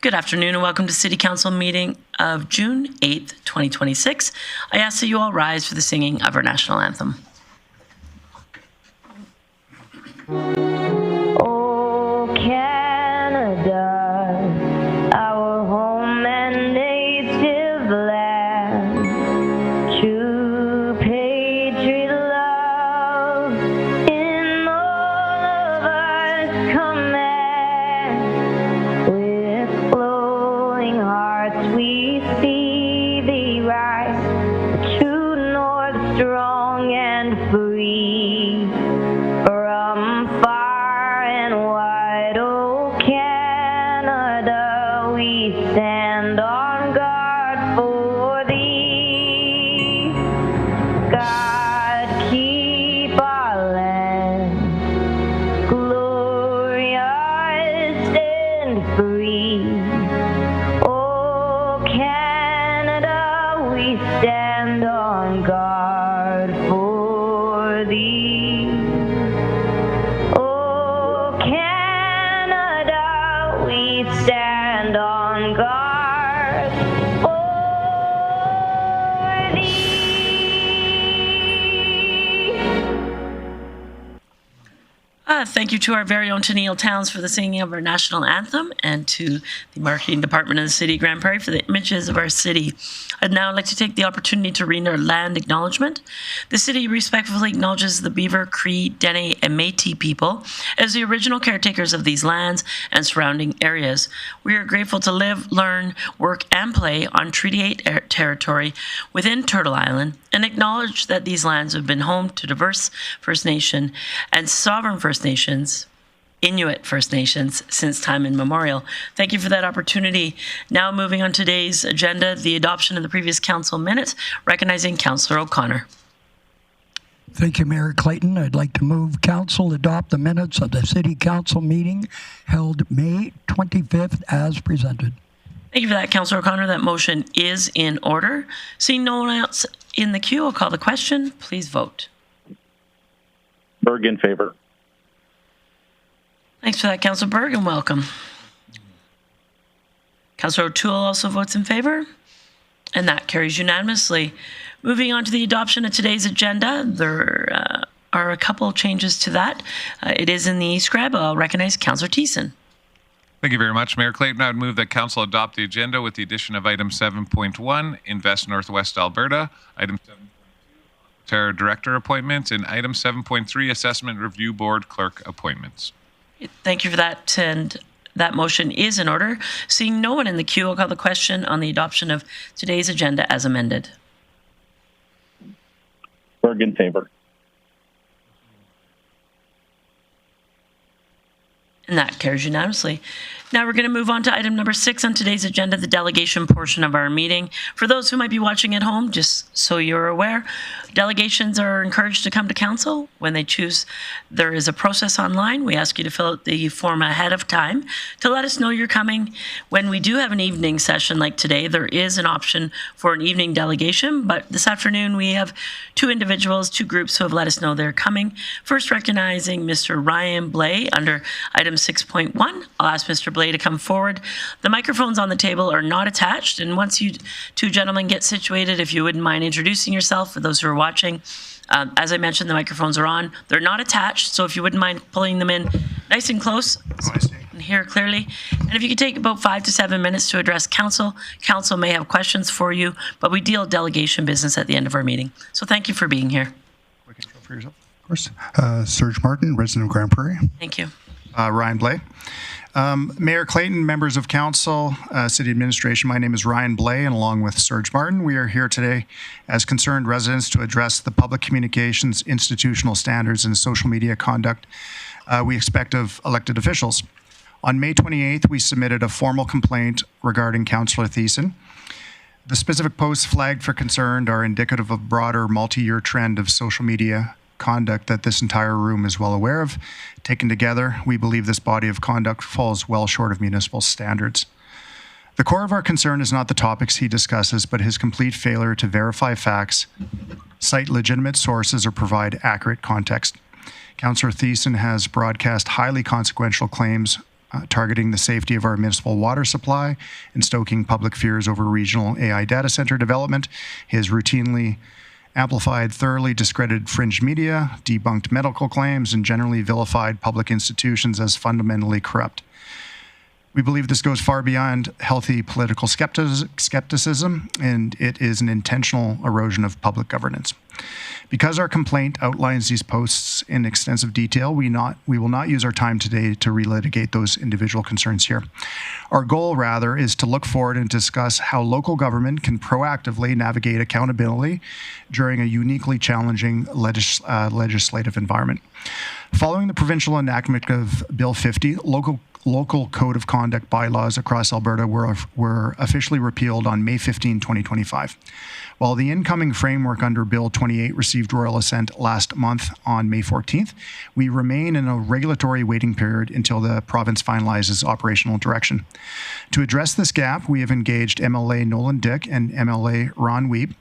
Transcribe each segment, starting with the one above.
Good afternoon and welcome to City Council meeting of June 8th, 2026. I ask that you all rise for the singing of our national anthem. Oh, Canada, our home and native land, true patriot love in all of us command. With flowing hearts we see thee rise, the true north strong and free. From far and wide, oh Canada, we stand on guard for thee. God, keep our land glorious and free. Oh Canada, we stand on guard for thee. Stand on guard for thee. Thank you to our very own Tennille Towns for the singing of our national anthem and to the marketing department of the city of Grande Prairie for the images of our city. I'd now like to take the opportunity to read our land acknowledgement. The city respectfully acknowledges the Beaver, Cree, Dene, and Métis people as the original caretakers of these lands and surrounding areas. We are grateful to live, learn, work, and play on Treaty 8 territory within Turtle Island and acknowledge that these lands have been home to diverse First Nation and sovereign First Nations, Inuit First Nations, since time immemorial. Thank you for that opportunity. Now moving on today's agenda, the adoption of the previous council minutes, recognizing Councillor O'Connor. Thank you, Mayor Clayton. I'd like to move council adopt the minutes of the City Council meeting held May 25th as presented. Thank you for that, Councillor O'Connor. That motion is in order. Seeing no one else in the queue, I'll call the question. Please vote. Berg in favor. Thanks for that, Councillor Berg, and welcome. Councillor O'Toole also votes in favor, and that carries unanimously. Moving on to the adoption of today's agenda, there are a couple of changes to that. It is in the e-scribe. I'll recognize Councillor Thiessen. Thank you very much, Mayor Clayton. I would move that Council adopt the agenda with the addition of item 7.1, Invest Northwest Alberta, item 7.2, Aquatera Director appointments, and item 7.3, Assessment Review Board Clerk appointments. Thank you for that, and that motion is in order. Seeing no one in the queue, I'll call the question on the adoption of today's agenda as amended. Berg in favor. And that carries unanimously. Now we're going to move on to item number 6 on today's agenda, the delegation portion of our meeting. For those who might be watching at home, just so you're aware, delegations are encouraged to come to council when they choose. There is a process online. We ask you to fill out the form ahead of time to let us know you're coming. When we do have an evening session like today, there is an option for an evening delegation, but this afternoon we have two groups who have let us know they're coming. First, recognizing Mr. Ryan Blais under item 6.1. I'll ask Mr. Blais to come forward. The microphones on the table are not attached, and once you two gentlemen get situated, if you wouldn't mind introducing yourself for those who are watching. As I mentioned, the microphones are on. They're not attached, so if you wouldn't mind pulling them in nice and close and hear clearly. And if you could take about 5 to 7 minutes to address council. Council may have questions for you, but we deal delegation business at the end of our meeting. So thank you for being here. Quick intro for yourself. Of course. Serge Martin, resident of Grande Prairie. Thank you. Ryan Blais. Mayor Clayton, members of council, city administration, my name is Ryan Blais, and along with Serge Martin, we are here today as concerned residents to address the public communications, institutional standards, and social media conduct we expect of elected officials. On May 28th, we submitted a formal complaint regarding Councillor Thiessen. The specific posts flagged for concern are indicative of a broader multi-year trend of social media conduct that this entire room is well aware of. Taken together, we believe this body of conduct falls well short of municipal standards. The core of our concern is not the topics he discusses, but his complete failure to verify facts, cite legitimate sources, or provide accurate context. Councillor Thiessen has broadcast highly consequential claims targeting the safety of our municipal water supply and stoking public fears over regional AI data center development. He has routinely amplified thoroughly discredited fringe media, debunked medical claims, and generally vilified public institutions as fundamentally corrupt. We believe this goes far beyond healthy political skepticism, and it is an intentional erosion of public governance. Because our complaint outlines these posts in extensive detail, we will not use our time today to relitigate those individual concerns here. Our goal, rather, is to look forward and discuss how local government can proactively navigate accountability during a uniquely challenging legislative environment. Following the provincial enactment of Bill 50, local code of conduct bylaws across Alberta were officially repealed on May 15, 2025. While the incoming framework under Bill 28 received royal assent last month on May 14th, we remain in a regulatory waiting period until the province finalizes operational direction. To address this gap, we have engaged MLA Nolan Dyck and MLA Wiebe.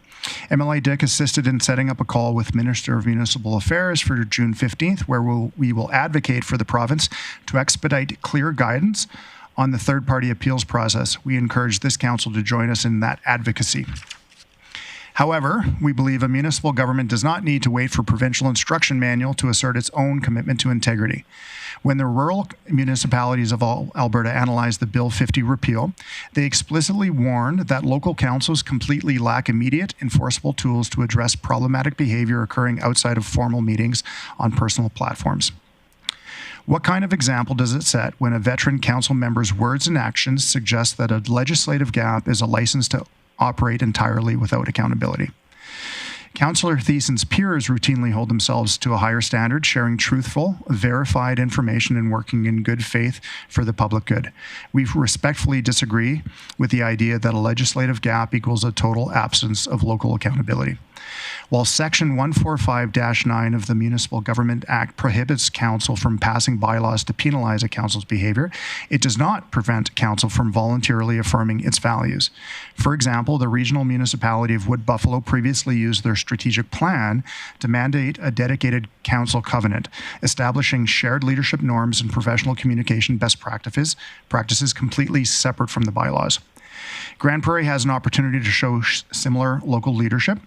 MLA Dyck assisted in setting up a call with Minister of Municipal Affairs for June 15th, where we will advocate for the province to expedite clear guidance on the third-party appeals process. We encourage this council to join us in that advocacy. However, we believe a municipal government does not need to wait for provincial instruction manual to assert its own commitment to integrity. When the rural municipalities of Alberta analyzed the Bill 50 repeal, they explicitly warned that local councils completely lack immediate enforceable tools to address problematic behavior occurring outside of formal meetings on personal platforms. What kind of example does it set when a veteran council member's words and actions suggest that a legislative gap is a license to operate entirely without accountability? Councillor Thiessen's peers routinely hold themselves to a higher standard, sharing truthful, verified information and working in good faith for the public good. We respectfully disagree with the idea that a legislative gap equals a total absence of local accountability. While Section 145-9 of the Municipal Government Act prohibits council from passing bylaws to penalize a council's behavior, it does not prevent council from voluntarily affirming its values. For example, the regional municipality of Wood Buffalo previously used their strategic plan to mandate a dedicated council covenant, establishing shared leadership norms and professional communication best practices completely separate from the bylaws. Grande Prairie has an opportunity to show similar local leadership.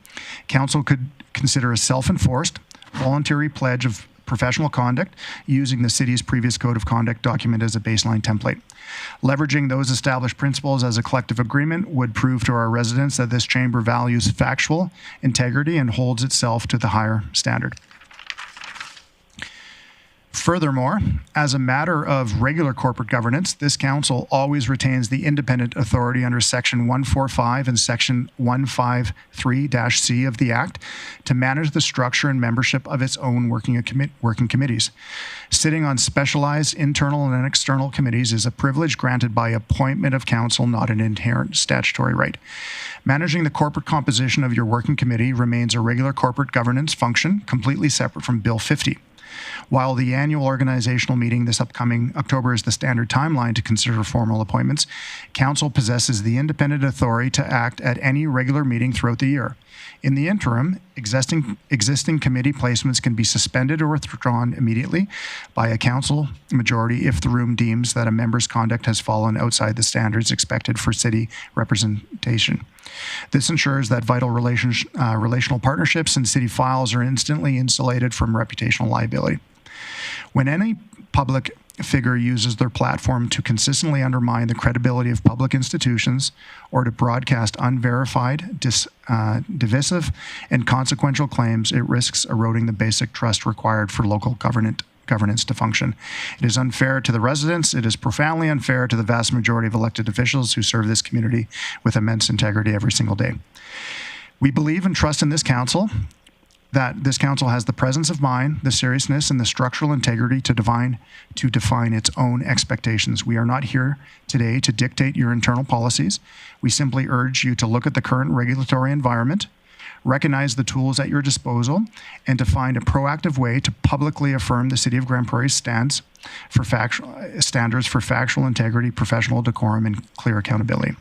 Council could consider a self-enforced, voluntary pledge of professional conduct using the city's previous code of conduct document as a baseline template. Leveraging those established principles as a collective agreement would prove to our residents that this chamber values factual integrity and holds itself to the higher standard. Furthermore, as a matter of regular corporate governance, this council always retains the independent authority under Section 145 and Section 153-C of the Act to manage the structure and membership of its own working committees. Sitting on specialized internal and external committees is a privilege granted by appointment of council, not an inherent statutory right. Managing the corporate composition of your working committee remains a regular corporate governance function, completely separate from Bill 50. While the annual organizational meeting this upcoming October is the standard timeline to consider formal appointments, Council possesses the independent authority to act at any regular meeting throughout the year. In the interim, existing committee placements can be suspended or withdrawn immediately by a council majority if the room deems that a member's conduct has fallen outside the standards expected for city representation. This ensures that vital relational partnerships and city files are instantly insulated from reputational liability. When any public figure uses their platform to consistently undermine the credibility of public institutions or to broadcast unverified, divisive, and consequential claims, it risks eroding the basic trust required for local governance to function. It is unfair to the residents. It is profoundly unfair to the vast majority of elected officials who serve this community with immense integrity every single day. We believe and trust in this council, that this council has the presence of mind, the seriousness, and the structural integrity to define its own expectations. We are not here today to dictate your internal policies. We simply urge you to look at the current regulatory environment, recognize the tools at your disposal, and to find a proactive way to publicly affirm the City of Grande Prairie's standards for factual integrity, professional decorum, and clear accountability.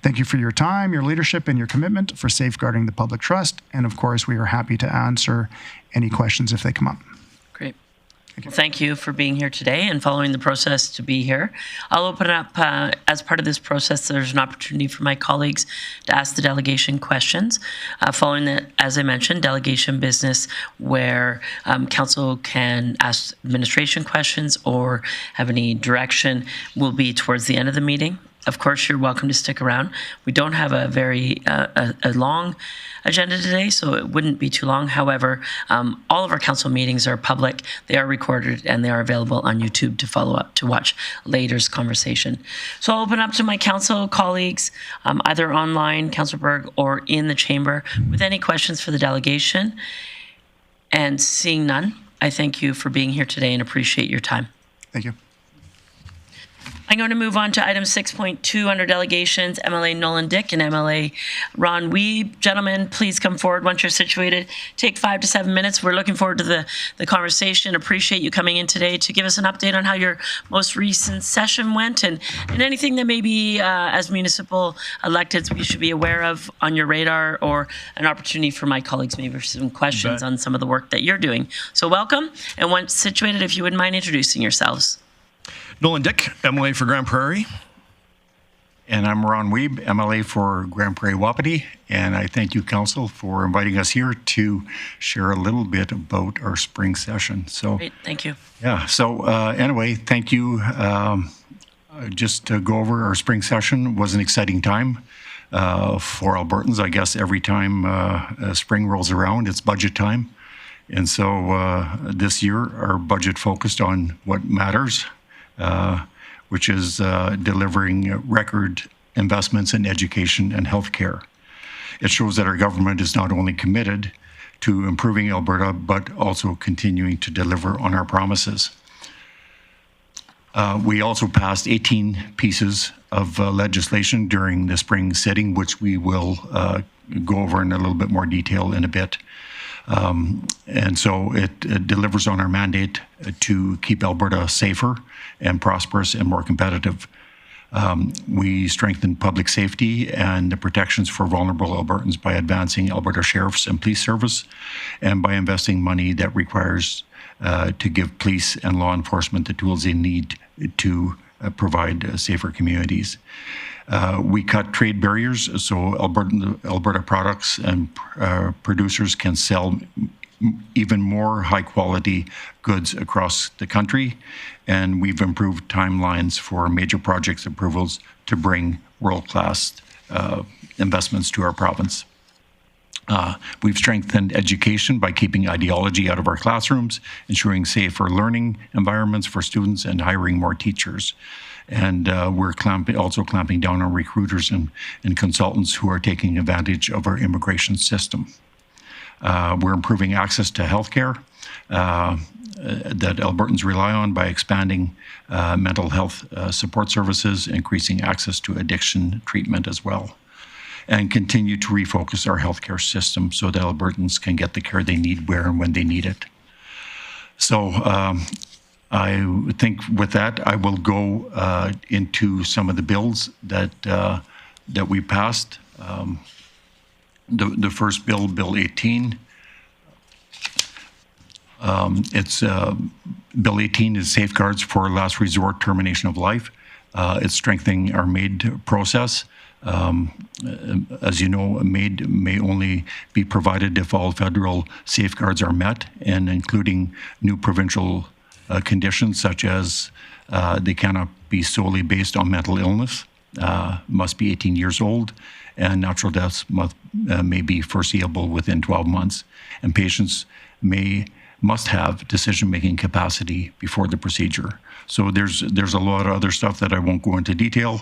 Thank you for your time, your leadership, and your commitment for safeguarding the public trust. And of course, we are happy to answer any questions if they come up. Great. Well, thank you for being here today and following the process to be here. I'll open up, as part of this process, there's an opportunity for my colleagues to ask the delegation questions. Following that, as I mentioned, delegation business where council can ask administration questions or have any direction will be towards the end of the meeting. Of course, you're welcome to stick around. We don't have a very a long agenda today, so it wouldn't be too long. However, all of our council meetings are public. They are recorded, and they are available on YouTube to follow up, to watch later's conversation. So I'll open up to my council colleagues, either online, Councillor Berg, or in the chamber, with any questions for the delegation. And seeing none, I thank you for being here today and appreciate your time. Thank you. I'm going to move on to item 6.2 under delegations, MLA Nolan Dyck and MLA Ron Wiebe. Gentlemen, please come forward once you're situated. Take 5 to 7 minutes. We're looking forward to the conversation. Appreciate you coming in today to give us an update on how your most recent session went and anything that maybe as municipal electeds we should be aware of on your radar, or an opportunity for my colleagues maybe for some questions on some of the work that you're doing. So welcome, and once situated, if you wouldn't mind introducing yourselves. Nolan Dyck, MLA for Grande Prairie. And I'm Ron Wiebe, MLA for Grande Prairie Wapiti. And I thank you, Council, for inviting us here to share a little bit about our spring session. So, Great, thank you. Yeah, so anyway, thank you. Just to go over our spring session was an exciting time for Albertans. I guess every time spring rolls around, it's budget time. And so this year, our budget focused on what matters. Which is delivering record investments in education and healthcare. It shows that our government is not only committed to improving Alberta, but also continuing to deliver on our promises. We also passed 18 pieces of legislation during the spring sitting, which we will go over in a little bit more detail in a bit. And so it delivers on our mandate to keep Alberta safer and prosperous and more competitive. We strengthen public safety and the protections for vulnerable Albertans by advancing Alberta Sheriff's and Police Service, and by investing money that requires to give police and law enforcement the tools they need to provide safer communities. We cut trade barriers so Alberta products and producers can sell even more high-quality goods across the country, and we've improved timelines for major projects approvals to bring world-class investments to our province. We've strengthened education by keeping ideology out of our classrooms, ensuring safer learning environments for students, and hiring more teachers. And we're also clamping down on recruiters and consultants who are taking advantage of our immigration system. We're improving access to healthcare that Albertans rely on by expanding mental health support services, increasing access to addiction treatment as well, and continue to refocus our healthcare system so that Albertans can get the care they need where and when they need it. So I think with that, I will go into some of the bills that we passed. The first bill, Bill 18. It's Bill 18 is safeguards for last resort termination of life. It's strengthening our MAID process. As you know, MAID may only be provided if all federal safeguards are met, and including new provincial conditions such as they cannot be solely based on mental illness, must be 18 years old, and natural deaths may be foreseeable within 12 months. And patients must have decision-making capacity before the procedure. So there's a lot of other stuff that I won't go into detail.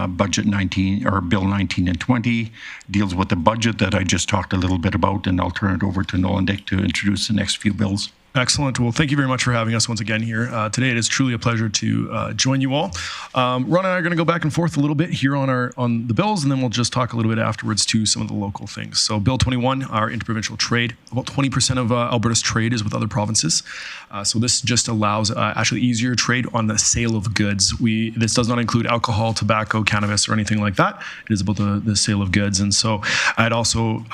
Budget 19 or Bill 19 and 20 deals with the budget that I just talked a little bit about, and I'll turn it over to Nolan Dyck to introduce the next few bills. Excellent. Well, thank you very much for having us once again here. Today it is truly a pleasure to join you all. Ron and I are going to go back and forth a little bit here on the bills, and then we'll just talk a little bit afterwards to some of the local things. So Bill 21, our interprovincial trade. About 20% of Alberta's trade is with other provinces. So this just allows actually easier trade on the sale of goods. This does not include alcohol, tobacco, cannabis, or anything like that. It is about the sale of goods. And so I'd also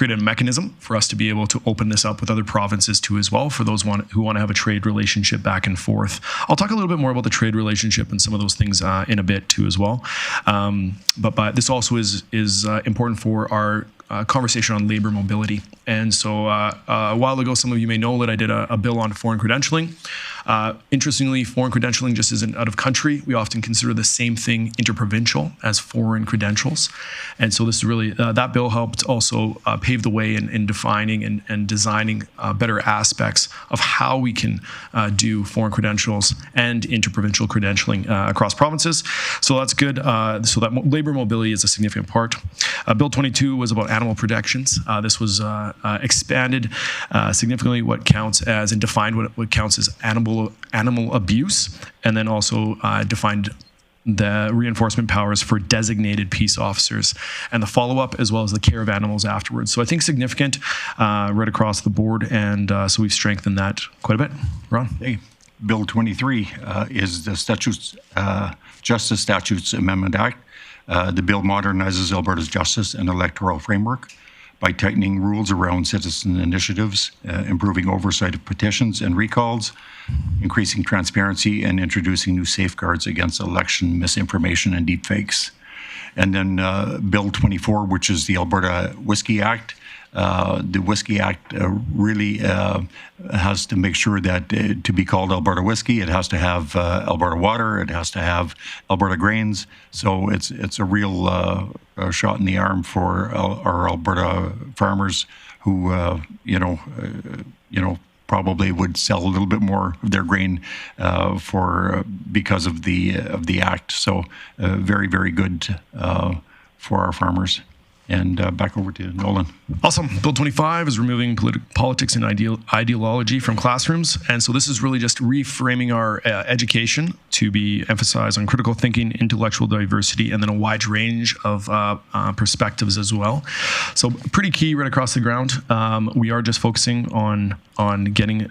create a mechanism for us to be able to open this up with other provinces too as well, for those who want to have a trade relationship back and forth. I'll talk a little bit more about the trade relationship and some of those things in a bit too as well. But this also is important for our conversation on labor mobility. And so a while ago, some of you may know that I did a bill on foreign credentialing. Interestingly, foreign credentialing just isn't out of country. We often consider the same thing interprovincial as foreign credentials. And so this is really, that bill helped also pave the way in defining and designing better aspects of how we can do foreign credentials and interprovincial credentialing across provinces. So that's good. So that labor mobility is a significant part. Bill 22 was about animal protections. This was expanded significantly what counts as and defined what counts as animal abuse, and then also defined the reinforcement powers for designated peace officers and the follow-up as well as the care of animals afterwards. So I think significant right across the board, and so we've strengthened that quite a bit. Ron? Hey, Bill 23 is the Justice Statutes Amendment Act. The bill modernizes Alberta's justice and electoral framework by tightening rules around citizen initiatives, improving oversight of petitions and recalls, increasing transparency, and introducing new safeguards against election misinformation and deepfakes. And then Bill 24, which is the Alberta Whiskey Act. The Whiskey Act really has to make sure that to be called Alberta whiskey, it has to have Alberta water, it has to have Alberta grains. So it's a real shot in the arm for our Alberta farmers who probably would sell a little bit more of their grain because of the act. So very, very good for our farmers. And back over to Nolan. Awesome. Bill 25 is removing politics and ideology from classrooms. And so this is really just reframing our education to be emphasized on critical thinking, intellectual diversity, and then a wide range of perspectives as well. So pretty key right across the ground. We are just focusing on getting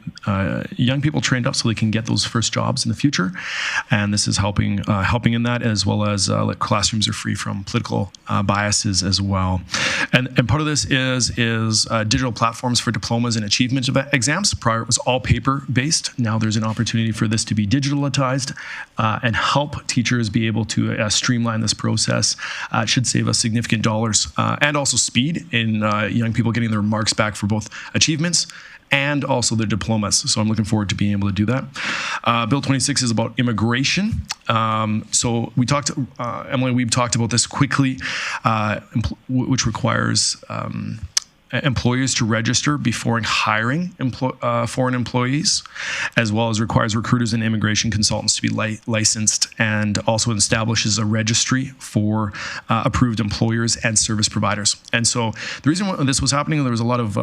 young people trained up so they can get those first jobs in the future. And this is helping in that, as well as classrooms are free from political biases as well. And part of this is digital platforms for diplomas and achievement exams. Prior it was all paper-based. Now there's an opportunity for this to be digitalized and help teachers be able to streamline this process. It should save us significant dollars and also speed in young people getting their marks back for both achievements and also their diplomas. So I'm looking forward to being able to do that. Bill 26 is about immigration. So we talked, Emily Wiebe talked about this quickly, which requires employers to register before hiring foreign employees, as well as requires recruiters and immigration consultants to be licensed, and also establishes a registry for approved employers and service providers. And so the reason why this was happening, there was a lot of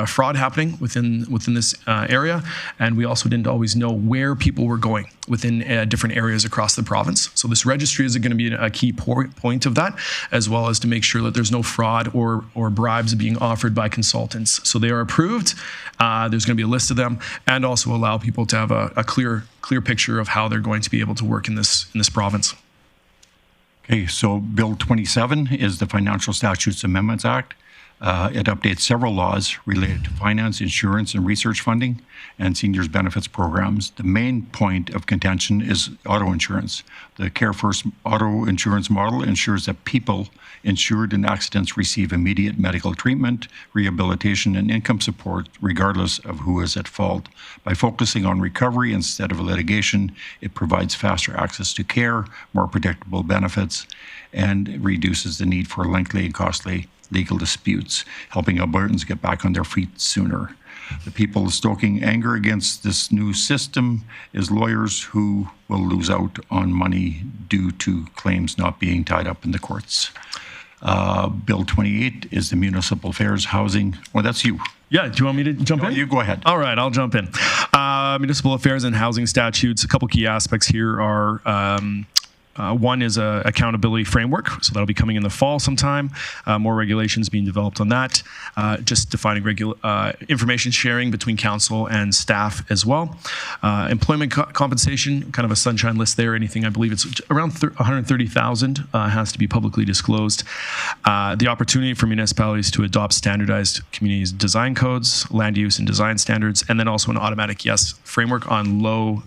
fraud happening within this area, and we also didn't always know where people were going within different areas across the province. So this registry is going to be a key point of that, as well as to make sure that there's no fraud or bribes being offered by consultants. So they are approved. There's going to be a list of them, and also allow people to have a clear picture of how they're going to be able to work in this province. Okay, so Bill 27 is the Financial Statutes Amendments Act. It updates several laws related to finance, insurance, and research funding, and seniors benefits programs. The main point of contention is auto insurance. The Care First auto insurance model ensures that people insured in accidents receive immediate medical treatment, rehabilitation, and income support, regardless of who is at fault. By focusing on recovery instead of litigation, it provides faster access to care, more predictable benefits, and reduces the need for lengthy and costly legal disputes, helping Albertans get back on their feet sooner. The people stoking anger against this new system is lawyers who will lose out on money due to claims not being tied up in the courts. Bill 28 is the Municipal Affairs Housing. Well, that's you. Yeah, do you want me to jump in? You go ahead. All right, I'll jump in. Municipal Affairs and Housing Statutes, a couple key aspects here are One is a accountability framework, so that'll be coming in the fall sometime. More regulations being developed on that. Just defining information sharing between council and staff as well. Employment compensation, kind of a sunshine list there. Anything, I believe it's around 130,000 has to be publicly disclosed. The opportunity for municipalities to adopt standardized community design codes, land use and design standards, and then also an automatic yes framework on low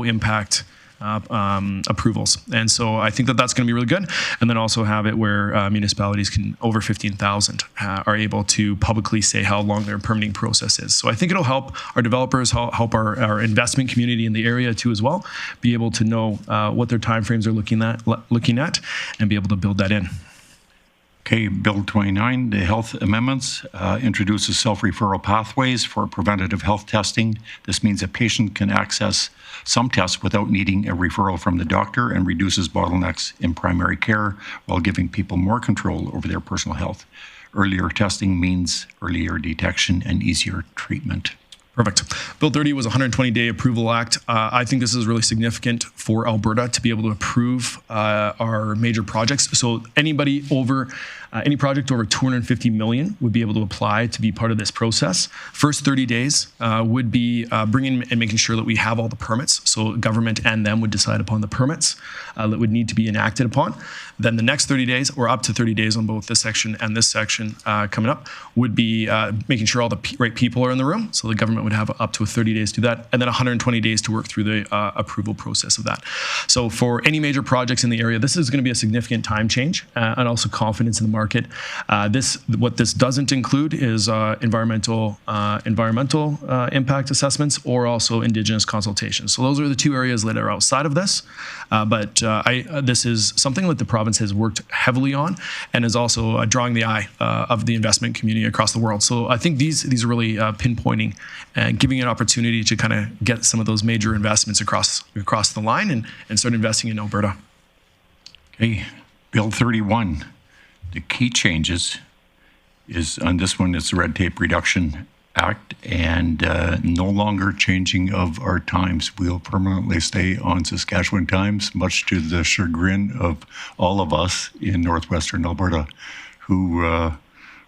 impact approvals. And so I think that that's going to be really good. And then also have it where municipalities can, over 15,000, are able to publicly say how long their permitting process is. So I think it'll help our developers, help our investment community in the area too as well, be able to know what their timeframes are looking at and be able to build that in. Okay, Bill 29, the health amendments, introduces self-referral pathways for preventative health testing. This means a patient can access some tests without needing a referral from the doctor and reduces bottlenecks in primary care while giving people more control over their personal health. Earlier testing means earlier detection and easier treatment. Perfect. Bill 30 was a 120-day approval act. I think this is really significant for Alberta to be able to approve our major projects. So anybody over any project over 250 million would be able to apply to be part of this process. First 30 days would be bringing and making sure that we have all the permits. So government and them would decide upon the permits that would need to be enacted upon. Then the next 30 days, or up to 30 days on both this section and this section coming up, would be making sure all the right people are in the room. So the government would have up to 30 days to do that, and then 120 days to work through the approval process of that. So for any major projects in the area, this is going to be a significant time change and also confidence in the market. What this doesn't include is environmental impact assessments or also Indigenous consultations. So those are the two areas that are outside of this. But this is something that the province has worked heavily on and is also drawing the eye of the investment community across the world. So I think these are really pinpointing and giving an opportunity to kind of get some of those major investments across the line and start investing in Alberta. Okay, Bill 31. The key changes is on this one, it's the Red Tape Reduction Act, and no longer changing of our times. We'll permanently stay on Saskatchewan times, much to the chagrin of all of us in northwestern Alberta, who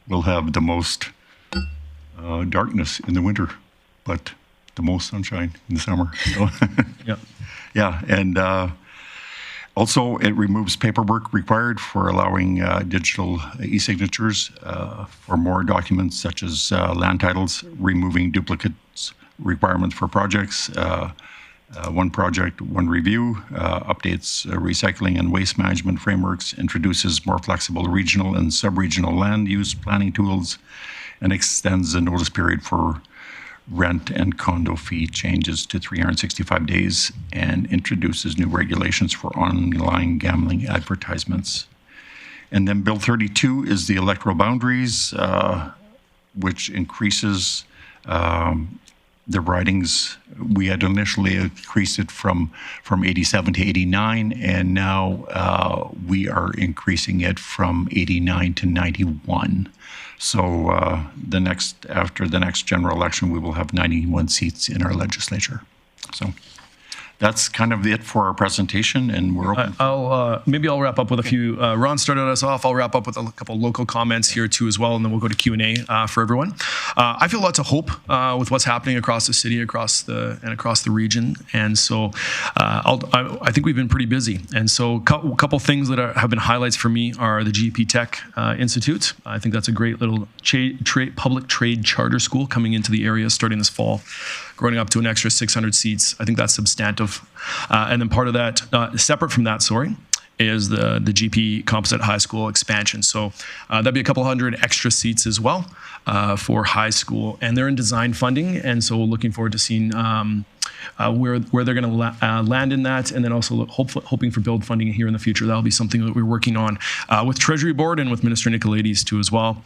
will have the most darkness in the winter, but the most sunshine in the summer. So Yeah. Yeah, and also, it removes paperwork required for allowing digital e-signatures for more documents such as land titles, removing duplicates requirements for projects, one project, one review, updates recycling and waste management frameworks, introduces more flexible regional and sub-regional land use planning tools, and extends the notice period for rent and condo fee changes to 365 days and introduces new regulations for online gambling advertisements. And then Bill 32 is the electoral boundaries, which increases the ridings. We had initially increased it from 87 to 89, and now we are increasing it from 89 to 91. So after the next general election, we will have 91 seats in our legislature. So that's kind of it for our presentation, and we're open. Maybe I'll wrap up with a few. Ron started us off. I'll wrap up with a couple local comments here too as well, and then we'll go to Q&A for everyone. I feel lots of hope with what's happening across the city, across the region, and so I think we've been pretty busy. And so a couple things that have been highlights for me are the GP Tech Institute. I think that's a great little public trade charter school coming into the area starting this fall, growing up to an extra 600 seats. I think that's substantive. And then part of that, separate from that, is the GP Composite High School expansion. So that'd be a couple hundred extra seats as well for high school. And they're in design funding. And so we're looking forward to seeing where they're going to land in that, and then also hoping for build funding here in the future. That'll be something that we're working on with Treasury Board and with Minister Nicolaides too as well.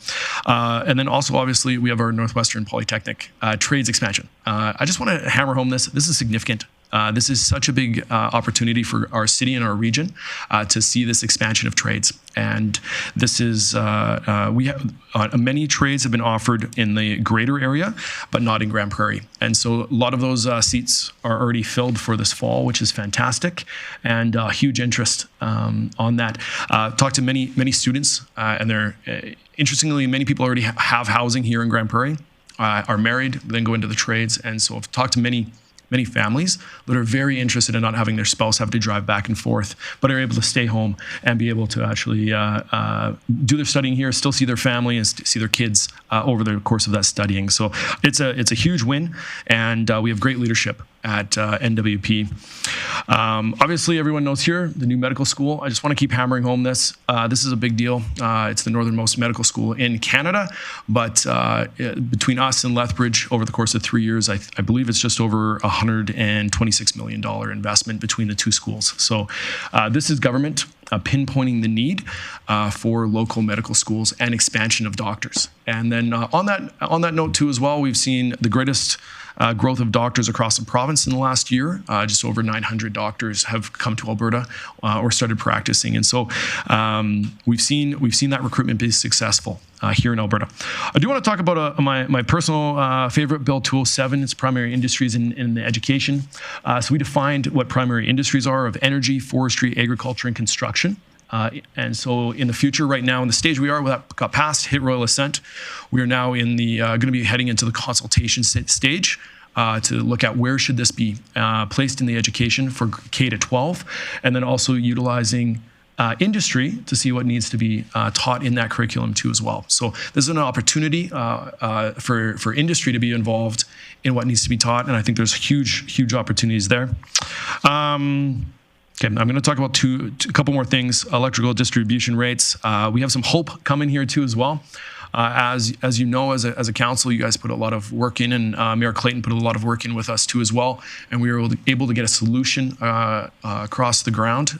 And then also, obviously, we have our Northwestern Polytechnic trades expansion. I just want to hammer home this. This is significant. This is such a big opportunity for our city and our region to see this expansion of trades. And this is, we have many trades have been offered in the greater area, but not in Grande Prairie. And so a lot of those seats are already filled for this fall, which is fantastic, and huge interest on that. Talked to many students, and they're, interestingly, many people already have housing here in Grande Prairie, are married, then go into the trades. And so I've talked to many families that are very interested in not having their spouse have to drive back and forth, but are able to stay home and be able to actually do their studying here, still see their family and see their kids over the course of that studying. So it's a huge win, and we have great leadership at NWP. Obviously, everyone knows here, the new medical school. I just want to keep hammering home this. This is a big deal. It's the northernmost medical school in Canada, but between us and Lethbridge, over the course of 3 years, I believe it's just over $126 million investment between the two schools. So this is government pinpointing the need for local medical schools and expansion of doctors. And then on that note too as well, we've seen the greatest growth of doctors across the province in the last year. Just over 900 doctors have come to Alberta or started practicing, and so we've seen that recruitment be successful here in Alberta. I do want to talk about my personal favorite, Bill 207. It's primary industries in the education. So we defined what primary industries are of energy, forestry, agriculture, and construction. And so in the future, right now, in the stage we are, that got passed, hit royal assent, we are now in the going to be heading into the consultation stage to look at where should this be placed in the education for K to 12, and then also utilizing industry to see what needs to be taught in that curriculum too as well. So this is an opportunity for industry to be involved in what needs to be taught, and I think there's huge opportunities there. Okay, I'm going to talk about a couple more things. Electrical distribution rates. We have some hope coming here too as well. As you know, as a council, you guys put a lot of work in, and Mayor Clayton put a lot of work in with us too as well. And we were able to get a solution across the ground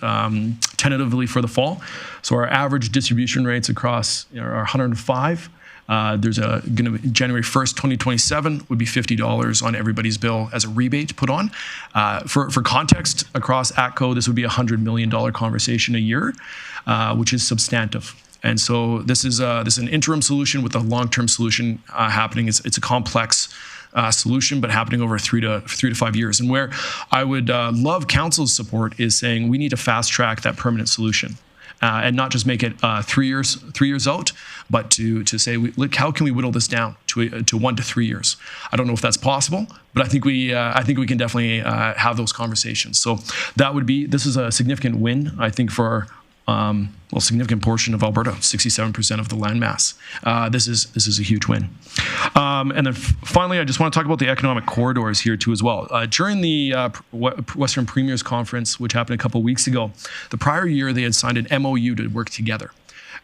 tentatively for the fall. So our average distribution rates across are 105. There's going to be January 1st, 2027 would be $50 on everybody's bill as a rebate put on. For context, across ATCO, this would be a $100 million conversation a year, which is substantive. And so this is an interim solution with a long-term solution happening. It's a complex solution, but happening over 3 to 5 years. And where I would love council's support is saying we need to fast track that permanent solution. And not just make it 3 years out, but to say, look, how can we whittle this down to 1 to 3 years? I don't know if that's possible, but I think we can definitely have those conversations. So this is a significant win, I think, for our significant portion of Alberta, 67% of the landmass. This is a huge win. And then finally, I just want to talk about the economic corridors here too as well. During the Western Premiers Conference, which happened a couple of weeks ago, the prior year they had signed an MOU to work together.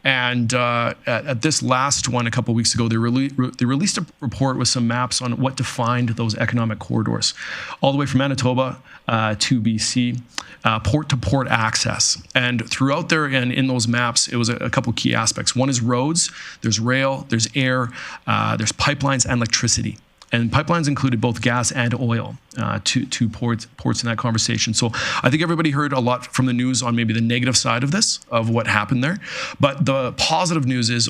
And at this last one a couple of weeks ago, they released a report with some maps on what defined those economic corridors, all the way from Manitoba to BC, port-to-port access. And throughout there and in those maps, it was a couple key aspects. One is roads, there's rail, there's air, there's pipelines and electricity. And pipelines included both gas and oil to ports in that conversation. So I think everybody heard a lot from the news on maybe the negative side of this, of what happened there. But the positive news is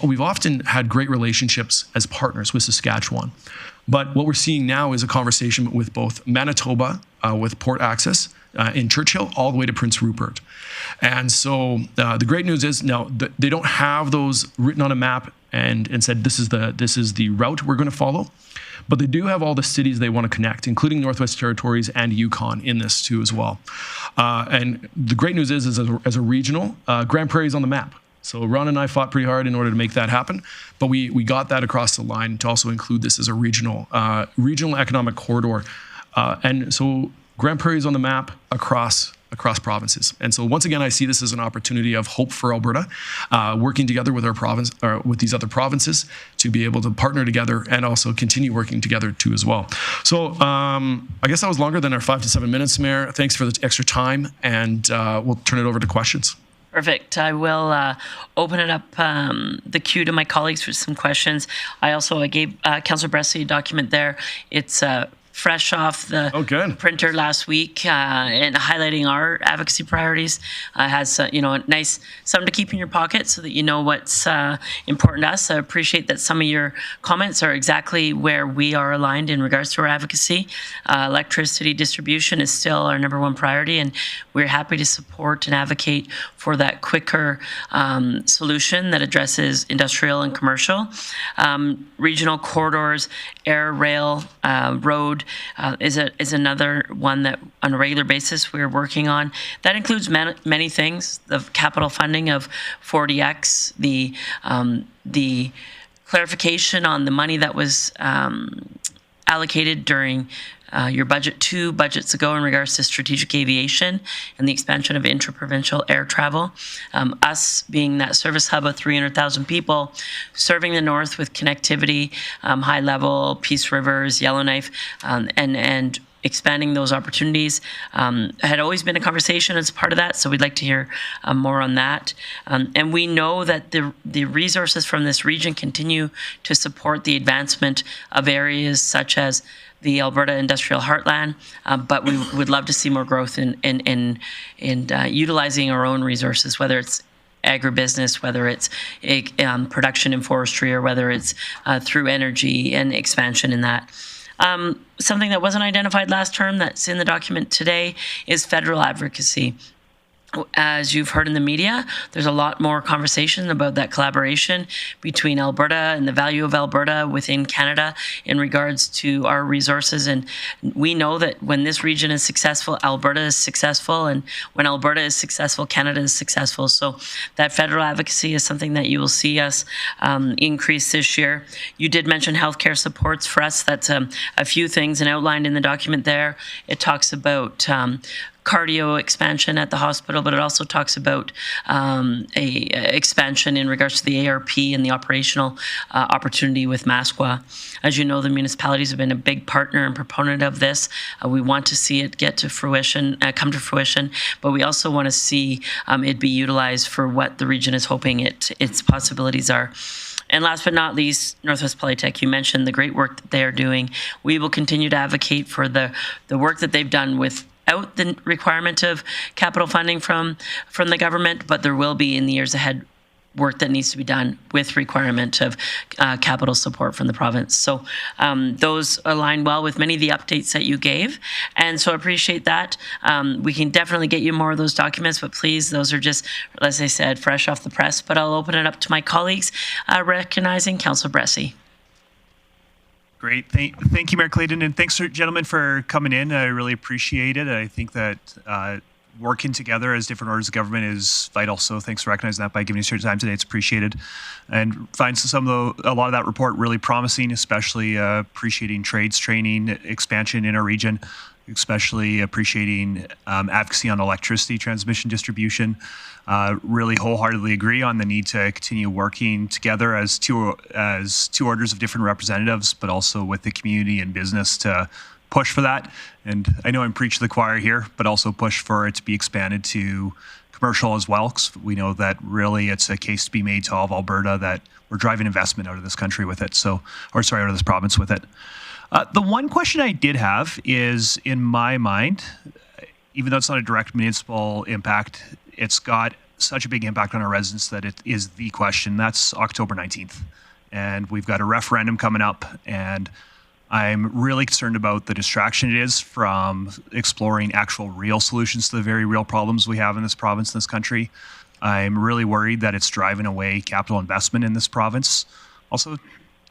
we've often had great relationships as partners with Saskatchewan. But what we're seeing now is a conversation with both Manitoba, with port access in Churchill, all the way to Prince Rupert. And so the great news is now they don't have those written on a map and said this is the route we're going to follow. But they do have all the cities they want to connect, including Northwest Territories and Yukon in this too as well. And the great news is as a regional, Grande Prairie is on the map. So Ron and I fought pretty hard in order to make that happen, but we got that across the line to also include this as a regional economic corridor. And so Grande Prairie is on the map across provinces. And so once again, I see this as an opportunity of hope for Alberta, working together with our province, or with these other provinces, to be able to partner together and also continue working together too as well. So I guess that was longer than our 5 to 7 minutes, Mayor. Thanks for the extra time, and we'll turn it over to questions. Perfect. I will open it up, the queue to my colleagues for some questions. I gave Councillor Bressley a document there. It's fresh off the printer last week and highlighting our advocacy priorities. Has a nice something to keep in your pocket so that you know what's important to us. I appreciate that some of your comments are exactly where we are aligned in regards to our advocacy. Electricity distribution is still our number one priority, and we're happy to support and advocate for that quicker solution that addresses industrial and commercial. Regional corridors, air, rail, road is another one that on a regular basis we're working on. That includes many things: the capital funding of 40X, the clarification on the money that was allocated during your budget 2 budgets ago in regards to strategic aviation and the expansion of interprovincial air travel. Us being that service hub of 300,000 people, serving the north with connectivity, high level, Peace Rivers, Yellowknife, and expanding those opportunities had always been a conversation as part of that, so we'd like to hear more on that. And we know that the resources from this region continue to support the advancement of areas such as the Alberta Industrial Heartland, but we would love to see more growth in utilizing our own resources, whether it's agribusiness, whether it's production in forestry, or whether it's through energy and expansion in that. Something that wasn't identified last term that's in the document today is federal advocacy. As you've heard in the media, there's a lot more conversation about that collaboration between Alberta and the value of Alberta within Canada in regards to our resources. And we know that when this region is successful, Alberta is successful. And when Alberta is successful, Canada is successful. So that federal advocacy is something that you will see us increase this year. You did mention healthcare supports for us. That's a few things and outlined in the document there. It talks about cardio expansion at the hospital, but it also talks about a expansion in regards to the ARP and the operational opportunity with Maskwa. As you know, the municipalities have been a big partner and proponent of this. We want to see it get to fruition, come to fruition, but we also want to see it be utilized for what the region is hoping its possibilities are. And last but not least, Northwest Polytech, you mentioned the great work that they are doing. We will continue to advocate for the work that they've done without the requirement of capital funding from the government, but there will be in the years ahead work that needs to be done with requirement of capital support from the province. So those align well with many of the updates that you gave. And so I appreciate that. We can definitely get you more of those documents, but please, those are just, as I said, fresh off the press. But I'll open it up to my colleagues, recognizing Councillor Bressie. Great. Thank you, Mayor Clayton, and thanks, gentlemen, for coming in. I really appreciate it. I think that working together as different orders of government is vital. So thanks for recognizing that by giving us your time today. It's appreciated. And find a lot of that report really promising, especially appreciating trades training, expansion in our region, especially appreciating advocacy on electricity transmission distribution. Really wholeheartedly agree on the need to continue working together as two orders of different representatives, but also with the community and business to push for that. And I know I'm preaching to the choir here, but also push for it to be expanded to commercial as well, because we know that really it's a case to be made to all of Alberta that we're driving investment out of this country with it. Out of this province with it. The one question I did have is, in my mind, even though it's not a direct municipal impact, it's got such a big impact on our residents that it is the question. That's October 19th. And we've got a referendum coming up, and I'm really concerned about the distraction it is from exploring actual real solutions to the very real problems we have in this province, in this country. I'm really worried that it's driving away capital investment in this province. Also,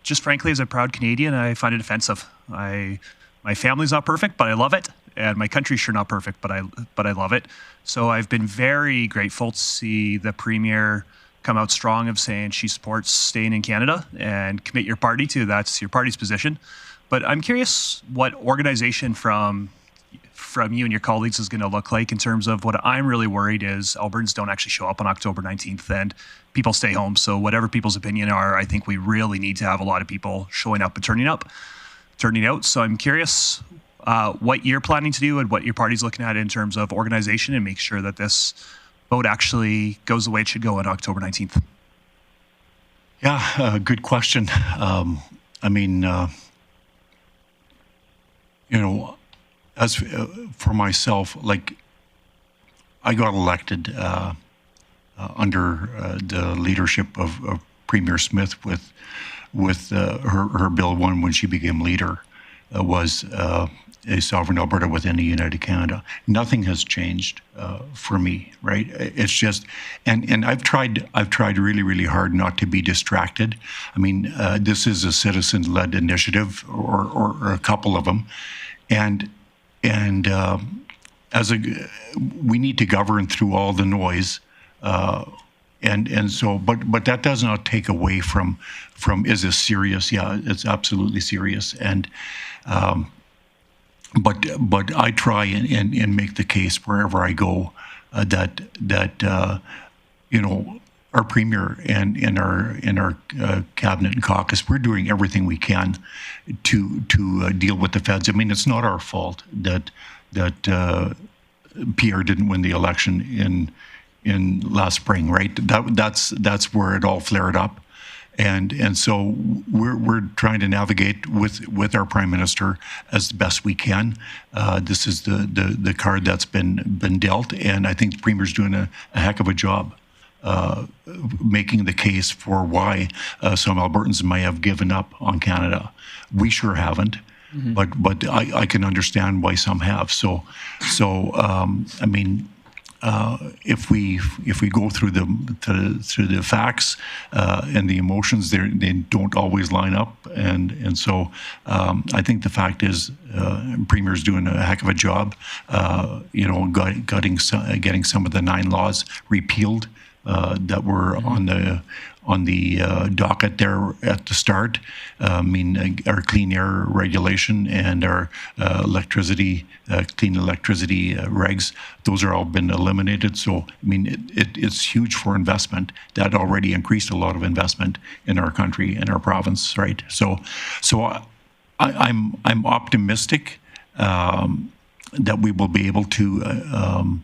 just frankly, as a proud Canadian, I find it offensive. My family's not perfect, but I love it. And my country's sure not perfect, but I love it. So I've been very grateful to see the Premier come out strong of saying she supports staying in Canada and commit your party to that's your party's position. But I'm curious what organization from you and your colleagues is going to look like in terms of what I'm really worried is Albertans don't actually show up on October 19th and people stay home. So whatever people's opinion are, I think we really need to have a lot of people showing up and turning out. So I'm curious what you're planning to do and what your party's looking at in terms of organization and make sure that this vote actually goes the way it should go on October 19th. Yeah, good question. you know, as for myself, like I got elected under the leadership of Premier Smith with her Bill 1 when she became leader was a sovereign Alberta within a united Canada. Nothing has changed for me, right? It's just, and I've tried really, really hard not to be distracted. I mean, this is a citizen-led initiative, or a couple of them, and we need to govern through all the noise. And so, but that does not take away from is this serious? Yeah, it's absolutely serious. And but I try and make the case wherever I go that you know, our premier and in our cabinet and caucus, we're doing everything we can to deal with the feds. I mean, it's not our fault that Pierre didn't win the election in last spring, right? That's where it all flared up, and so we're trying to navigate with our prime minister as best we can. This is the card that's been dealt, and I think the premier's doing a heck of a job making the case for why some Albertans may have given up on Canada. We sure haven't. Mm-hmm. But I can understand why some have. So I mean, if we go through the facts and the emotions, they don't always line up, and so I think the fact is, Premier's doing a heck of a job. You know, getting some of the 9 laws repealed that were on the docket there at the start. I mean, our clean air regulation and our clean electricity regs, those are all been eliminated. So, I mean, it's huge for investment. That already increased a lot of investment in our country, in our province, right? So I'm optimistic that we will be able to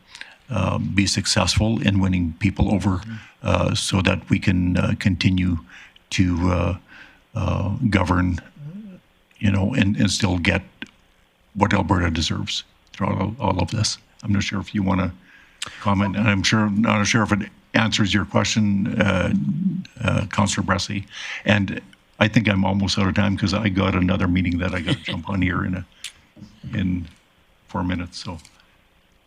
be successful in winning people over, so that we can continue to govern, you know, and still get what Alberta deserves throughout all of this. I'm not sure if you want to comment, and not sure if it answers your question, Councillor Bressy. And I think I'm almost out of time because I got another meeting that I got to jump on here in 4 minutes. So.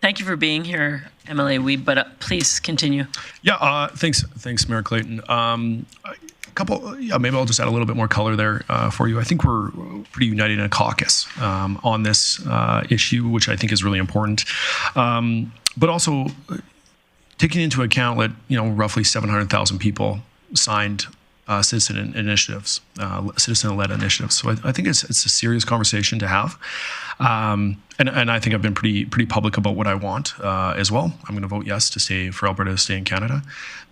Thank you for being here, MLA Wiebe, but please continue. Yeah, thanks, Mayor Clayton. Maybe I'll just add a little bit more color there for you. I think we're pretty united in a caucus on this issue, which I think is really important. But also taking into account that, you know, roughly 700,000 people signed citizen-led initiatives. So I think it's a serious conversation to have. And I think I've been pretty public about what I want as well. I'm going to vote yes to stay for Alberta to stay in Canada.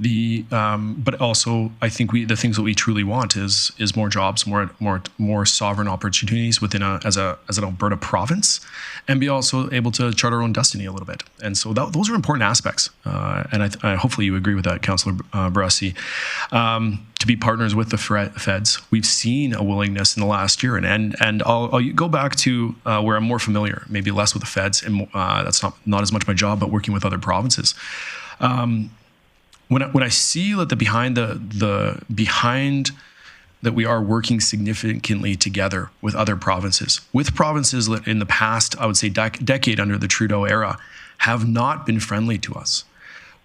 But also I think the things that we truly want is more jobs, more sovereign opportunities within as an Alberta province, and be also able to chart our own destiny a little bit. And so those are important aspects. And I hopefully you agree with that, Councillor Bressy. To be partners with the feds, we've seen a willingness in the last year, and I'll go back to where I'm more familiar, maybe less with the feds, and that's not as much my job, but working with other provinces. When I see that behind that we are working significantly together with other provinces, that in the past, I would say decade under the Trudeau era, have not been friendly to us,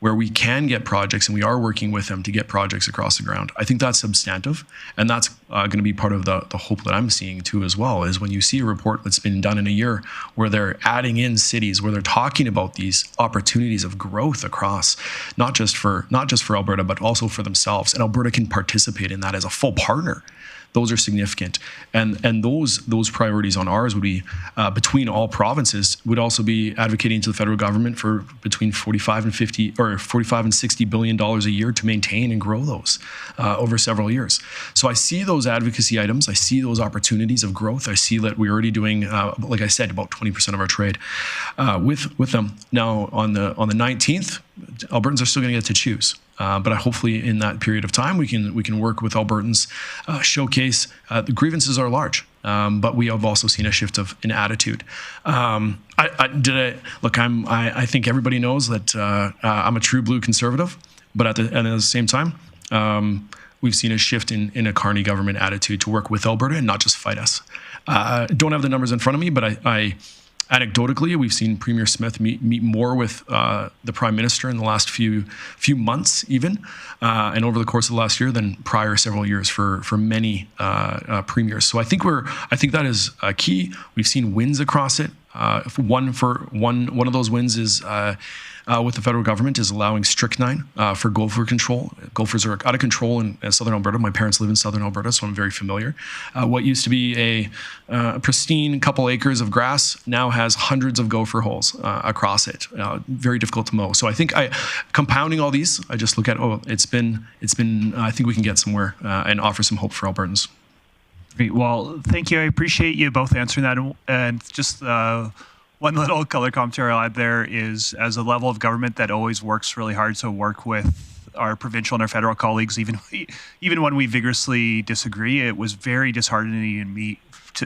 where we can get projects, and we are working with them to get projects across the ground. I think that's substantive, and that's going to be part of the hope that I'm seeing too as well, is when you see a report that's been done in a year where they're adding in cities, where they're talking about these opportunities of growth across, not just for Alberta, but also for themselves, and Alberta can participate in that as a full partner. Those are significant, and those priorities on ours would be between all provinces, would also be advocating to the federal government for between $45 and $60 billion a year to maintain and grow those over several years. So I see those advocacy items, I see those opportunities of growth. I see that we're already doing, like I said, about 20% of our trade with them. Now on the 19th, Albertans are still going to get to choose. But hopefully in that period of time, we can work with Albertans, showcase the grievances are large, but we have also seen a shift in attitude. I think everybody knows that I'm a true blue conservative, but at the same time, we've seen a shift in a Carney government attitude to work with Alberta and not just fight us. Don't have the numbers in front of me, but I anecdotally, we've seen Premier Smith meet more with the Prime Minister in the last few months, even, and over the course of the last year than prior several years for many premiers. So I think that is key. We've seen wins across it. One of those wins is with the federal government is allowing strychnine for gopher control. Gophers are out of control in southern Alberta. My parents live in southern Alberta, so I'm very familiar. What used to be a pristine couple acres of grass now has hundreds of gopher holes across it. Very difficult to mow. So I think compounding all these, I just look at, it's been. I think we can get somewhere and offer some hope for Albertans. Great. Well, thank you. I appreciate you both answering that. And just one little color commentary I'll add there is, as a level of government that always works really hard to work with our provincial and our federal colleagues, even when we vigorously disagree, it was very disheartening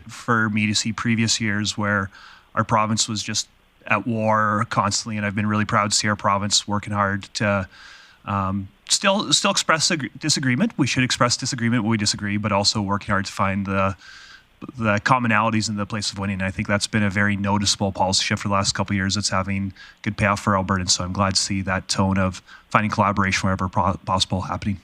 for me to see previous years where our province was just at war constantly. And I've been really proud to see our province working hard to still express disagreement. We should express disagreement when we disagree, but also working hard to find the commonalities in the place of winning. And I think that's been a very noticeable policy shift for the last couple of years. It's having good payoff for Albertans. So I'm glad to see that tone of finding collaboration wherever possible happening.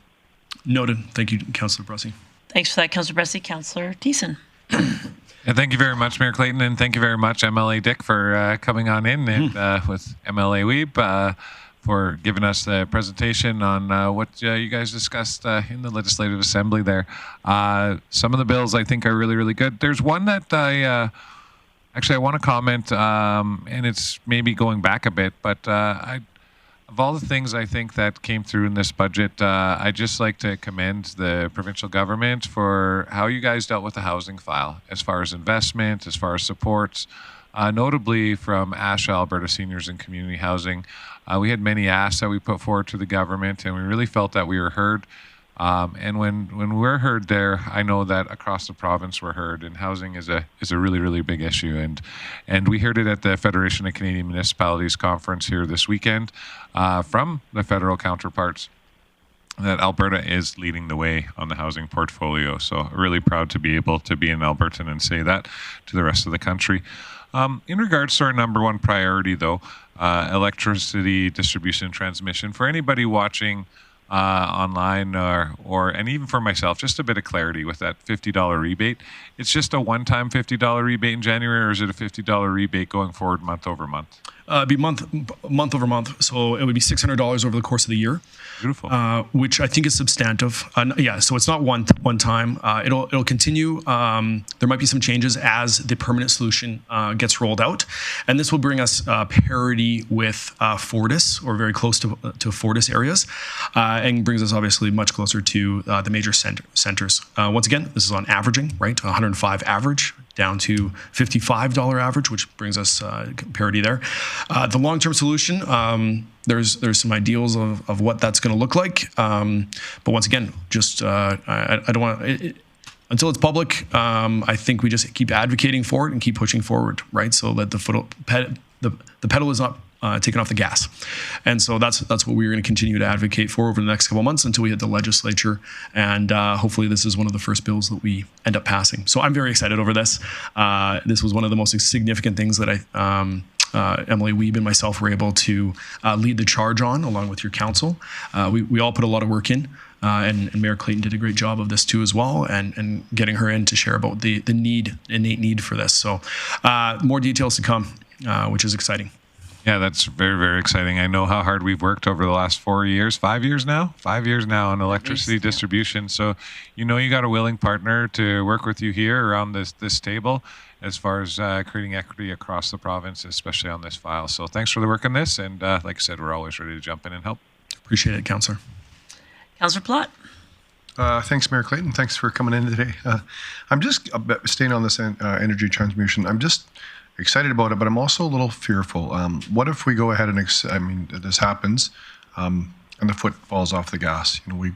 Noted. Thank you, Councillor Bressy. Thanks for that, Councillor Bressy. Councillor Thiessen. And thank you very much, Mayor Clayton, and thank you very much, MLA Dyck, for coming on in and with MLA Wiebe for giving us the presentation on what you guys discussed in the Legislative Assembly there. Some of the bills I think are really, really good. There's one that I want to comment, and it's maybe going back a bit, but of all the things I think that came through in this budget, I'd just like to commend the provincial government for how you guys dealt with the housing file, as far as investment, as far as supports, notably from ASHA, Alberta Seniors and Community Housing. We had many asks that we put forward to the government, and we really felt that we were heard. And when we're heard there, I know that across the province we're heard, and housing is a really, really big issue. And we heard it at the Federation of Canadian Municipalities conference here this weekend from the federal counterparts that Alberta is leading the way on the housing portfolio. So really proud to be able to be an Albertan and say that to the rest of the country. In regards to our number one priority, though, electricity distribution and transmission, for anybody watching online and even for myself, just a bit of clarity with that $50 rebate. It's just a one-time $50 rebate in January, or is it a $50 rebate going forward month over month? It'd be month over month, so it would be $600 over the course of the year. Beautiful. Which I think is substantive. So it's not one time. It'll continue. There might be some changes as the permanent solution gets rolled out, and this will bring us parity with Fortis, or very close to Fortis areas, and brings us obviously much closer to the major centers. Once again, this is on averaging, right? 105 average down to $55 average, which brings us parity there. The long-term solution, there's some ideals of what that's going to look like. But once again, just I don't want until it's public. I think we just keep advocating for it and keep pushing forward, right? So that the pedal is not taken off the gas. And so that's what we're going to continue to advocate for over the next couple of months until we hit the legislature. And hopefully this is one of the first bills that we end up passing. So I'm very excited over this. This was one of the most significant things that Emily Wiebe and myself were able to lead the charge on, along with your council. We all put a lot of work in. And Mayor Clayton did a great job of this too as well, and getting her in to share about the innate need for this. So more details to come, which is exciting. Yeah, that's very, very exciting. I know how hard we've worked over the last 5 years now on electricity distribution. So, you got a willing partner to work with you here around this table as far as creating equity across the province, especially on this file. So thanks for the work on this. And like I said, we're always ready to jump in and help. Appreciate it, Councillor. Councillor Plott. Thanks, Mayor Clayton. Thanks for coming in today. I'm just staying on this energy transmission. I'm just excited about it, but I'm also a little fearful. What if we go ahead and, this happens, and the foot falls off the gas. You know, we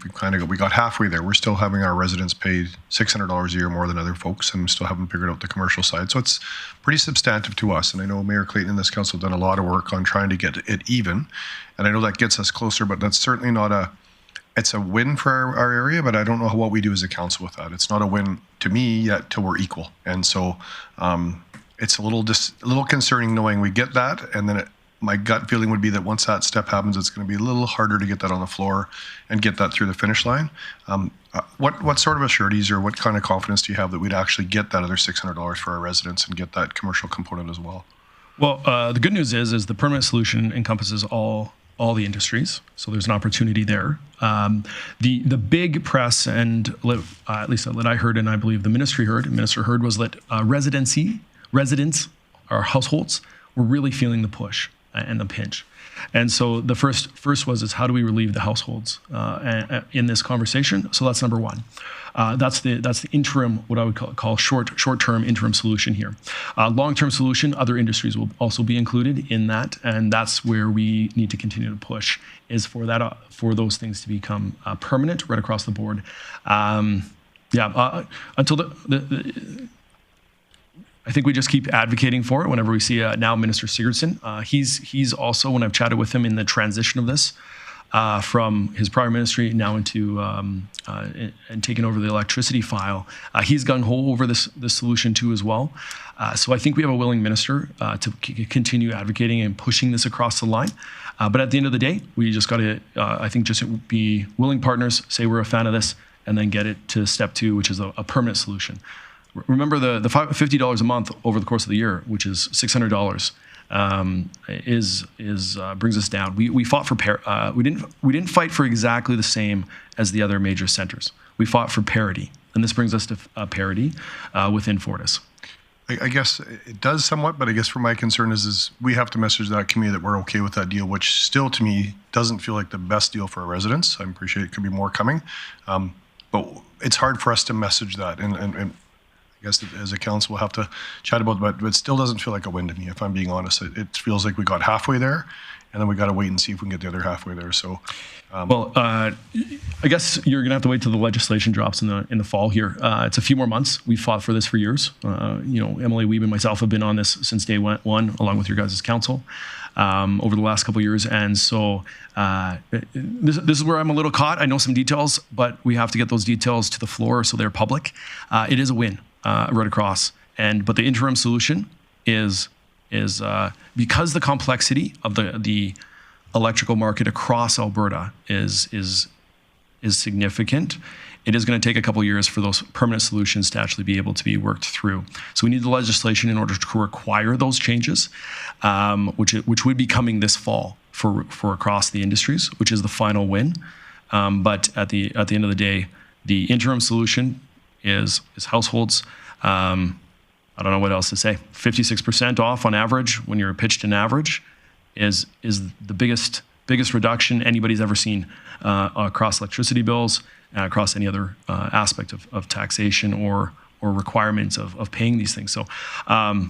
got halfway there. We're still having our residents pay $600 a year more than other folks, and we still haven't figured out the commercial side. So it's pretty substantive to us. And I know Mayor Clayton and this council have done a lot of work on trying to get it even. And I know that gets us closer, but that's certainly not it's a win for our area, but I don't know what we do as a council with that. It's not a win to me yet till we're equal. And so it's a little concerning knowing we get that, and then my gut feeling would be that once that step happens, it's going to be a little harder to get that on the floor and get that through the finish line. What sort of sureties or what kind of confidence do you have that we'd actually get that other $600 for our residents and get that commercial component as well? Well, the good news is the permanent solution encompasses all the industries, so there's an opportunity there. The big press and at least that I heard, and I believe the Minister heard, was that residents or households were really feeling the push and the pinch. And so the first was how do we relieve the households in this conversation? So that's number one. That's the interim, what I would call short-term interim solution here. Long-term solution, other industries will also be included in that, and that's where we need to continue to push, is for those things to become permanent right across the board. Until I think we just keep advocating for it whenever we see now Minister Sigurdsson. He's also, when I've chatted with him in the transition of this, from his prior ministry now into and taking over the electricity file, he's gung-ho over this solution too as well. So I think we have a willing minister to continue advocating and pushing this across the line. But at the end of the day, we just got to, I think, just be willing partners, say we're a fan of this, and then get it to step two, which is a permanent solution. Remember the $50 a month over the course of the year, which is $600, brings us down. We fought for we didn't fight for exactly the same as the other major centers. We fought for parity, and this brings us to parity within Fortis. I guess it does somewhat, but I guess for my concern is we have to message that community that we're okay with that deal, which still to me doesn't feel like the best deal for our residents. I appreciate it could be more coming, but it's hard for us to message that, and I guess as a council we'll have to chat about it, but it still doesn't feel like a win to me, if I'm being honest. It feels like we got halfway there, and then we got to wait and see if we can get the other halfway there. So, I guess you're going to have to wait till the legislation drops in the fall here. It's a few more months. We've fought for this for years. Emily, Wiebe, and myself have been on this since day one, along with your guys' council, over the last couple of years. And so this is where I'm a little caught. I know some details, but we have to get those details to the floor so they're public. It is a win right across. But the interim solution is because the complexity of the electrical market across Alberta is significant. It is going to take a couple of years for those permanent solutions to actually be able to be worked through. So we need the legislation in order to require those changes, which would be coming this fall for across the industries, which is the final win. But at the end of the day, the interim solution is households. I don't know what else to say. 56% off on average when you're pitched an average is the biggest reduction anybody's ever seen across electricity bills and across any other aspect of taxation or requirements of paying these things. So I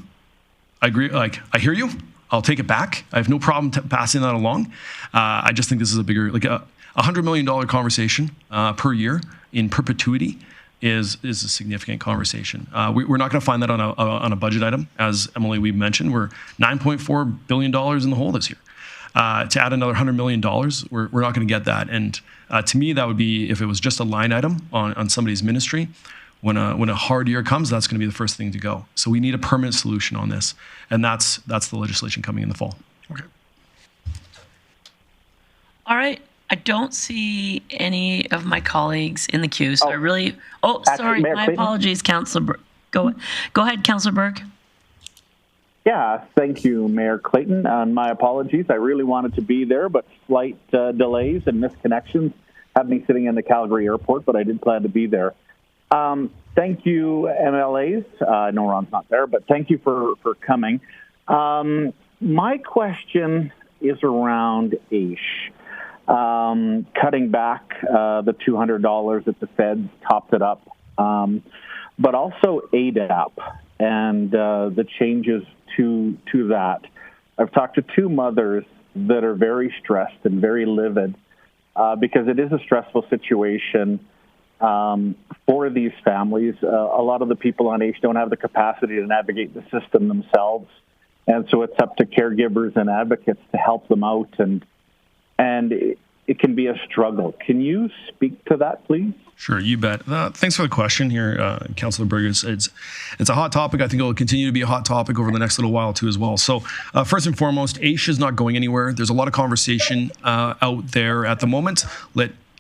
agree. I hear you. I'll take it back. I have no problem passing that along. I just think this is a bigger, $100 million conversation per year in perpetuity is a significant conversation. We're not going to find that on a budget item, as Emily Wiebe mentioned. We're $9.4 billion in the hole this year. To add another $100 million, we're not going to get that. And to me, that would be if it was just a line item on somebody's ministry. When a hard year comes, that's going to be the first thing to go. So we need a permanent solution on this, and that's the legislation coming in the fall. Okay. All right. I don't see any of my colleagues in the queue, so sorry, Mayor my Clayton? apologies, Councillor Berg. Go ahead, Councillor Berg. Yeah, thank you, Mayor Clayton. My apologies. I really wanted to be there, but flight delays and misconnections have me sitting in the Calgary airport, but I did plan to be there. Thank you, MLAs. No, Ron's not there, but thank you for coming. My question is around AISH. Cutting back the $200 that the feds topped it up, but also ADAP and the changes to that. I've talked to two mothers that are very stressed and very livid because it is a stressful situation for these families. A lot of the people on AISH don't have the capacity to navigate the system themselves, and so it's up to caregivers and advocates to help them out, and it can be a struggle. Can you speak to that, please? Sure, you bet. Thanks for the question here, Councillor Berg. It's a hot topic. I think it will continue to be a hot topic over the next little while too as well. So first and foremost, AISH is not going anywhere. There's a lot of conversation out there at the moment.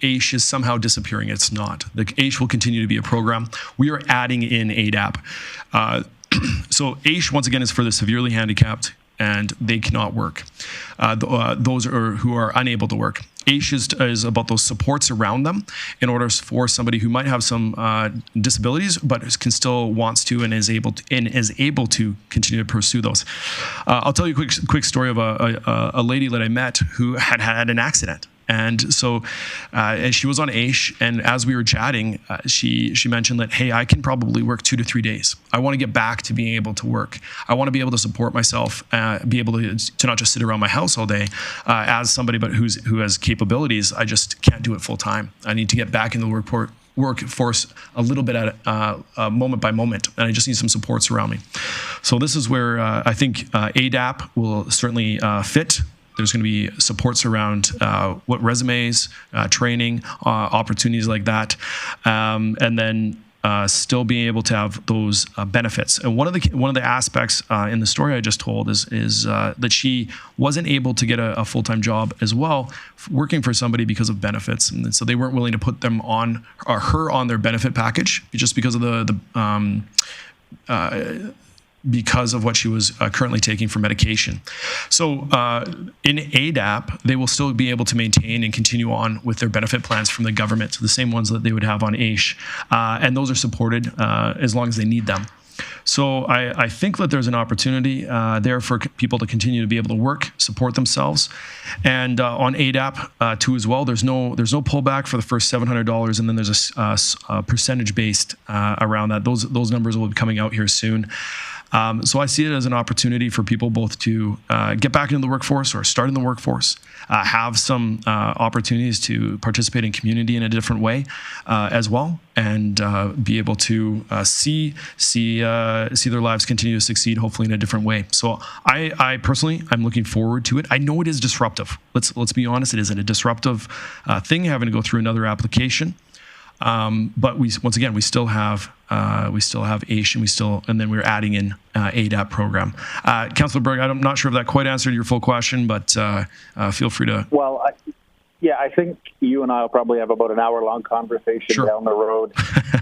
AISH is somehow disappearing. It's not. The AISH will continue to be a program. We are adding in ADAP. So AISH, once again, is for the severely handicapped and they cannot work. Those who are unable to work. AISH is about those supports around them in order for somebody who might have some disabilities but wants to and is able to continue to pursue those. I'll tell you a quick story of a lady that I met who had an accident. And so she was on AISH, and as we were chatting, she mentioned that, hey, I can probably work 2 to 3 days. I want to get back to being able to work. I want to be able to support myself, be able to not just sit around my house all day as somebody but who has capabilities. I just can't do it full time. I need to get back into the workforce a little bit at moment by moment, and I just need some supports around me. So this is where I think ADAP will certainly fit. There's going to be supports around what resumes, training, opportunities like that, and then still being able to have those benefits. And one of the aspects in the story I just told is that she wasn't able to get a full-time job as well, working for somebody because of benefits, and so they weren't willing to put them on her on their benefit package just because of because of what she was currently taking for medication. So in ADAP, they will still be able to maintain and continue on with their benefit plans from the government, the same ones that they would have on AISH. And those are supported as long as they need them. So I think that there's an opportunity there for people to continue to be able to work, support themselves. And on ADAP too as well, there's no pullback for the first $700, and then there's a percentage based around that. Those numbers will be coming out here soon. So I see it as an opportunity for people both to get back into the workforce or start in the workforce, have some opportunities to participate in community in a different way as well, and be able to see their lives continue to succeed, hopefully in a different way. So I personally, I'm looking forward to it. I know it is disruptive. Let's be honest, it is a disruptive thing having to go through another application. But we still have AISH, and then we're adding in ADAP program. Councillor Berg, I'm not sure if that quite answered your full question, but feel free to. Well, I think you and I will probably have about an hour-long conversation down the road.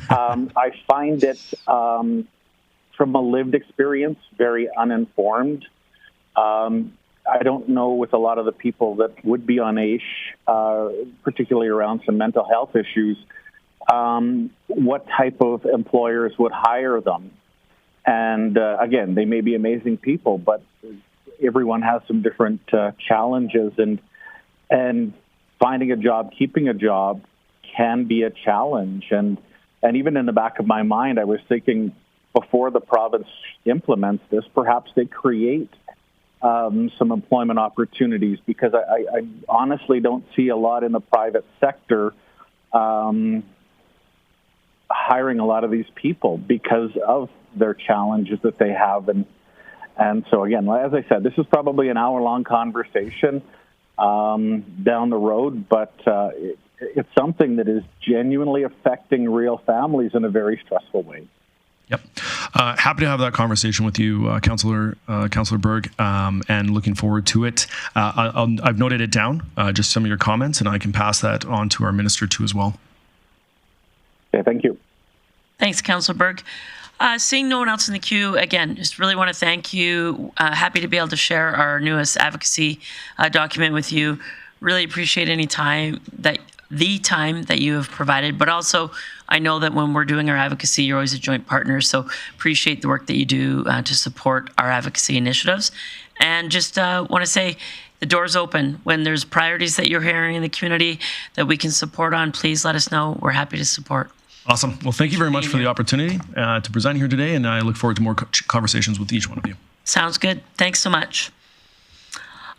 I find it, from a lived experience, very uninformed. I don't know with a lot of the people that would be on AISH, particularly around some mental health issues, what type of employers would hire them. And again, they may be amazing people, but everyone has some different challenges, and finding a job, keeping a job can be a challenge. And even in the back of my mind, I was thinking before the province implements this, perhaps they create some employment opportunities, because I honestly don't see a lot in the private sector hiring a lot of these people because of their challenges that they have. And so again, as I said, this is probably an hour-long conversation down the road, but it's something that is genuinely affecting real families in a very stressful way. Yep. Happy to have that conversation with you, Councillor Berg, and looking forward to it. I've noted it down, just some of your comments, and I can pass that on to our minister too as well. Okay, thank you. Thanks, Councillor Berg. Seeing no one else in the queue, again, just really want to thank you. Happy to be able to share our newest advocacy document with you. Really appreciate the time that you have provided, but also I know that when we're doing our advocacy, you're always a joint partner, so appreciate the work that you do to support our advocacy initiatives. And just want to say the door's open. When there's priorities that you're hearing in the community that we can support on, please let us know. We're happy to support. Awesome. Well, thank you very much for the opportunity to present here today, and I look forward to more conversations with each one of you. Sounds good. Thanks so much.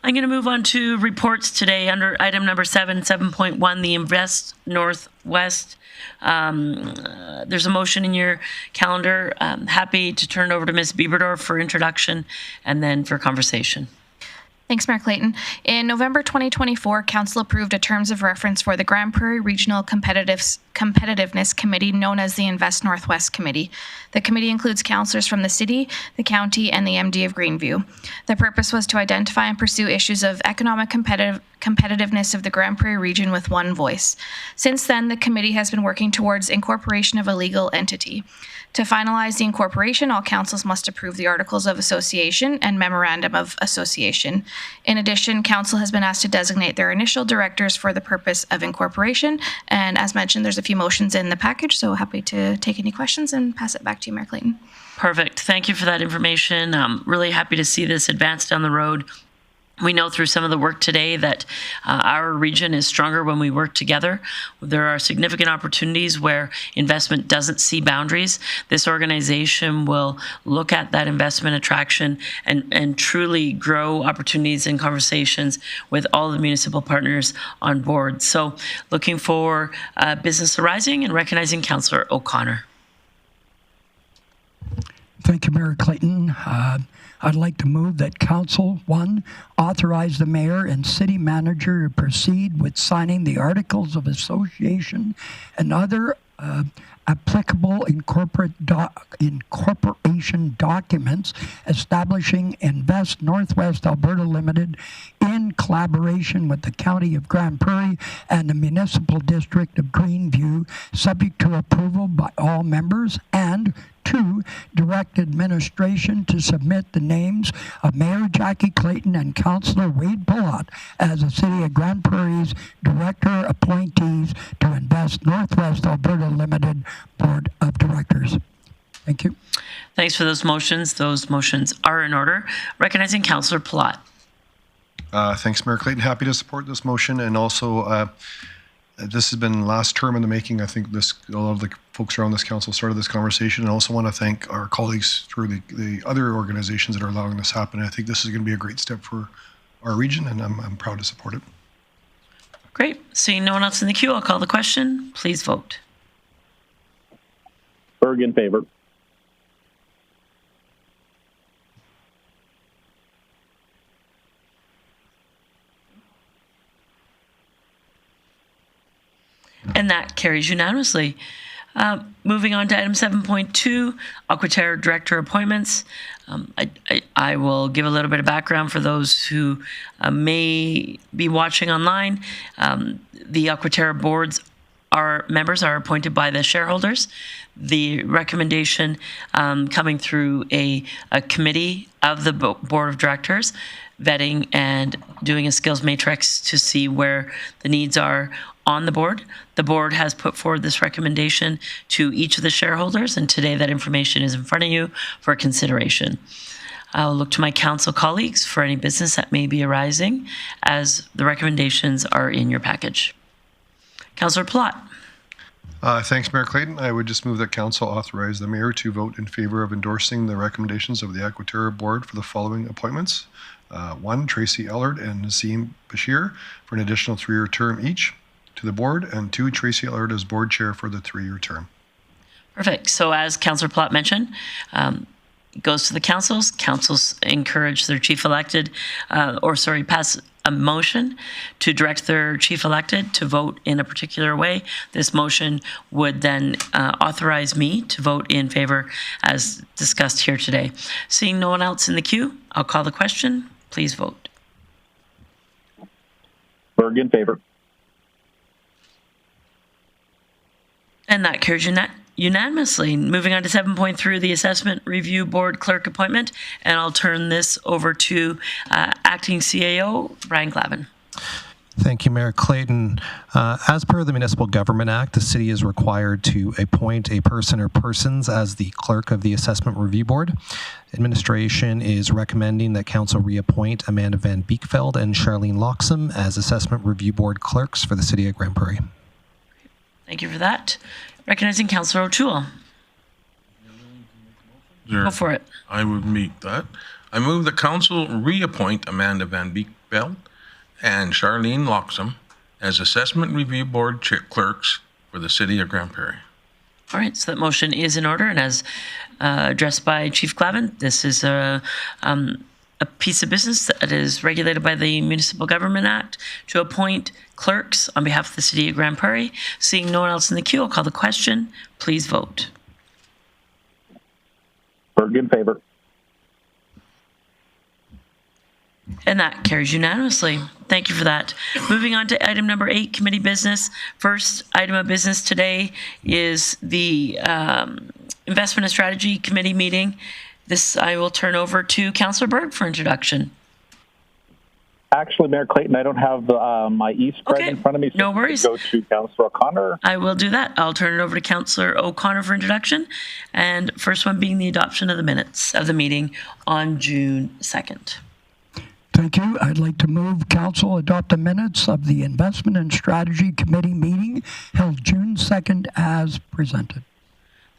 I'm going to move on to reports today under item number 7.1, the Invest Northwest. There's a motion in your calendar. Happy to turn it over to Ms. Bieberdorf for introduction and then for conversation. Thanks, Mayor Clayton. In November 2024, Council approved a terms of reference for the Grande Prairie Regional Competitiveness Committee, known as the Invest Northwest Committee. The committee includes councillors from the city, the county, and the MD of Greenview. The purpose was to identify and pursue issues of economic competitiveness of the Grande Prairie region with one voice. Since then, the committee has been working towards incorporation of a legal entity. To finalize the incorporation, all councils must approve the Articles of Association and Memorandum of Association. In addition, council has been asked to designate their initial directors for the purpose of incorporation. And as mentioned, there's a few motions in the package, so happy to take any questions and pass it back to you, Mayor Clayton. Perfect. Thank you for that information. I'm really happy to see this advance down the road. We know through some of the work today that our region is stronger when we work together. There are significant opportunities where investment doesn't see boundaries. This organization will look at that investment attraction and truly grow opportunities and conversations with all the municipal partners on board. So looking for business arising and recognizing Councillor O'Connor. Thank you, Mayor Clayton. I'd like to move that Council, 1, authorize the mayor and city manager to proceed with signing the Articles of Association and other applicable incorporation documents establishing Invest Northwest Alberta Limited in collaboration with the County of Grande Prairie and the Municipal District of Greenview, subject to approval by all members, and 2, direct administration to submit the names of Mayor Jackie Clayton and Councillor Wade Pillot as the City of Grande Prairie's director appointees to Invest Northwest Alberta Limited Board of Directors. Thank you. Thanks for those motions. Those motions are in order. Recognizing Councillor Pillot. Thanks, Mayor Clayton. Happy to support this motion. And also, this has been last term in the making. I think a lot of the folks around this council started this conversation. And I also want to thank our colleagues through the other organizations that are allowing this happen. I think this is going to be a great step for our region, and I'm proud to support it. Great. Seeing no one else in the queue, I'll call the question. Please vote. Berg in favor. And that carries unanimously. Moving on to item 7.2, Aquatera Director Appointments. I will give a little bit of background for those who may be watching online. The Aquatera boards members are appointed by the shareholders. The recommendation coming through a committee of the board of directors, vetting and doing a skills matrix to see where the needs are on the board. The board has put forward this recommendation to each of the shareholders, and today that information is in front of you for consideration. I'll look to my council colleagues for any business that may be arising, as the recommendations are in your package. Councillor Pillot. Thanks, Mayor Clayton. I would just move that council authorize the mayor to vote in favor of endorsing the recommendations of the Aquatera board for the following appointments. 1, Tracy Ellard and Nazim Bashir for an additional 3-year term each to the board, and 2, Tracy Ellard as board chair for the 3-year term. Perfect. So as Councillor Pillot mentioned, it goes to the councils. Councils encourage their chief elected, pass a motion to direct their chief elected to vote in a particular way. This motion would then authorize me to vote in favor as discussed here today. Seeing no one else in the queue, I'll call the question. Please vote. Berg in favor. And that carries unanimously. Moving on to 7.3, the Assessment Review Board Clerk appointment. And I'll turn this over to Acting CAO, Brian Glavin. Thank you, Mayor Clayton. As per the Municipal Government Act, the city is required to appoint a person or persons as the clerk of the Assessment Review Board. Administration is recommending that Council reappoint Amanda Van Beekveld and Charlene Loxham as Assessment Review Board clerks for the City of Grande Prairie. Thank you for that. Recognizing Councillor O'Toole. Sure. Go for it. I would meet that. I move the council reappoint Amanda Van Bell and Charlene Loxham as Assessment Review Board clerks for the City of Grande Prairie. All right, so that motion is in order, and as addressed by Chief Glavin, this is a piece of business that is regulated by the Municipal Government Act to appoint clerks on behalf of the City of Grande Prairie. Seeing no one else in the queue, I'll call the question. Please vote. Berg in favor. And that carries unanimously. Thank you for that. Moving on to item number 8, committee business. First item of business today is the Investment and Strategy Committee meeting. This I will turn over to Councillor Berg for introduction. Actually, Mayor Clayton, I don't have my e-spread in front of me. So no worries. Go to Councillor O'Connor. I will do that. I'll turn it over to Councillor O'Connor for introduction. And first one being the adoption of the minutes of the meeting on June 2nd. Thank you. I'd like to move council adopt the minutes of the Investment and Strategy Committee meeting held June 2nd as presented.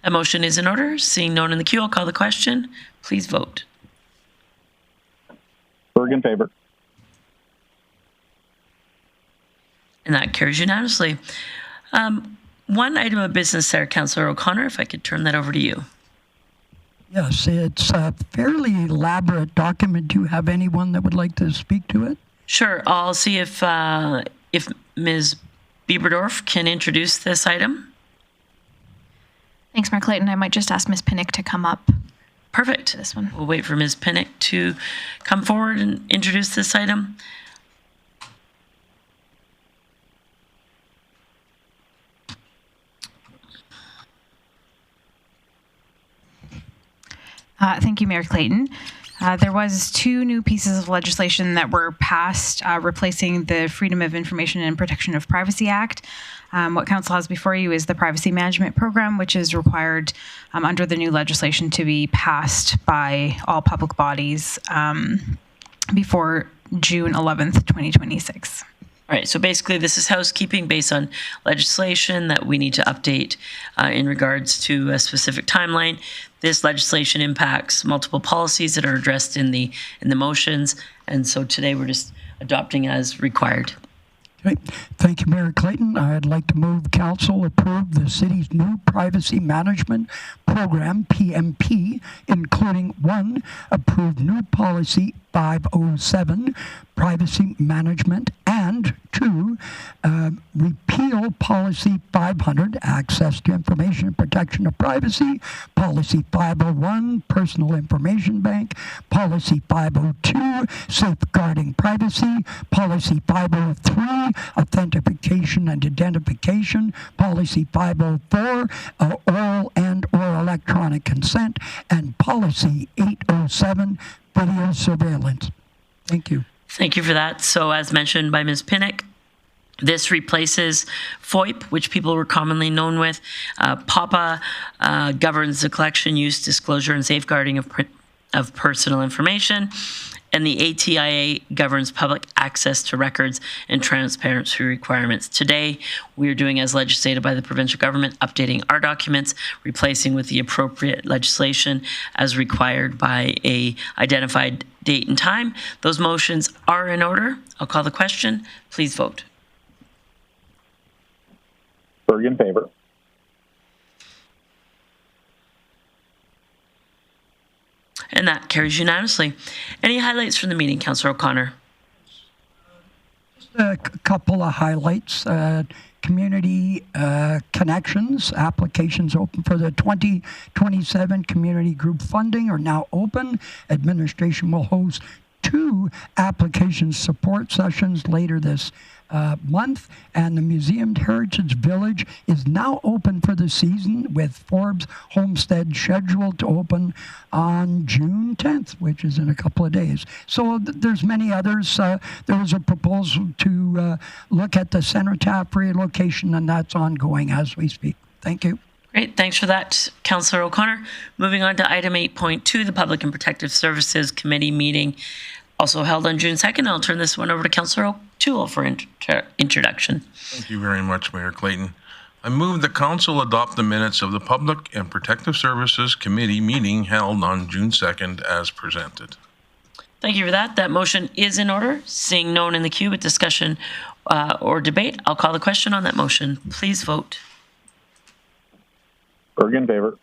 A motion is in order. Seeing no one in the queue, I'll call the question. Please vote. Berg in favor. And that carries unanimously. One item of business there, Councillor O'Connor, if I could turn that over to you. Yes, it's a fairly elaborate document. Do you have anyone that would like to speak to it? Sure. I'll see if Ms. Bieberdorf can introduce this item. Thanks, Mayor Clayton. I might just ask Ms. Pinnock to come up. Perfect. This one. We'll wait for Ms. Pinnock to come forward and introduce this item. Thank you, Mayor Clayton. There was 2 new pieces of legislation that were passed replacing the Freedom of Information and Protection of Privacy Act. What Council has before you is the Privacy Management Program, which is required under the new legislation to be passed by all public bodies before June 11th, 2026. All right, so basically this is housekeeping based on legislation that we need to update in regards to a specific timeline. This legislation impacts multiple policies that are addressed in the motions, and so today we're just adopting as required. Okay. Thank you, Mayor Clayton. I'd like to move council approve the city's new privacy management program, PMP, including 1, approve new policy 507, privacy management, and 2, repeal policy 500, access to information and protection of privacy, policy 501, personal information bank, policy 502, safeguarding privacy, policy 503, authentication and identification, policy 504, oral and or electronic consent, and policy 807, video surveillance. Thank you. Thank you for that. So as mentioned by Ms. Pinnock, this replaces FOIP, which people were commonly known with. PAPA governs the collection, use, disclosure, and safeguarding of personal information. And the ATIA governs public access to records and transparency requirements. Today, we are doing as legislated by the provincial government, updating our documents, replacing with the appropriate legislation as required by a identified date and time. Those motions are in order. I'll call the question. Please vote. Berg in favor. And that carries unanimously. Any highlights from the meeting, Councillor O'Connor? Just a couple of highlights. Community connections, applications open for the 2027 community group funding are now open. Administration will host 2 application support sessions later this month, and the Museum Heritage Village is now open for the season with Forbes Homestead scheduled to open on June 10th, which is in a couple of days. So there's many others. There was a proposal to look at the Cenotaph relocation, and that's ongoing as we speak. Thank you. Great, thanks for that, Councillor O'Connor. Moving on to item 8.2, the Public and Protective Services Committee meeting, also held on June 2nd. I'll turn this one over to Councillor O'Toole for introduction. Thank you very much, Mayor Clayton. I move the council adopt the minutes of the Public and Protective Services Committee meeting held on June 2nd as presented. Thank you for that. That motion is in order. Seeing no one in the queue with discussion or debate, I'll call the question on that motion. Please vote. Berg in favor.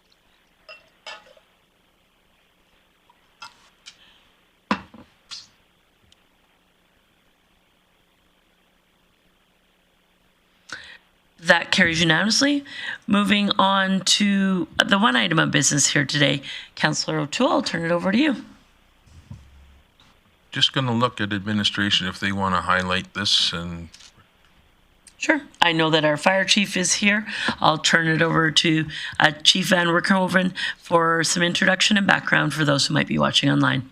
That carries unanimously. Moving on to the one item of business here today. Councillor O'Toole, I'll turn it over to you. Just going to look at administration if they want to highlight this. And Sure. I know that our fire chief is here. I'll turn it over to Chief Van Rickhoven for some introduction and background for those who might be watching online.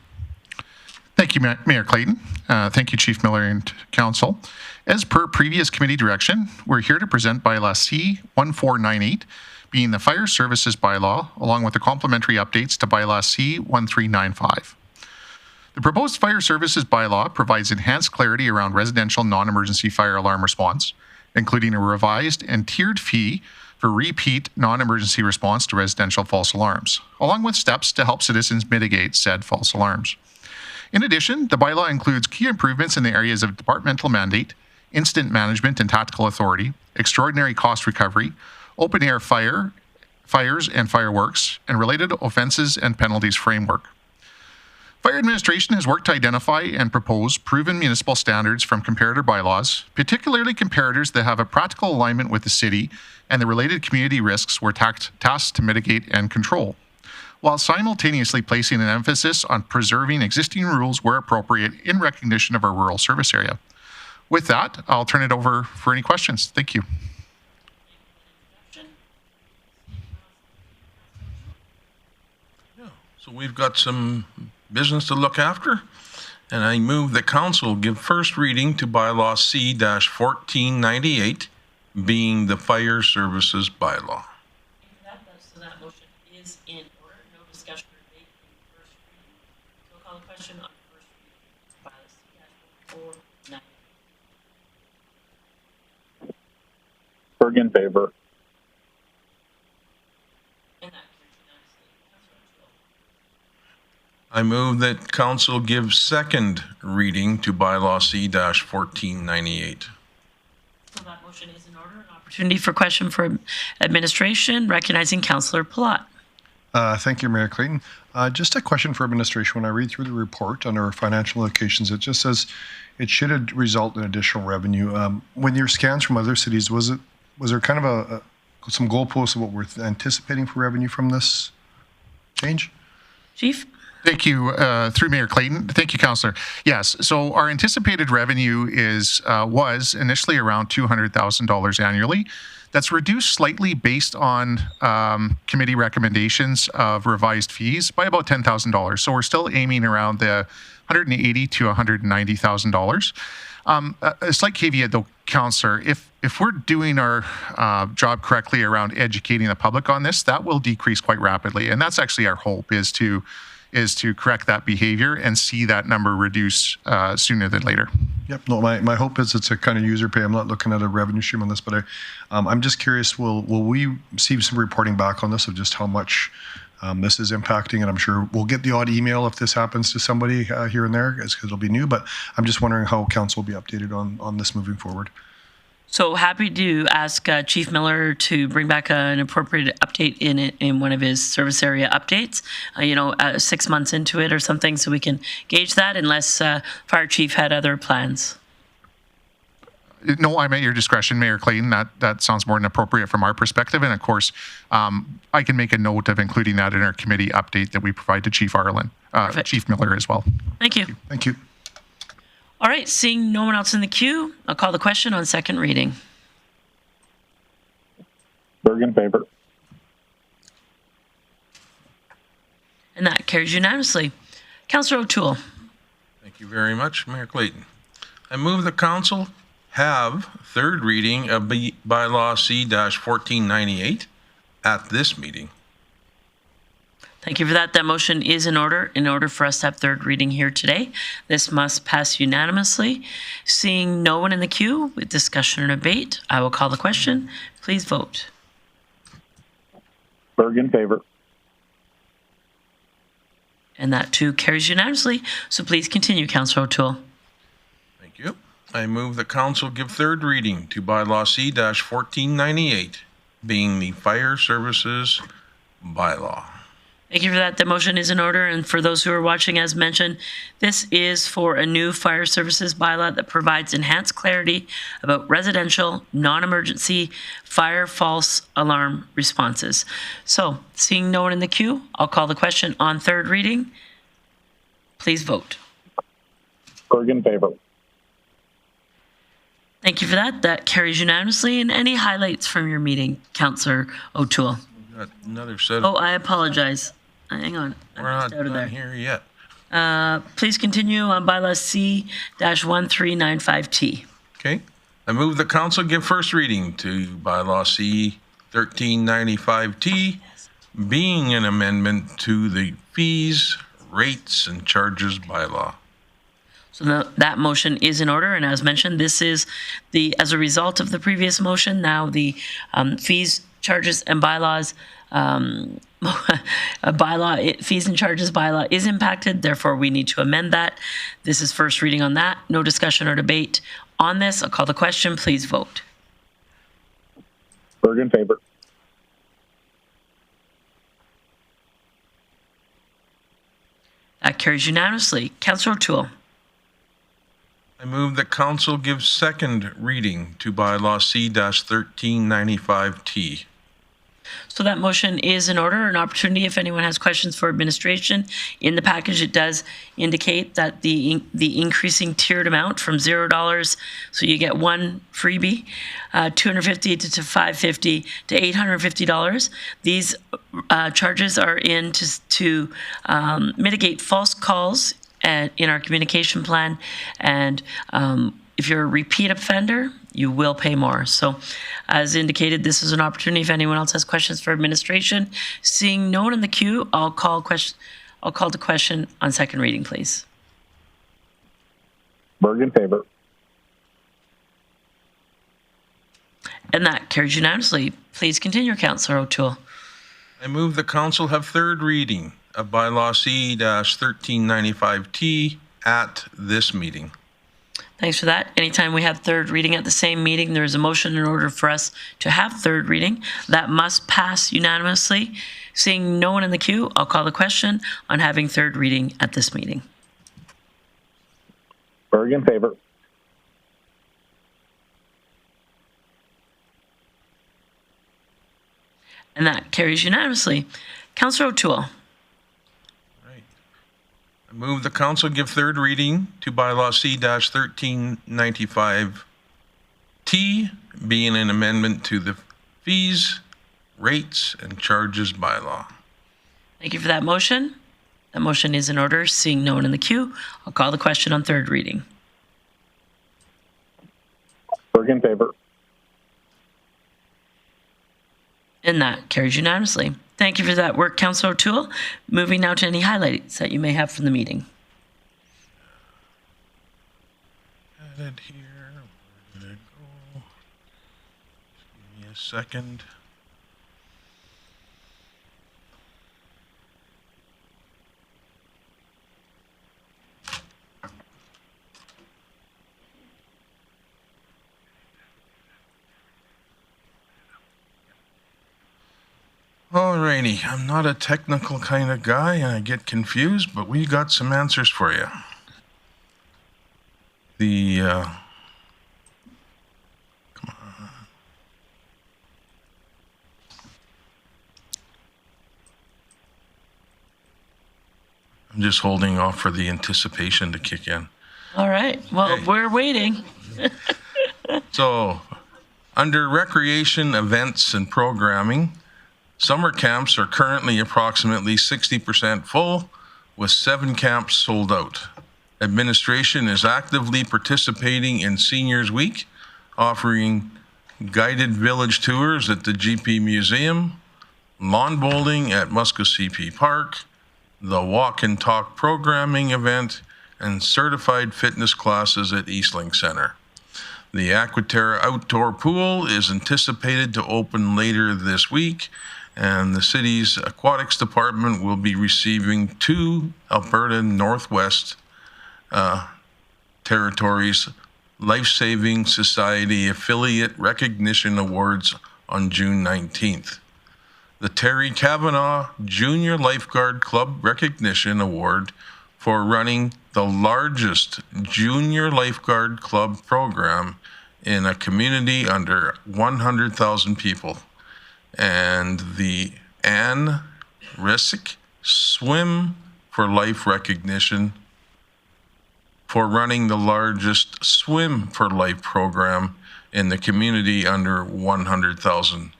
Thank you, Mayor Clayton. Thank you, Chief Miller and Council. As per previous committee direction, we're here to present Bylaw C-1498, being the Fire Services Bylaw, along with the complementary updates to Bylaw C-1395. The proposed Fire Services Bylaw provides enhanced clarity around residential non-emergency fire alarm response, including a revised and tiered fee for repeat non-emergency response to residential false alarms, along with steps to help citizens mitigate said false alarms. In addition, the bylaw includes key improvements in the areas of departmental mandate, instant management and tactical authority, extraordinary cost recovery, open-air fires and fireworks, and related offenses and penalties framework. Fire administration has worked to identify and propose proven municipal standards from comparator bylaws, particularly comparators that have a practical alignment with the city and the related community risks we're tasked to mitigate and control, while simultaneously placing an emphasis on preserving existing rules where appropriate in recognition of our rural service area. With that, I'll turn it over for any questions. Thank you. so we've got some business to look after, and I move that council give first reading to Bylaw C-1498, being the Fire Services Bylaw. So that motion is in order. No discussion or debate in first reading. So I'll call the question on first reading. Bylaw C-1498. Berg in favor. And that carries unanimously. Councillor O'Toole. I move that council give second reading to Bylaw C-1498. So that motion is in order. An opportunity for question for administration, recognizing Councillor Palat. Thank you, Mayor Clayton. Just a question for administration. When I read through the report under financial allocations, it just says it should result in additional revenue. When your scans from other cities, was there kind of some goalposts of what we're anticipating for revenue from this change? Chief? Thank you, through Mayor Clayton. Thank you, Councillor. Yes, so our anticipated revenue was initially around $200,000 annually. That's reduced slightly based on committee recommendations of revised fees by about $10,000. So we're still aiming around the $180,000 to $190,000. A slight caveat, though, Councillor, if we're doing our job correctly around educating the public on this, that will decrease quite rapidly, and that's actually our hope is to correct that behavior and see that number reduce sooner than later. Yep. No, my hope is it's a kind of user pay. I'm not looking at a revenue stream on this, but I'm just curious, will we see some reporting back on this of just how much this is impacting? And I'm sure we'll get the odd email if this happens to somebody here and there, because it'll be new, but I'm just wondering how council will be updated on this moving forward. So happy to ask Chief Miller to bring back an appropriate update in one of his service area updates, 6 months into it or something, so we can gauge that, unless Fire Chief had other plans. No, I'm at your discretion, Mayor Clayton. That sounds more than appropriate from our perspective. And of course, I can make a note of including that in our committee update that we provide to Chief Chief Miller as well. Thank you. Thank you. All right, seeing no one else in the queue, I'll call the question on second reading. Berg in favor. And that carries unanimously. Councillor O'Toole. Thank you very much, Mayor Clayton. I move the council have third reading of Bylaw C-1498 at this meeting. Thank you for that. That motion is in order. In order for us to have third reading here today, this must pass unanimously. Seeing no one in the queue with discussion or debate, I will call the question. Please vote. Berg in favor. And that too carries unanimously. So please continue, Councillor O'Toole. Thank you. I move the council give third reading to Bylaw C-1498, being the Fire Services Bylaw. Thank you for that. The motion is in order. And for those who are watching, as mentioned, this is for a new fire services bylaw that provides enhanced clarity about residential, non-emergency fire false alarm responses. So, seeing no one in the queue, I'll call the question on third reading. Please vote. Clerk in favor. Thank you for that. That carries unanimously. And any highlights from your meeting, Councillor O'Toole? Got another set of... Oh, I apologize. Hang on. We're not done here yet. Please continue on Bylaw C-1395T. Okay. I move the council give first reading to Bylaw C-1395T, being an amendment to the fees, rates, and charges bylaw. So that motion is in order, and as mentioned, this is as a result of the previous motion. Now the fees, charges, and bylaws fees and charges bylaw is impacted. Therefore, we need to amend that. This is first reading on that. No discussion or debate on this. I'll call the question. Please vote. Berg in favor. That carries unanimously. Councillor O'Toole. I move that council give second reading to Bylaw C-1395T. So that motion is in order. An opportunity if anyone has questions for administration. In the package, it does indicate that the increasing tiered amount from $0, so you get one freebie, $250 to $550 to $850. These charges are in to mitigate false calls in our communication plan, and if you're a repeat offender, you will pay more. So, as indicated, this is an opportunity if anyone else has questions for administration. Seeing no one in the queue, I'll call the question on second reading, please. Berg in favor. And that carries unanimously. Please continue, Councillor O'Toole. I move the council have third reading of Bylaw C-1395T at this meeting. Thanks for that. Anytime we have third reading at the same meeting, there is a motion in order for us to have third reading. That must pass unanimously. Seeing no one in the queue, I'll call the question on having third reading at this meeting. Berg in favor. And that carries unanimously. Councillor O'Toole. I move the council give third reading to Bylaw C-1395T, being an amendment to the fees, rates, and charges bylaw. Thank you for that motion. That motion is in order. Seeing no one in the queue, I'll call the question on third reading. Berg in favor. And that carries unanimously. Thank you for that work, Councillor O'Toole. Moving now to any highlights that you may have from the meeting. Got it here. Where did it go? Just give me a second. Alrighty, I'm not a technical kind of guy and I get confused, but we got some answers for you. Come on. I'm just holding off for the anticipation to kick in. All right. Well, we're waiting. So, under recreation, events, and programming, summer camps are currently approximately 60% full, with 7 camps sold out. Administration is actively participating in Seniors Week, offering guided village tours at the GP Museum, lawn bowling at Maskwa CP Park, the Walk and Talk programming event, and certified fitness classes at Eastlink Center. The Aquatera outdoor pool is anticipated to open later this week, and the city's aquatics department will be receiving 2 Alberta Northwest Territories Life-Saving Society Affiliate Recognition Awards on June 19th. The Terry Kavanaugh Junior Lifeguard Club Recognition Award for running the largest junior lifeguard club program in a community under 100,000 people. And the Anne Rissick Swim for Life recognition for running the largest Swim for Life program in the community under 100,000.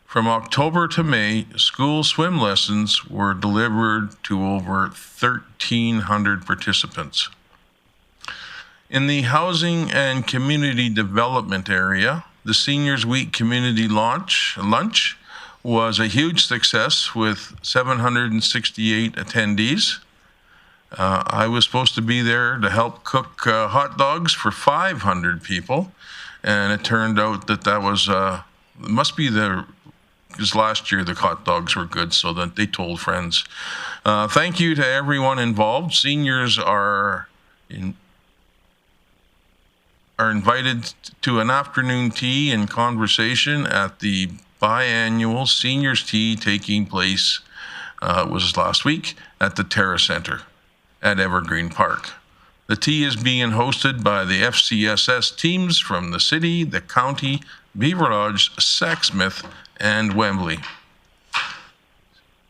From October to May, school swim lessons were delivered to over 1,300 participants. In the housing and community development area, the Seniors Week Community Lunch was a huge success with 768 attendees. I was supposed to be there to help cook hot dogs for 500 people, and it turned out that was, because last year the hot dogs were good, so that they told friends. Thank you to everyone involved. Seniors are invited to an afternoon tea and conversation at the biannual Seniors Tea taking place, was last week, at the Terra Centre at Evergreen Park. The tea is being hosted by the FCSS teams from the city, the county, Beaver Lodge, Saxsmith, and Wembley.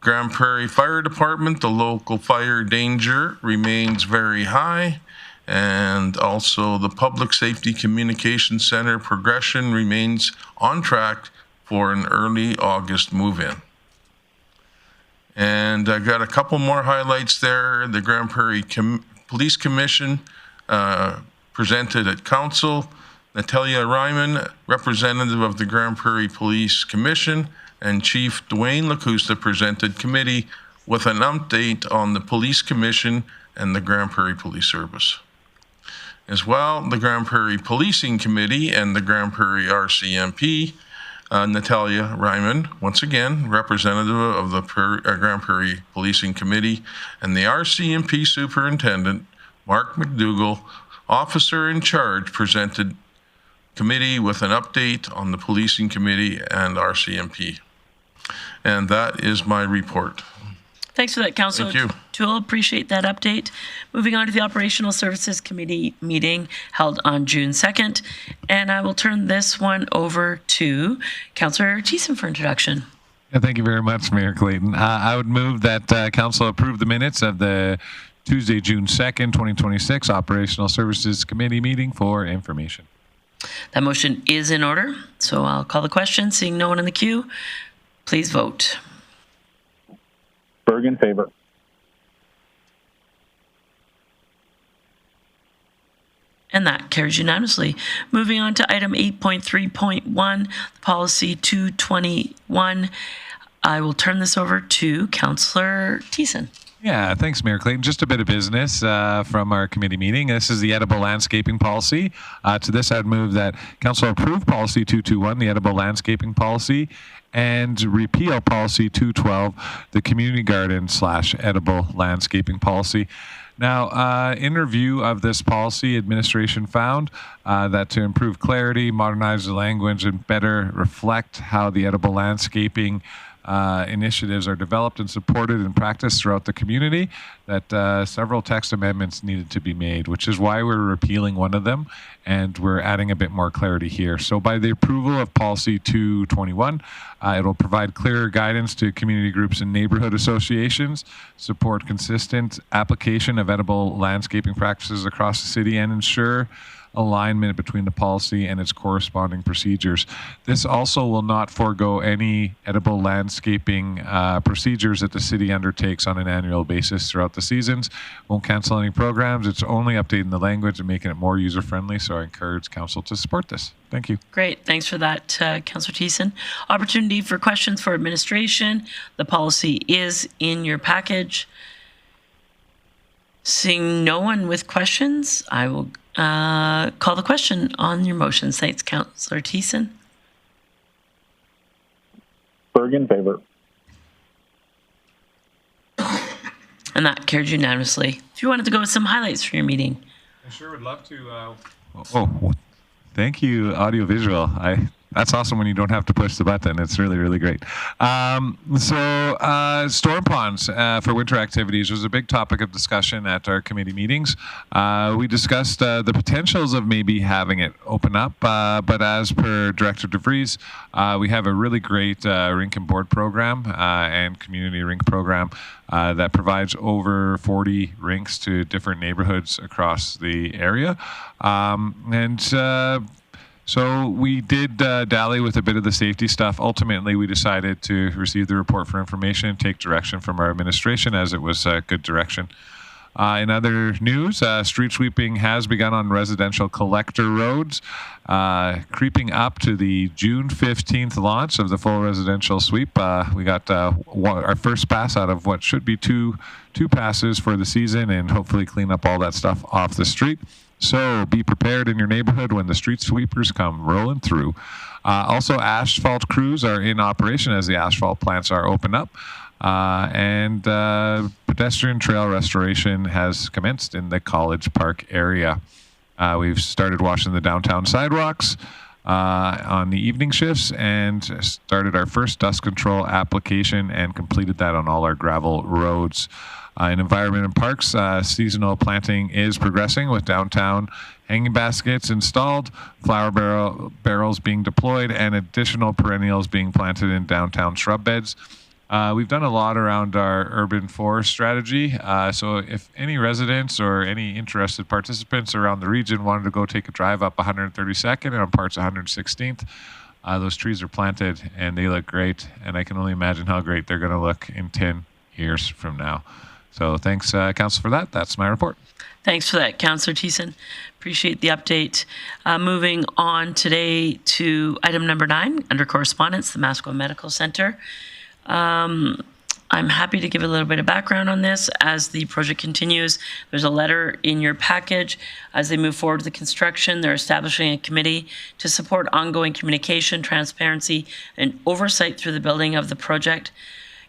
Grande Prairie Fire Department, the local fire danger remains very high, and also the Public Safety Communication Center progression remains on track for an early August move-in. And I got a couple more highlights there. The Grande Prairie Police Commission presented at Council. Natalia Ryman, representative of the Grande Prairie Police Commission, and Chief Dwayne Lacusta presented committee with an update on the Police Commission and the Grande Prairie Police Service. As well, the Grande Prairie Policing Committee and the Grande Prairie RCMP, Natalia Ryman, once again, representative of the Grande Prairie Policing Committee, and the RCMP Superintendent, Mark McDougall, officer in charge, presented committee with an update on the Policing Committee and RCMP. And that is my report. Thanks for that, Councillor Toole. Appreciate that update. Moving on to the Operational Services Committee meeting held on June 2nd. And I will turn this one over to Councillor Thiessen for introduction. Yeah, thank you very much, Mayor Clayton. I would move that Council approve the minutes of the Tuesday, June 2nd, 2026 Operational Services Committee meeting for information. That motion is in order, so I'll call the question. Seeing no one in the queue, please vote. Berg in favor. And that carries unanimously. Moving on to item 8.3.1, policy 221. I will turn this over to Councillor Thiessen. Yeah, thanks, Mayor Clayton. Just a bit of business from our committee meeting. This is the edible landscaping policy. To this, I'd move that Council approve policy 221, the edible landscaping policy, and repeal policy 212, the community garden / edible landscaping policy. Now, in review of this policy, administration found that to improve clarity, modernize the language, and better reflect how the edible landscaping initiatives are developed and supported and practiced throughout the community, that several text amendments needed to be made, which is why we're repealing one of them and we're adding a bit more clarity here. So by the approval of policy 221, it will provide clearer guidance to community groups and neighborhood associations, support consistent application of edible landscaping practices across the city, and ensure alignment between the policy and its corresponding procedures. This also will not forego any edible landscaping procedures that the city undertakes on an annual basis throughout the seasons. Won't cancel any programs. It's only updating the language and making it more user-friendly, so I encourage Council to support this. Thank you. Great. Thanks for that, Councillor Thiessen. Opportunity for questions for administration. The policy is in your package. Seeing no one with questions, I will call the question on your motion. Thanks, Councillor Thiessen. Berg in favor. And that carries unanimously. If you wanted to go with some highlights for your meeting. I sure would love to. Thank you, audiovisual. That's awesome when you don't have to push the button. It's really, really great. Storm ponds for winter activities was a big topic of discussion at our committee meetings. We discussed the potentials of maybe having it open up, but as per Director DeVries, we have a really great rink and board program and community rink program that provides over 40 rinks to different neighborhoods across the area. So we did dally with a bit of the safety stuff. Ultimately, we decided to receive the report for information, take direction from our administration as it was good direction. In other news, street sweeping has begun on residential collector roads, creeping up to the June 15th launch of the full residential sweep. We got our first pass out of what should be two passes for the season and hopefully clean up all that stuff off the street. So be prepared in your neighborhood when the street sweepers come rolling through. Also, asphalt crews are in operation as the asphalt plants are open up. And pedestrian trail restoration has commenced in the College Park area. We've started washing the downtown sidewalks on the evening shifts and started our first dust control application and completed that on all our gravel roads. In environment and parks, seasonal planting is progressing with downtown hanging baskets installed, flower barrels being deployed, and additional perennials being planted in downtown shrub beds. We've done a lot around our urban forest strategy. So if any residents or any interested participants around the region wanted to go take a drive up 132nd and on parts 116th, those trees are planted and they look great. And I can only imagine how great they're going to look in 10 years from now. So thanks, Council, for that. That's my report. Thanks for that, Councillor Thiessen. Appreciate the update. Moving on today to item number 9 under correspondence, the Maskwa Medical Center. I'm happy to give a little bit of background on this as the project continues. There's a letter in your package. As they move forward with the construction, they're establishing a committee to support ongoing communication, transparency, and oversight through the building of the project.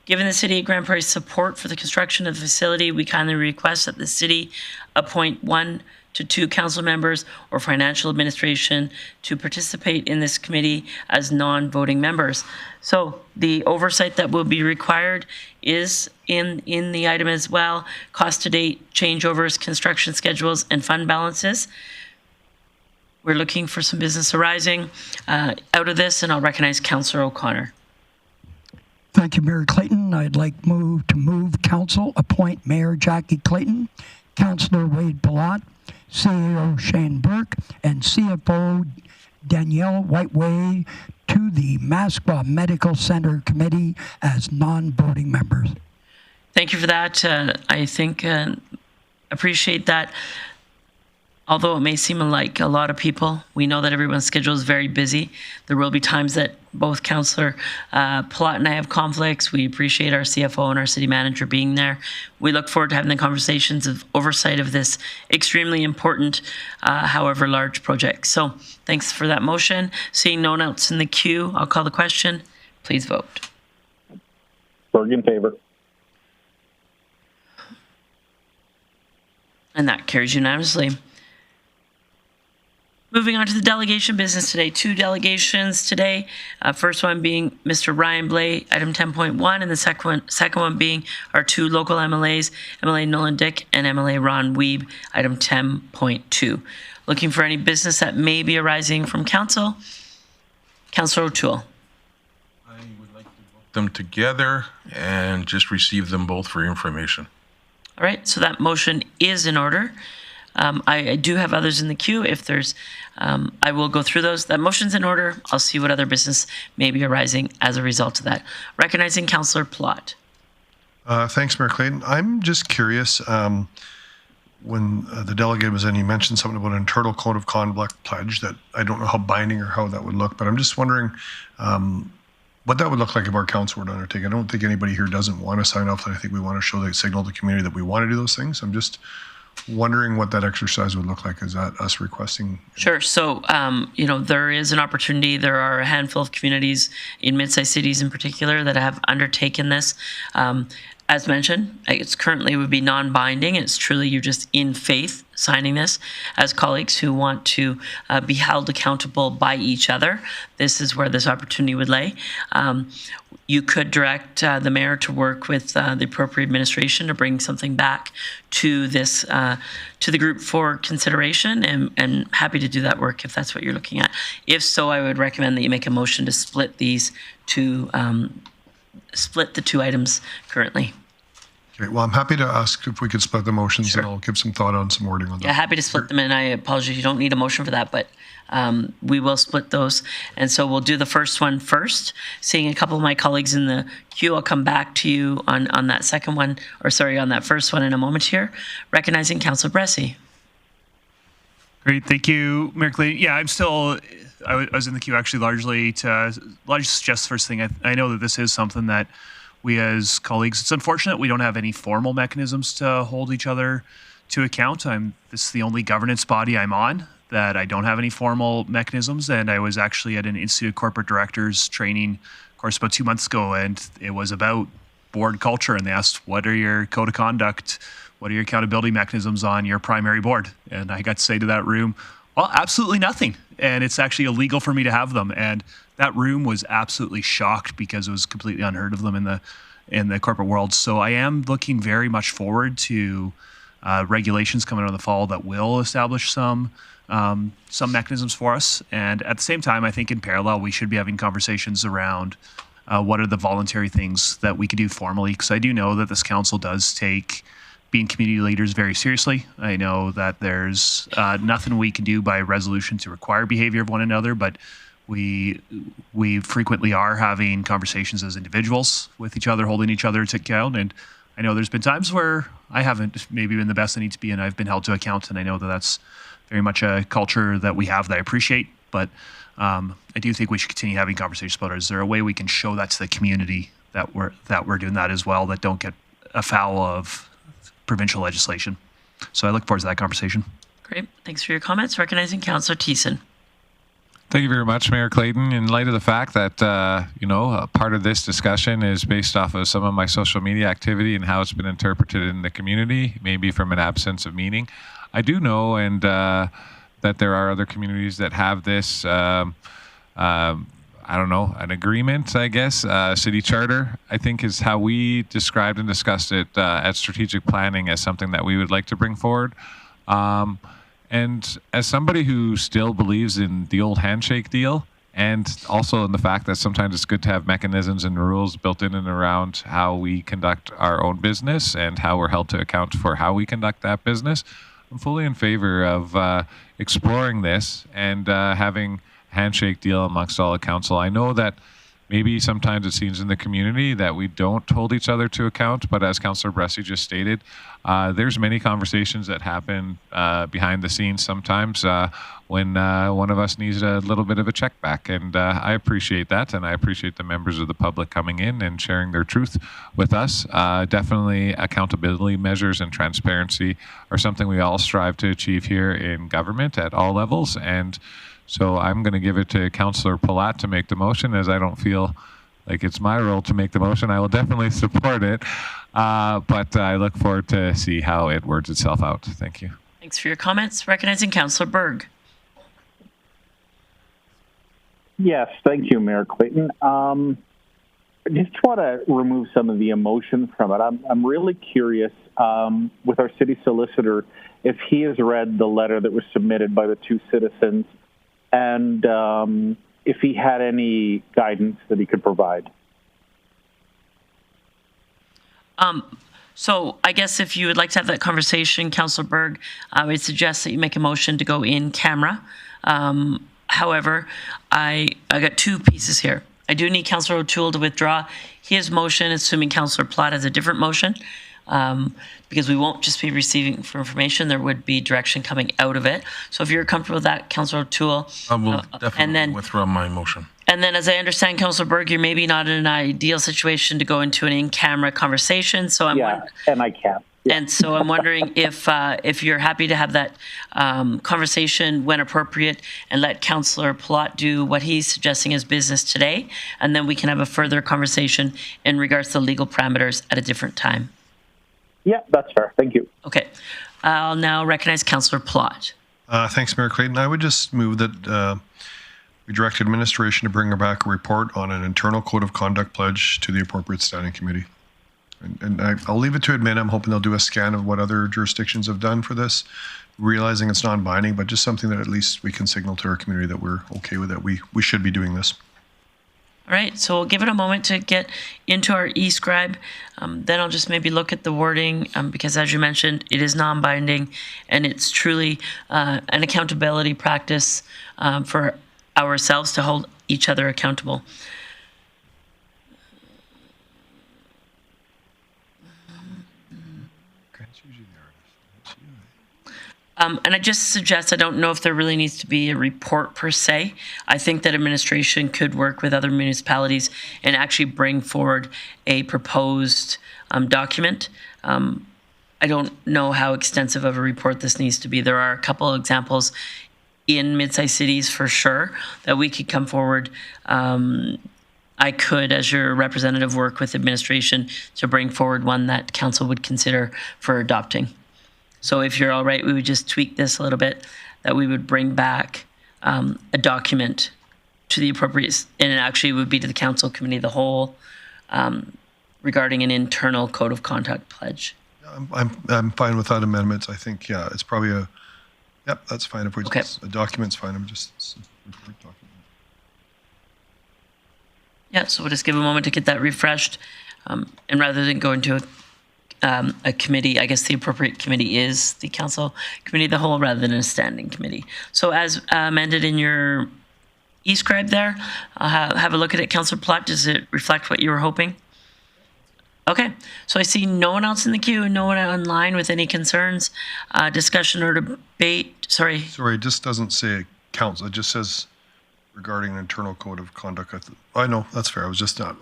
Given the City of Grande Prairie's support for the construction of the facility, we kindly request that the City appoint 1 to 2 council members or financial administration to participate in this committee as non-voting members. So the oversight that will be required is in the item as well: cost to date, changeovers, construction schedules, and fund balances. We're looking for some business arising out of this, and I'll recognize Councillor O'Connor. Thank you, Mayor Clayton. I'd like to move council appoint Mayor Jackie Clayton, Councillor Wade Palat, CEO Shane Burke, and CFO Danielle Whiteway to the Maskwa Medical Center Committee as non-voting members. Thank you for that. I think appreciate that. Although it may seem like a lot of people, we know that everyone's schedule is very busy. There will be times that both Councillor Palat and I have conflicts. We appreciate our CFO and our city manager being there. We look forward to having the conversations of oversight of this extremely important, however large project. So thanks for that motion. Seeing no one else in the queue, I'll call the question. Please vote. Berg in favor. And that carries unanimously. Moving on to the delegation business today. 2 delegations today. First one being Mr. Ryan Blais, item 10.1, and the second one being our 2 local MLAs, MLA Nolan Dyck and MLA Ron Wiebe, item 10.2. Looking for any business that may be arising from council. Councillor O'Toole. I would like to vote them together and just receive them both for information. All right, so that motion is in order. I do have others in the queue. If there's, I will go through those. That motion's in order. I'll see what other business may be arising as a result of that. Recognizing Councillor Plott. Thanks, Mayor Clayton. I'm just curious, when the delegate was in, he mentioned something about an internal code of conduct pledge that I don't know how binding or how that would look, but I'm just wondering what that would look like if our council were to undertake. I don't think anybody here doesn't want to sign off. I think we want to show the signal to the community that we want to do those things. I'm just wondering what that exercise would look like. Is that us requesting? Sure. So, there is an opportunity. There are a handful of communities in mid-sized cities in particular that have undertaken this. As mentioned, it's currently would be non-binding. It's truly you're just in faith signing this as colleagues who want to be held accountable by each other. This is where this opportunity would lay. You could direct the mayor to work with the appropriate administration to bring something back to this to the group for consideration, and happy to do that work if that's what you're looking at. If so, I would recommend that you make a motion to split these two. Split the two items currently. Okay, well, I'm happy to ask if we could split the motions, and I'll give some thought on some wording on that. Yeah, happy to split them, and I apologize, you don't need a motion for that, but we will split those. And so we'll do the first one first. Seeing a couple of my colleagues in the queue, I'll come back to you on that second one, on that first one in a moment here. Recognizing Councillor Bressie. Great, thank you, Mayor Clay. Yeah, I was in the queue actually largely to suggest the first thing. I know that this is something that we as colleagues, it's unfortunate we don't have any formal mechanisms to hold each other to account. This is the only governance body I'm on that I don't have any formal mechanisms. And I was actually at an Institute of Corporate Directors training, of course, about 2 months ago, and it was about board culture. And they asked, what are your code of conduct? What are your accountability mechanisms on your primary board? And I got to say to that room, well, absolutely nothing. And it's actually illegal for me to have them. And that room was absolutely shocked because it was completely unheard of them in the corporate world. So I am looking very much forward to regulations coming out in the fall that will establish some mechanisms for us. And at the same time, I think in parallel, we should be having conversations around what are the voluntary things that we could do formally. Because I do know that this council does take being community leaders very seriously. I know that there's nothing we can do by resolution to require behavior of one another, but we frequently are having conversations as individuals with each other, holding each other to account. And I know there's been times where I haven't maybe been the best I need to be, and I've been held to account. And I know that that's very much a culture that we have that I appreciate. But I do think we should continue having conversations about it. Is there a way we can show that to the community that we're doing that as well, that don't get afoul of provincial legislation? So I look forward to that conversation. Great. Thanks for your comments. Recognizing Councillor Thiessen. Thank you very much, Mayor Clayton. In light of the fact that, a part of this discussion is based off of some of my social media activity and how it's been interpreted in the community, maybe from an absence of meaning, I do know that there are other communities that have this, an agreement, I guess, city charter, I think is how we described and discussed it at strategic planning as something that we would like to bring forward. And as somebody who still believes in the old handshake deal, and also in the fact that sometimes it's good to have mechanisms and rules built in and around how we conduct our own business and how we're held to account for how we conduct that business, I'm fully in favor of exploring this and having a handshake deal amongst all of council. I know that maybe sometimes it seems in the community that we don't hold each other to account, but as Councillor Bressie just stated, there's many conversations that happen behind the scenes sometimes when one of us needs a little bit of a check back. And I appreciate that, and I appreciate the members of the public coming in and sharing their truth with us. Definitely accountability measures and transparency are something we all strive to achieve here in government at all levels. And so I'm going to give it to Councillor Palat to make the motion, as I don't feel like it's my role to make the motion. I will definitely support it, but I look forward to see how it words itself out. Thank you. Thanks for your comments. Recognizing Councillor Berg. Yes, thank you, Mayor Clayton. I just want to remove some of the emotion from it. I'm really curious with our city solicitor if he has read the letter that was submitted by the two citizens, and if he had any guidance that he could provide. So I guess if you would like to have that conversation, Councillor Berg, I would suggest that you make a motion to go in camera. However, I got two pieces here. I do need Councillor O'Toole to withdraw his motion, assuming Councillor Platt has a different motion, because we won't just be receiving for information, there would be direction coming out of it. So if you're comfortable with that, Councillor O'Toole. I will definitely withdraw my motion. And then as I understand, Councillor Berg, you're maybe not in an ideal situation to go into an in-camera conversation. So and I can't. And so I'm wondering if you're happy to have that conversation when appropriate and let Councillor Plot do what he's suggesting as business today, and then we can have a further conversation in regards to legal parameters at a different time. Yeah, that's fair. Thank you. Okay. I'll now recognize Councillor Plot. Thanks, Mayor Clayton. I would just move that we direct administration to bring back a report on an internal code of conduct pledge to the appropriate standing committee. And I'll leave it to admin. I'm hoping they'll do a scan of what other jurisdictions have done for this, realizing it's non-binding, but just something that at least we can signal to our community that we're okay with it. We should be doing this. All right, so we'll give it a moment to get into our e-scribe. Then I'll just maybe look at the wording because, as you mentioned, it is non-binding and it's truly an accountability practice for ourselves to hold each other accountable. And I just suggest, I don't know if there really needs to be a report per se. I think that administration could work with other municipalities and actually bring forward a proposed document. I don't know how extensive of a report this needs to be. There are a couple of examples in mid-sized cities for sure that we could come forward. I could, as your representative, work with administration to bring forward one that council would consider for adopting. So if you're all right, we would just tweak this a little bit, that we would bring back a document to the appropriate, and it actually would be to the council committee of the whole regarding an internal code of conduct pledge. I'm fine with that amendment. I think, yeah, it's probably yep, that's fine. If we okay. A document's fine. I'm just document. Yeah, so we'll just give a moment to get that refreshed. And rather than go into a committee, I guess the appropriate committee is the council committee of the whole rather than a standing committee. So as amended in your e-scribe there, I'll have a look at it. Councillor Plot, does it reflect what you were hoping? Okay, so I see no one else in the queue and no one online with any concerns, discussion or debate. Sorry, it just doesn't say council. It just says regarding an internal code of conduct. I know, that's fair. I was just not...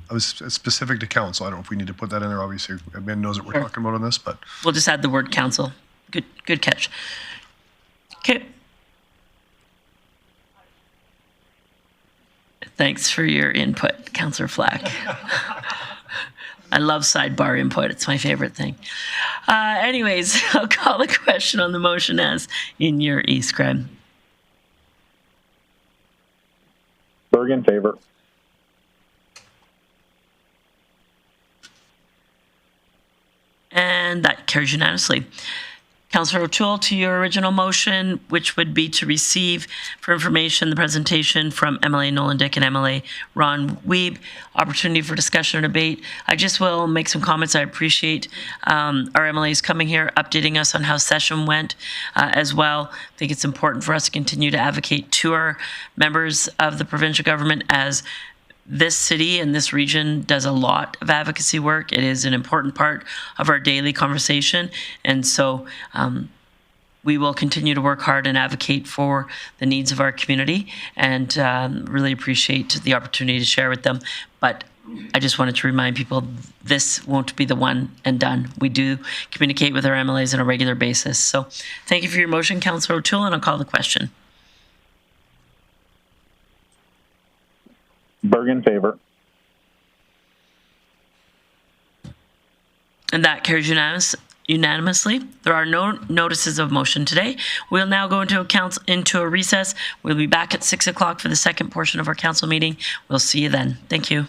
I was specific to council. I don't know if we need to put that in there. Obviously, admin knows what we're talking about on this, but we'll just add the word council. Good catch. Okay. Thanks for your input, Councillor Flack. I love sidebar input. It's my favorite thing. Anyways, I'll call the question on the motion as in your e-scribe. Berg in favor. And that carries unanimously. Councillor O'Toole, to your original motion, which would be to receive for information the presentation from MLA Nolan, Dyck, and MLA Ron Wiebe. Opportunity for discussion or debate. I just will make some comments. I appreciate our MLAs coming here, updating us on how session went as well. I think it's important for us to continue to advocate to our members of the provincial government as this city and this region does a lot of advocacy work. It is an important part of our daily conversation. And so we will continue to work hard and advocate for the needs of our community and really appreciate the opportunity to share with them. But I just wanted to remind people this won't be the one and done. We do communicate with our MLAs on a regular basis. So thank you for your motion, Councillor O'Toole, and I'll call the question. Berg in favor. And that carries unanimously. There are no notices of motion today. We'll now go into a recess. We'll be back at 6 o'clock for the second portion of our council meeting. We'll see you then. Thank you.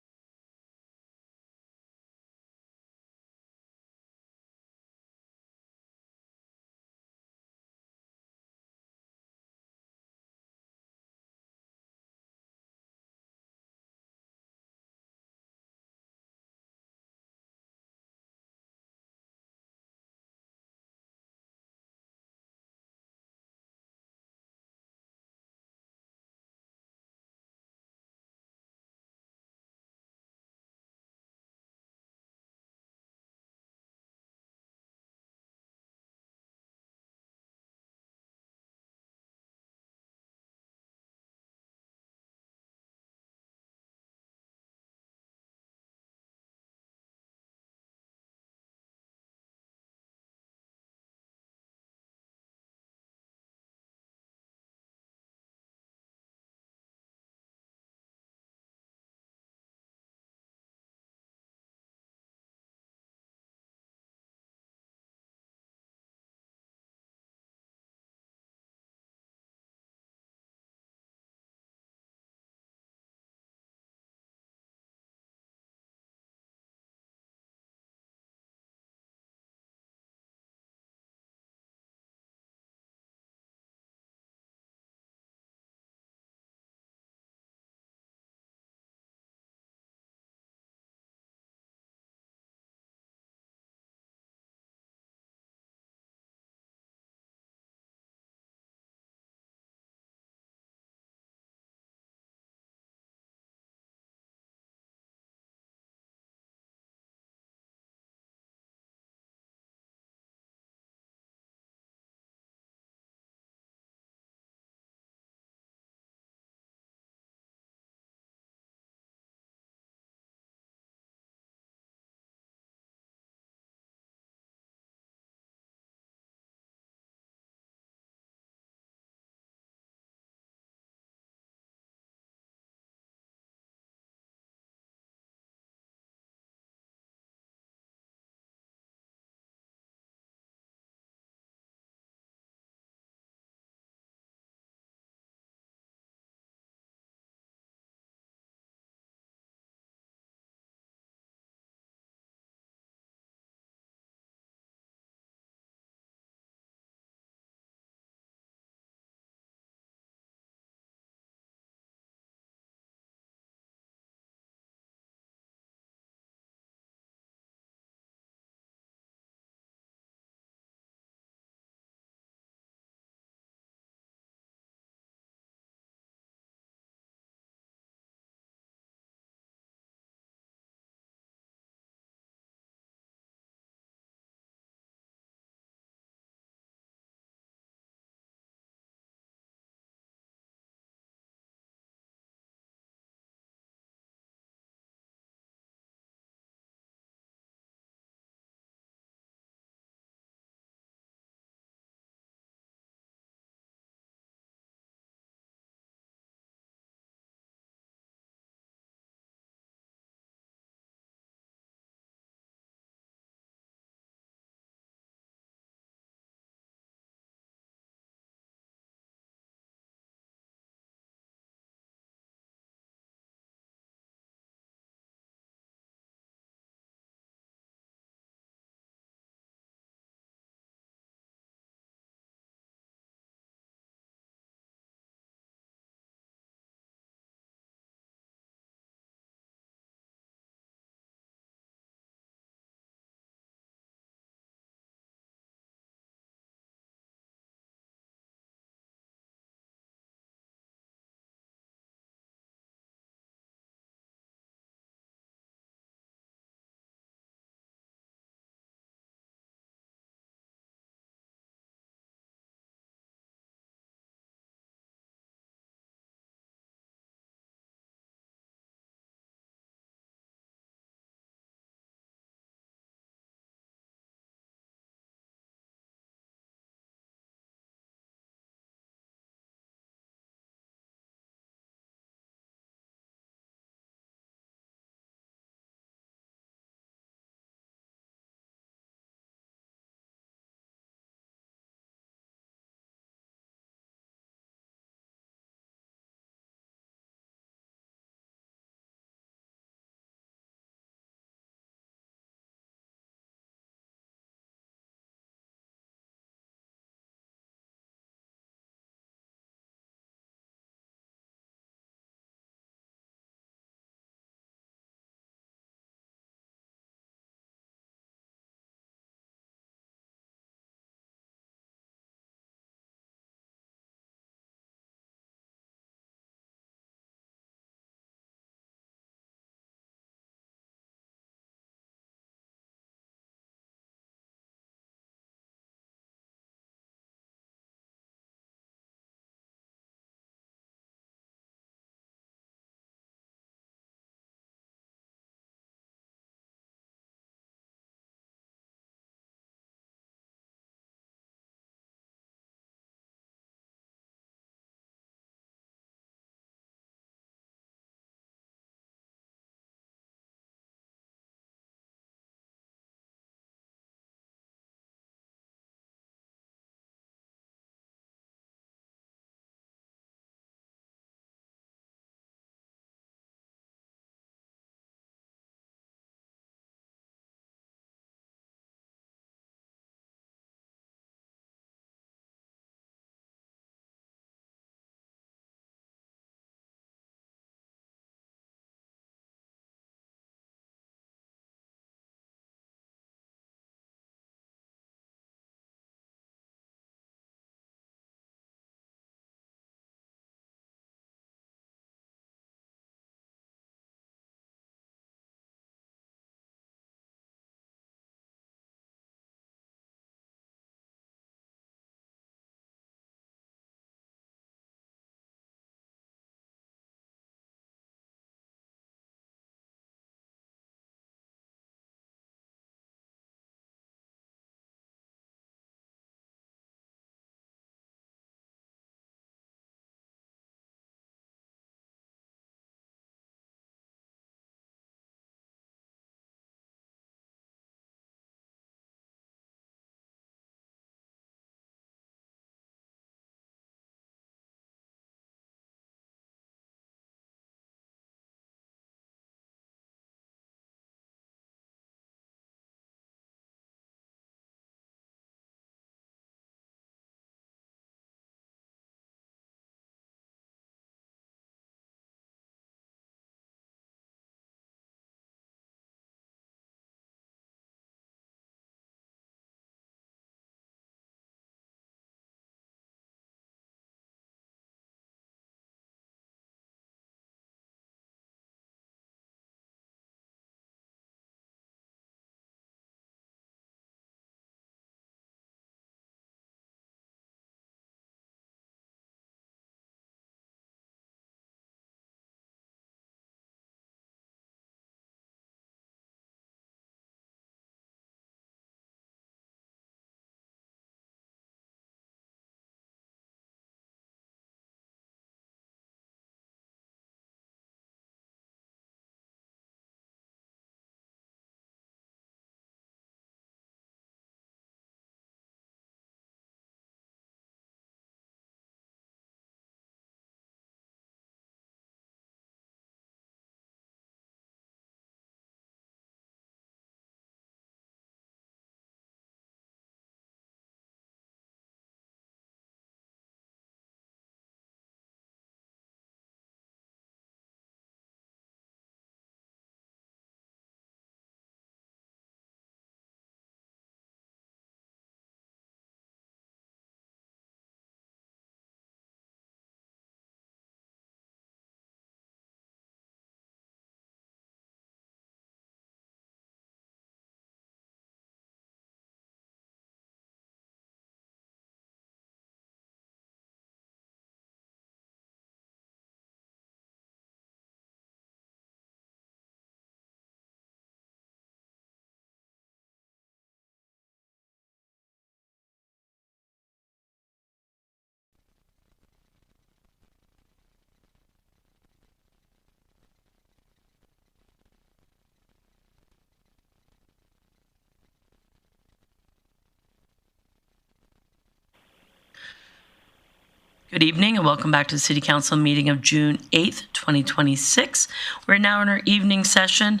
Good evening and welcome back to the City Council meeting of June 8th, 2026. We're now in our evening session.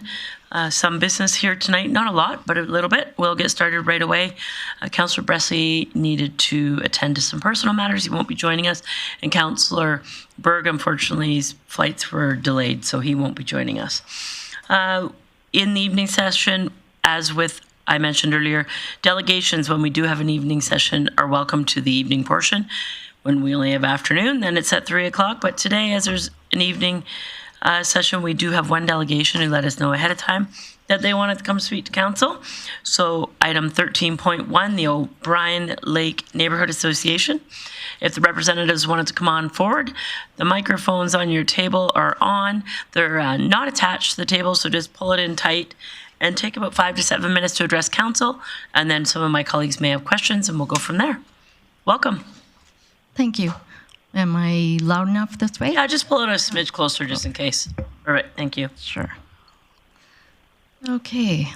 Some business here tonight, not a lot, but a little bit. We'll get started right away. Councillor Bressley needed to attend to some personal matters. He won't be joining us. And Councillor Berg, unfortunately, his flights were delayed, so he won't be joining us. In the evening session, as with I mentioned earlier, delegations, when we do have an evening session, are welcome to the evening portion. When we only have afternoon, then it's at 3 o'clock. But today, as there's an evening session, we do have one delegation who let us know ahead of time that they wanted to come speak to council. So item 13.1, the O'Brien Lake Neighbourhood Association. If the representatives wanted to come on forward, the microphones on your table are on. They're not attached to the table, so just pull it in tight and take about 5 to 7 minutes to address council. And then some of my colleagues may have questions and we'll go from there. Welcome. Thank you. Am I loud enough this way? Yeah, just pull it a smidge closer just in case. All right, thank you. Sure. Okay.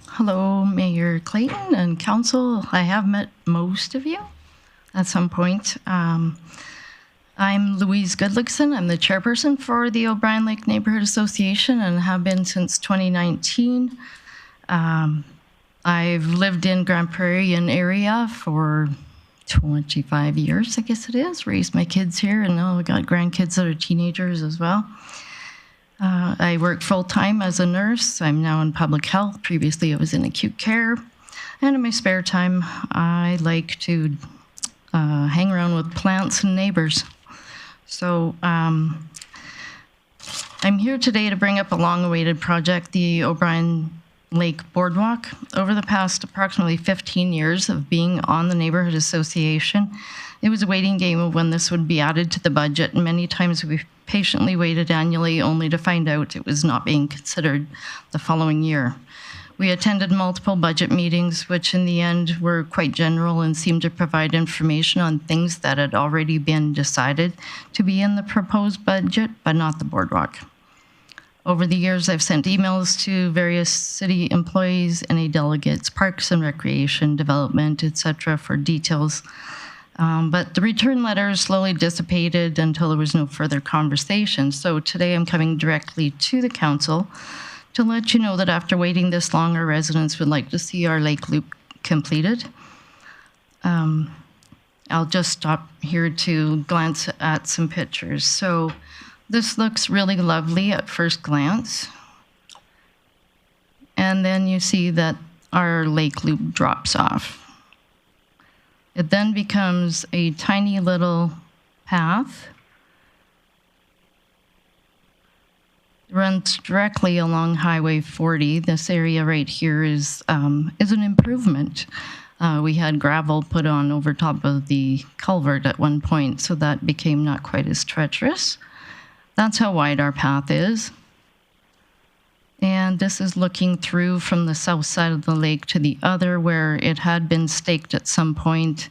Hello, Mayor Clayton and council. I have met most of you at some point. I'm Louise Goodlickson. I'm the chairperson for the O'Brien Lake Neighbourhood Association and have been since 2019. I've lived in Grande Prairie area for 25 years, I guess it is. Raised my kids here, and now I've got grandkids that are teenagers as well. I work full-time as a nurse. I'm now in public health. Previously, I was in acute care. And in my spare time, I like to hang around with plants and neighbors. So I'm here today to bring up a long-awaited project, the O'Brien Lake Boardwalk. Over the past approximately 15 years of being on the Neighbourhood Association, it was a waiting game of when this would be added to the budget, and many times we patiently waited annually only to find out it was not being considered the following year. We attended multiple budget meetings, which in the end were quite general and seemed to provide information on things that had already been decided to be in the proposed budget, but not the boardwalk. Over the years, I've sent emails to various city employees, NA delegates, parks and recreation, development, etc. for details. But the return letters slowly dissipated until there was no further conversation. So today I'm coming directly to the council to let you know that after waiting this long, our residents would like to see our lake loop completed. I'll just stop here to glance at some pictures. So this looks really lovely at first glance. And then you see that our lake loop drops off. It then becomes a tiny little path. It runs directly along Highway 40. This area right here is an improvement. We had gravel put on over top of the culvert at one point, so that became not quite as treacherous. That's how wide our path is. And this is looking through from the south side of the lake to the other where it had been staked at some point.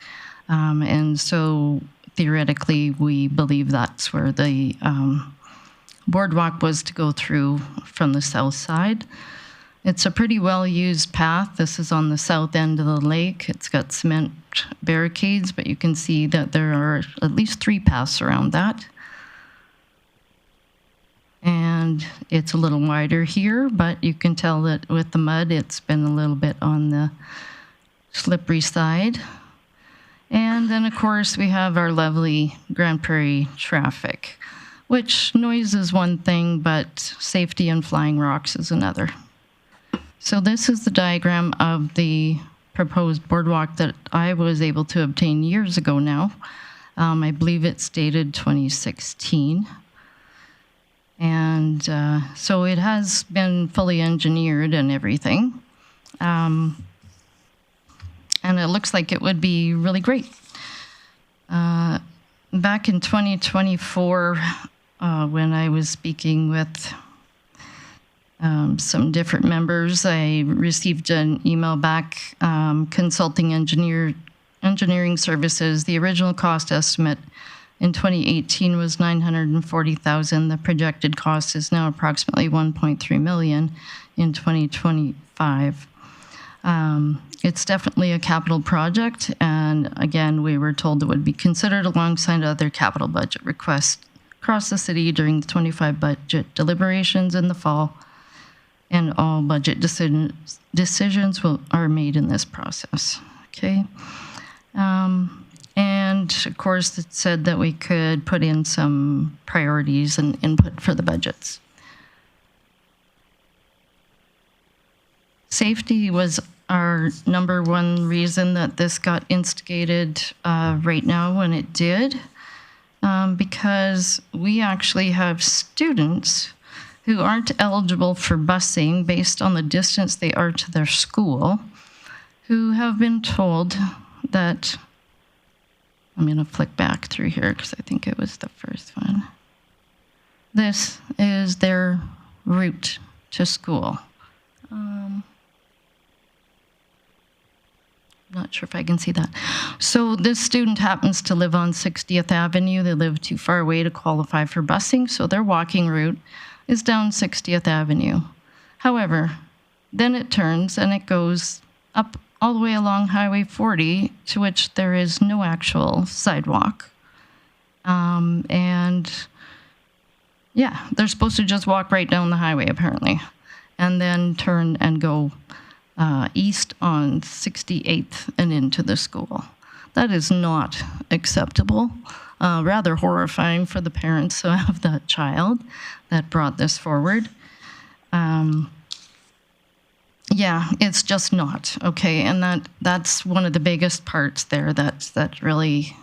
And so theoretically, we believe that's where the boardwalk was to go through from the south side. It's a pretty well-used path. This is on the south end of the lake. It's got cement barricades, but you can see that there are at least 3 paths around that. And it's a little wider here, but you can tell that with the mud, it's been a little bit on the slippery side. And then, of course, we have our lovely Grande Prairie traffic, which noise is one thing, but safety and flying rocks is another. So this is the diagram of the proposed boardwalk that I was able to obtain years ago now. I believe it's dated 2016. And so it has been fully engineered and everything. And it looks like it would be really great. Back in 2024, when I was speaking with some different members, I received an email back, consulting engineering services. The original cost estimate in 2018 was $940,000. The projected cost is now approximately $1.3 million in 2025. It's definitely a capital project, and again, we were told it would be considered alongside other capital budget requests across the city during the 25 budget deliberations in the fall, and all budget decisions are made in this process. Okay. And of course, it said that we could put in some priorities and input for the budgets. Safety was our number one reason that this got instigated right now when it did, because we actually have students who aren't eligible for busing based on the distance they are to their school, who have been told that, I'm going to flick back through here because I think it was the first one. This is their route to school. Not sure if I can see that. So this student happens to live on 60th Avenue. They live too far away to qualify for busing, so their walking route is down 60th Avenue. However, then it turns and it goes up all the way along Highway 40, to which there is no actual sidewalk. And yeah, they're supposed to just walk right down the highway, apparently, and then turn and go east on 68th and into the school. That is not acceptable. Rather horrifying for the parents of that child that brought this forward. Yeah, it's just not, okay? And that's one of the biggest parts there that really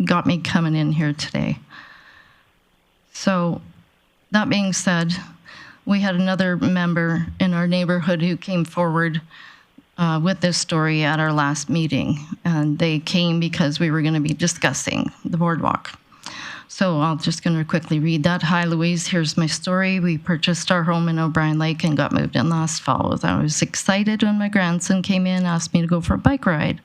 got me coming in here today. So that being said, we had another member in our neighborhood who came forward with this story at our last meeting. And they came because we were going to be discussing the boardwalk. So I'm just going to quickly read that. Hi, Louise. Here's my story. We purchased our home in O'Brien Lake and got moved in last fall. I was excited when my grandson came in and asked me to go for a bike ride,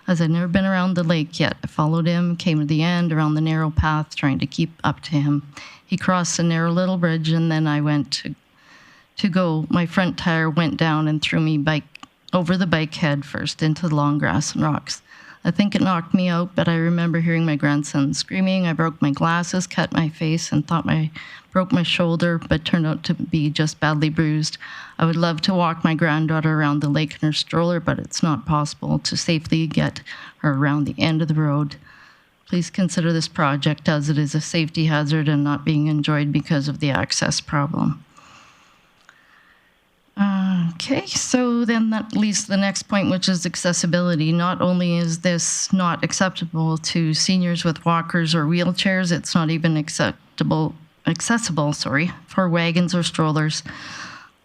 as I'd never been around the lake yet. I followed him, came to the end around the narrow path, trying to keep up to him. He crossed a narrow little bridge, and then I went to go. My front tire went down and threw me over the bike head first into the long grass and rocks. I think it knocked me out, but I remember hearing my grandson screaming. I broke my glasses, cut my face, and thought I broke my shoulder, but turned out to be just badly bruised. I would love to walk my granddaughter around the lake in her stroller, but it's not possible to safely get her around the end of the road. Please consider this project as it is a safety hazard and not being enjoyed because of the access problem. Okay, so then that leads to the next point, which is accessibility. Not only is this not acceptable to seniors with walkers or wheelchairs, it's not even accessible for wagons or strollers.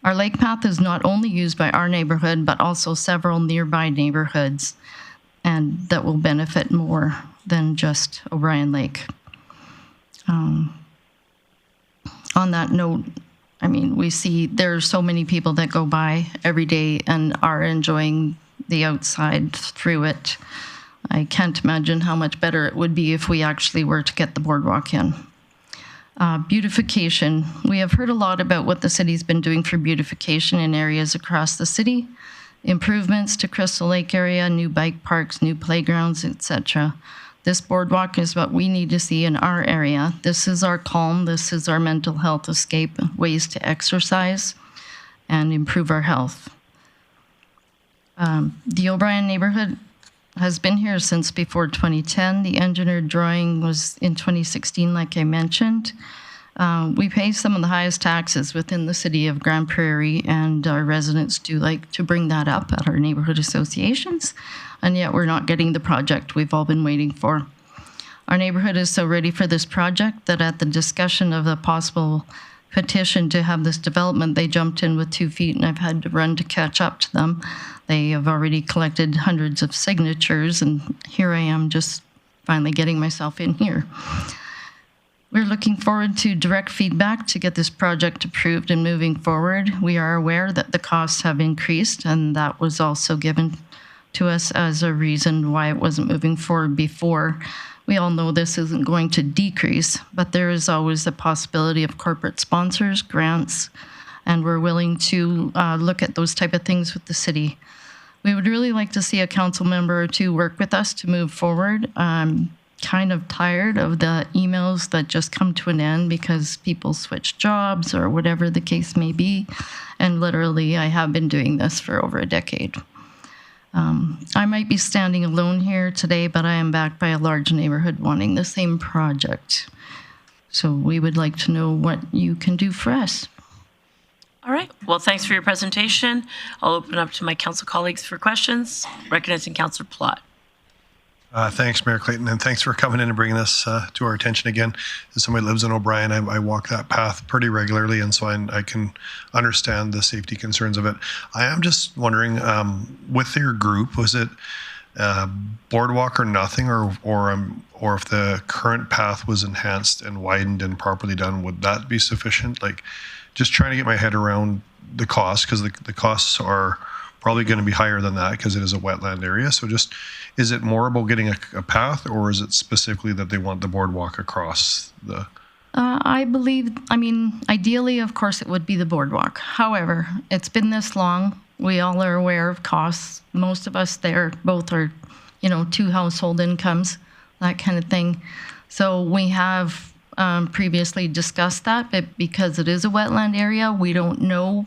Our lake path is not only used by our neighborhood, but also several nearby neighborhoods, and that will benefit more than just O'Brien Lake. On that note, I mean, we see there are so many people that go by every day and are enjoying the outside through it. I can't imagine how much better it would be if we actually were to get the boardwalk in. Beautification. We have heard a lot about what the city's been doing for beautification in areas across the city. Improvements to Crystal Lake area, new bike parks, new playgrounds, etc. This boardwalk is what we need to see in our area. This is our calm, this is our mental health escape, ways to exercise and improve our health. The O'Brien neighborhood has been here since before 2010. The engineered drawing was in 2016, like I mentioned. We pay some of the highest taxes within the city of Grande Prairie, and our residents do like to bring that up at our neighborhood associations, and yet we're not getting the project we've all been waiting for. Our neighborhood is so ready for this project that at the discussion of the possible petition to have this development, they jumped in with 2 feet, and I've had to run to catch up to them. They have already collected hundreds of signatures, and here I am just finally getting myself in here. We're looking forward to direct feedback to get this project approved and moving forward. We are aware that the costs have increased, and that was also given to us as a reason why it wasn't moving forward before. We all know this isn't going to decrease, but there is always the possibility of corporate sponsors, grants, and we're willing to look at those type of things with the city. We would really like to see a council member or two work with us to move forward. I'm kind of tired of the emails that just come to an end because people switch jobs or whatever the case may be. And literally, I have been doing this for over a decade. I might be standing alone here today, but I am backed by a large neighborhood wanting the same project. So we would like to know what you can do for us. All right. Well, thanks for your presentation. I'll open up to my council colleagues for questions. Recognizing Councillor Plott. Thanks, Mayor Clayton, and thanks for coming in and bringing this to our attention again. As somebody who lives in O'Brien, I walk that path pretty regularly, and so I can understand the safety concerns of it. I am just wondering, with your group, was it boardwalk or nothing, or if the current path was enhanced and widened and properly done, would that be sufficient? Like, just trying to get my head around the cost, because the costs are probably going to be higher than that because it is a wetland area. So just, is it more about getting a path, or is it specifically that they want the boardwalk across the... I believe, ideally, of course, it would be the boardwalk. However, it's been this long. We all are aware of costs. Most of us there both are, 2 household incomes, that kind of thing. So we have previously discussed that, but because it is a wetland area, we don't know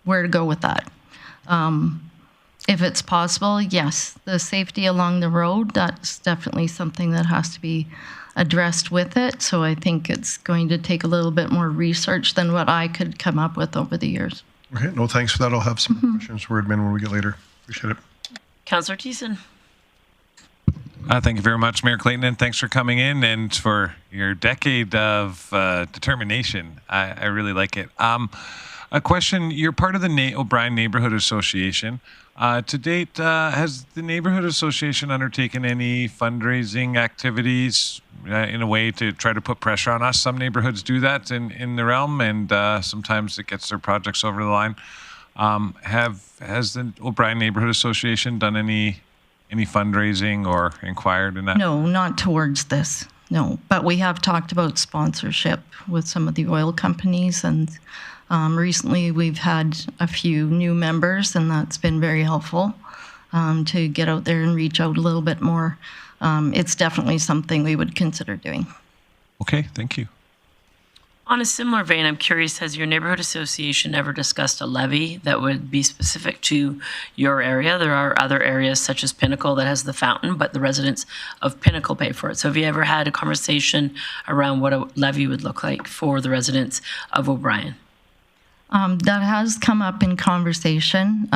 where to go with that. If it's possible, yes, the safety along the road, that's definitely something that has to be addressed with it. So I think it's going to take a little bit more research than what I could come up with over the years. Okay, no, thanks for that. I'll have some questions for admin when we get later. Appreciate it. Councillor Thiessen. Thank you very much, Mayor Clayton, and thanks for coming in and for your decade of determination. I really like it. A question, you're part of the O'Brien Neighbourhood Association. To date, has the Neighbourhood Association undertaken any fundraising activities in a way to try to put pressure on us? Some neighbourhoods do that in the realm, and sometimes it gets their projects over the line. Has the O'Brien Neighbourhood Association done any fundraising or inquired in that? No, not towards this. No, but we have talked about sponsorship with some of the oil companies, and recently we've had a few new members, and that's been very helpful to get out there and reach out a little bit more. It's definitely something we would consider doing. Okay, thank you. On a similar vein, I'm curious, has your neighborhood association ever discussed a levy that would be specific to your area? There are other areas such as Pinnacle that has the fountain, but the residents of Pinnacle pay for it. So have you ever had a conversation around what a levy would look like for the residents of O'Brien? That has come up in conversation.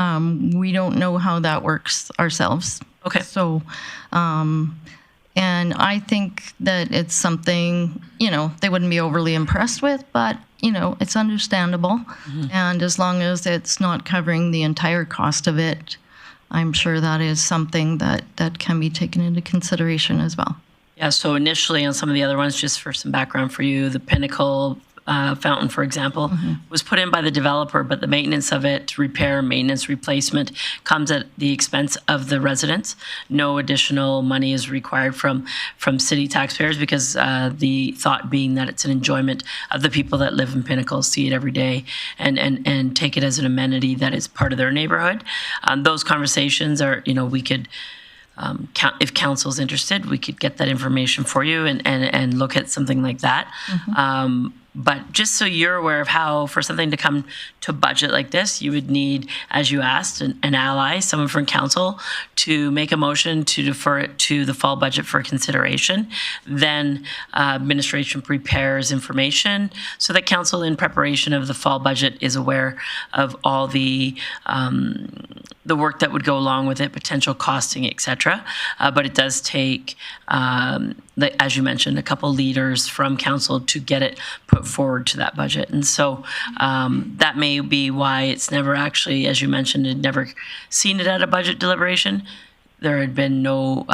We don't know how that works ourselves. Okay. So, and I think that it's something, they wouldn't be overly impressed with, but, it's understandable. Mm-hmm. And as long as it's not covering the entire cost of it, I'm sure that is something that can be taken into consideration as well. Yeah, so initially on some of the other ones, just for some background for you, the Pinnacle fountain, for example, was put in by the developer, but the maintenance of it, repair, maintenance, replacement, comes at the expense of the residents. No additional money is required from city taxpayers, because the thought being that it's an enjoyment of the people that live in Pinnacle, see it every day, and take it as an amenity that is part of their neighborhood. Those conversations are, we could, if council's interested, we could get that information for you and look at something like that. Mm-hmm. But just so you're aware of how, for something to come to budget like this, you would need, as you asked, an ally, someone from council, to make a motion to defer it to the fall budget for consideration. Then administration prepares information so that council, in preparation of the fall budget, is aware of all the work that would go along with it, potential costing, etc. But it does take, as you mentioned, a couple leaders from council to get it put forward to that budget. And so that may be why it's never actually, as you mentioned, had never seen it at a budget deliberation. There had been no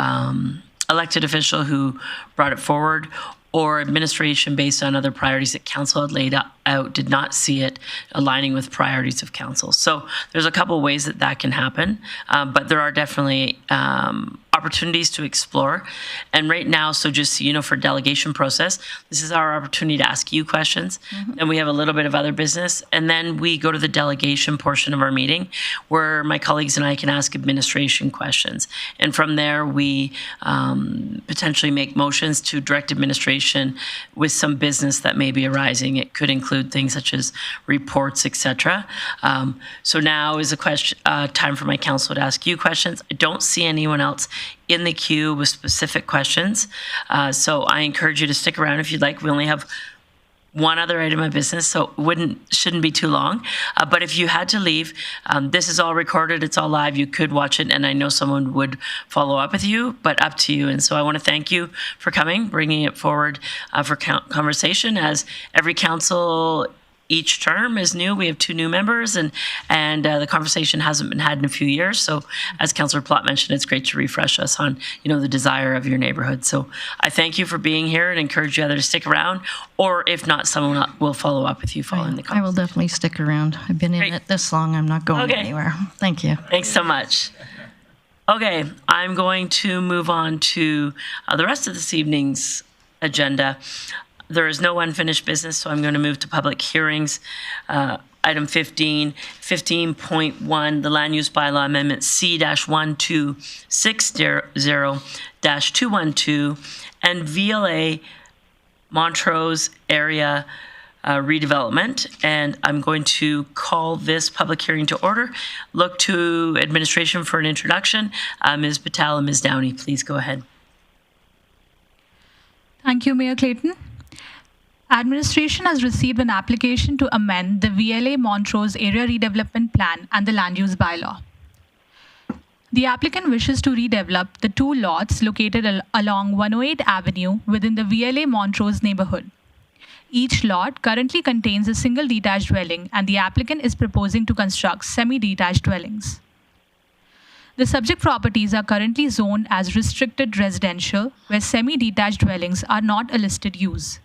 elected official who brought it forward, or administration, based on other priorities that council had laid out, did not see it aligning with priorities of council. So there's a couple ways that can happen, but there are definitely opportunities to explore. And right now, so just so you know, for delegation process, this is our opportunity to ask you questions. Then we have a little bit of other business. And then we go to the delegation portion of our meeting where my colleagues and I can ask administration questions. And from there, we potentially make motions to direct administration with some business that may be arising. It could include things such as reports, etc. So now is a question time for my council to ask you questions. I don't see anyone else in the queue with specific questions. So I encourage you to stick around if you'd like. We only have one other item of business, so it shouldn't be too long. But if you had to leave, this is all recorded, it's all live, you could watch it, and I know someone would follow up with you, but up to you. And so I want to thank you for coming, bringing it forward for conversation. As every council each term is new, we have 2 new members, and the conversation hasn't been had in a few years. So as Councillor Plott mentioned, it's great to refresh us on, the desire of your neighborhood. So I thank you for being here and encourage you either to stick around, or if not, someone will follow up with you following the conversation. I will definitely stick around. I've been in it this long. I'm not going anywhere. Thank you. Thanks so much. Okay, I'm going to move on to the rest of this evening's agenda. There is no unfinished business, so I'm going to move to public hearings. Item 15, 15.1, the Land Use Bylaw Amendment C-1260-212 and VLA Montrose area redevelopment. And I'm going to call this public hearing to order. Look to administration for an introduction. Ms. Patel and Ms. Downey, please go ahead. Thank you, Mayor Clayton. Administration has received an application to amend the VLA Montrose Area Redevelopment Plan and the Land Use Bylaw. The applicant wishes to redevelop the 2 lots located along 108 Avenue within the VLA Montrose neighborhood. Each lot currently contains a single detached dwelling, and the applicant is proposing to construct semi-detached dwellings. The subject properties are currently zoned as restricted residential, where semi-detached dwellings are not a listed use.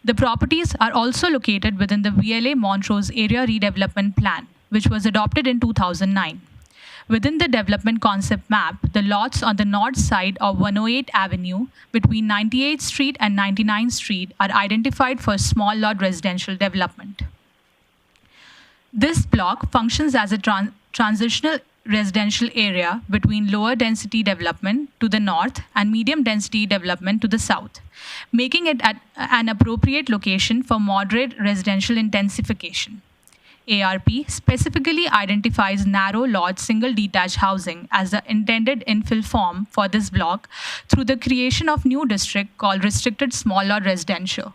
The properties are also located within the VLA Montrose Area Redevelopment Plan, which was adopted in 2009. Within the development concept map, the lots on the north side of 108 Avenue between 98th Street and 99th Street are identified for small lot residential development. This block functions as a transitional residential area between lower density development to the north and medium density development to the south, making it an appropriate location for moderate residential intensification. ARP specifically identifies narrow lot single detached housing as the intended infill form for this block through the creation of new district called Restricted Small Lot Residential.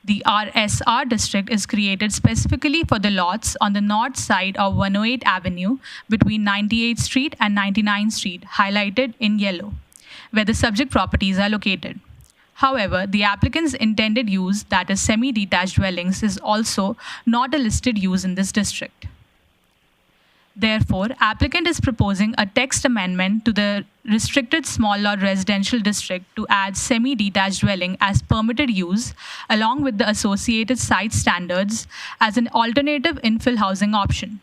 The RSR district is created specifically for the lots on the north side of 108 Avenue between 98th Street and 99th Street, highlighted in yellow, where the subject properties are located. However, the applicant's intended use, that is semi-detached dwellings, is also not a listed use in this district. Therefore, applicant is proposing a text amendment to the Restricted Small Lot Residential District to add semi-detached dwelling as permitted use, along with the associated site standards as an alternative infill housing option.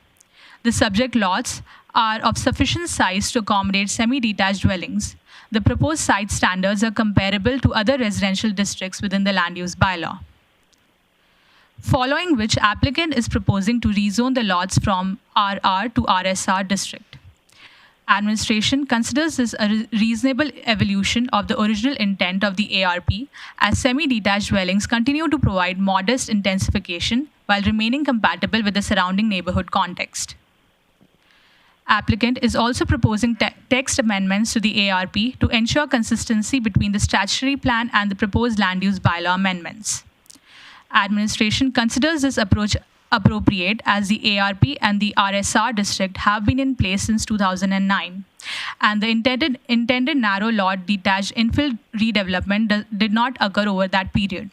The subject lots are of sufficient size to accommodate semi-detached dwellings. The proposed site standards are comparable to other residential districts within the land use bylaw. Following which, applicant is proposing to rezone the lots from RR to RSR district. Administration considers this a reasonable evolution of the original intent of the ARP, as semi-detached dwellings continue to provide modest intensification while remaining compatible with the surrounding neighborhood context. Applicant is also proposing text amendments to the ARP to ensure consistency between the statutory plan and the proposed land use bylaw amendments. Administration considers this approach appropriate as the ARP and the RSR district have been in place since 2009, and the intended narrow lot detached infill redevelopment did not occur over that period.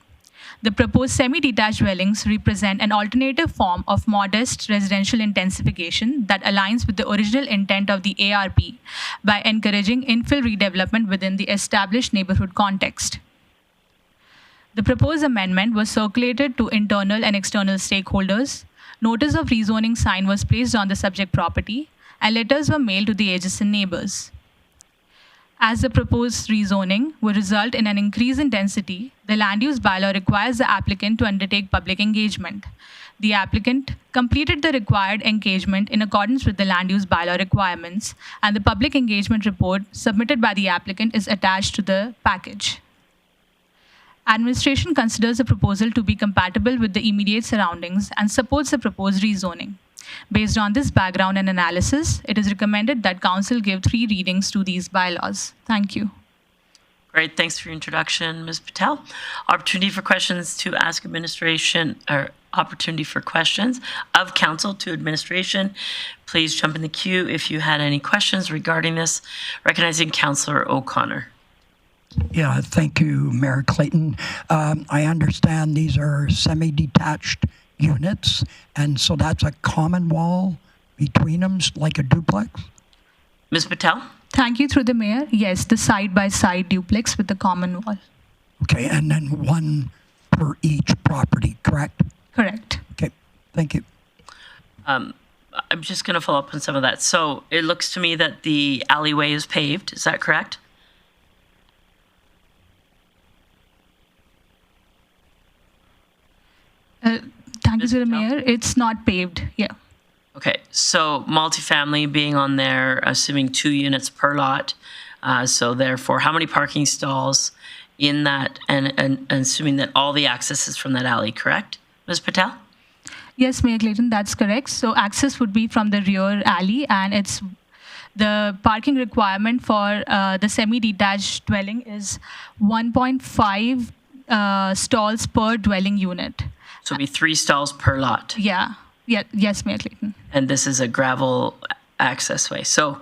The proposed semi-detached dwellings represent an alternative form of modest residential intensification that aligns with the original intent of the ARP by encouraging infill redevelopment within the established neighborhood context. The proposed amendment was circulated to internal and external stakeholders. Notice of rezoning sign was placed on the subject property, and letters were mailed to the adjacent neighbors. As the proposed rezoning would result in an increase in density, the land use bylaw requires the applicant to undertake public engagement. The applicant completed the required engagement in accordance with the land use bylaw requirements, and the public engagement report submitted by the applicant is attached to the package. Administration considers the proposal to be compatible with the immediate surroundings and supports the proposed rezoning. Based on this background and analysis, it is recommended that Council give 3 readings to these bylaws. Thank you. Great, thanks for your introduction, Ms. Patel. Opportunity for questions to ask administration, or opportunity for questions of Council to administration. Please jump in the queue if you had any questions regarding this. Recognizing Councillor O'Connor. Yeah, thank you, Mayor Clayton. I understand these are semi-detached units, and so that's a common wall between them, like a duplex? Ms. Patel? Thank you, through the mayor. Yes, the side-by-side duplex with the common wall. Okay, and then one per each property, correct? Correct. Okay, thank you. I'm just going to follow up on some of that. So it looks to me that the alleyway is paved. Is that correct? Thank you to the mayor. It's not paved. Yeah. Okay, so multifamily being on there, assuming 2 units per lot. So therefore, how many parking stalls in that, and assuming that all the access is from that alley, correct? Ms. Patel? Yes, Mayor Clayton, that's correct. So access would be from the rear alley, and it's the parking requirement for the semi-detached dwelling is 1.5 stalls per dwelling unit. So it'd be 3 stalls per lot. Yeah. Yes, Mayor Clayton. And this is a gravel access way. So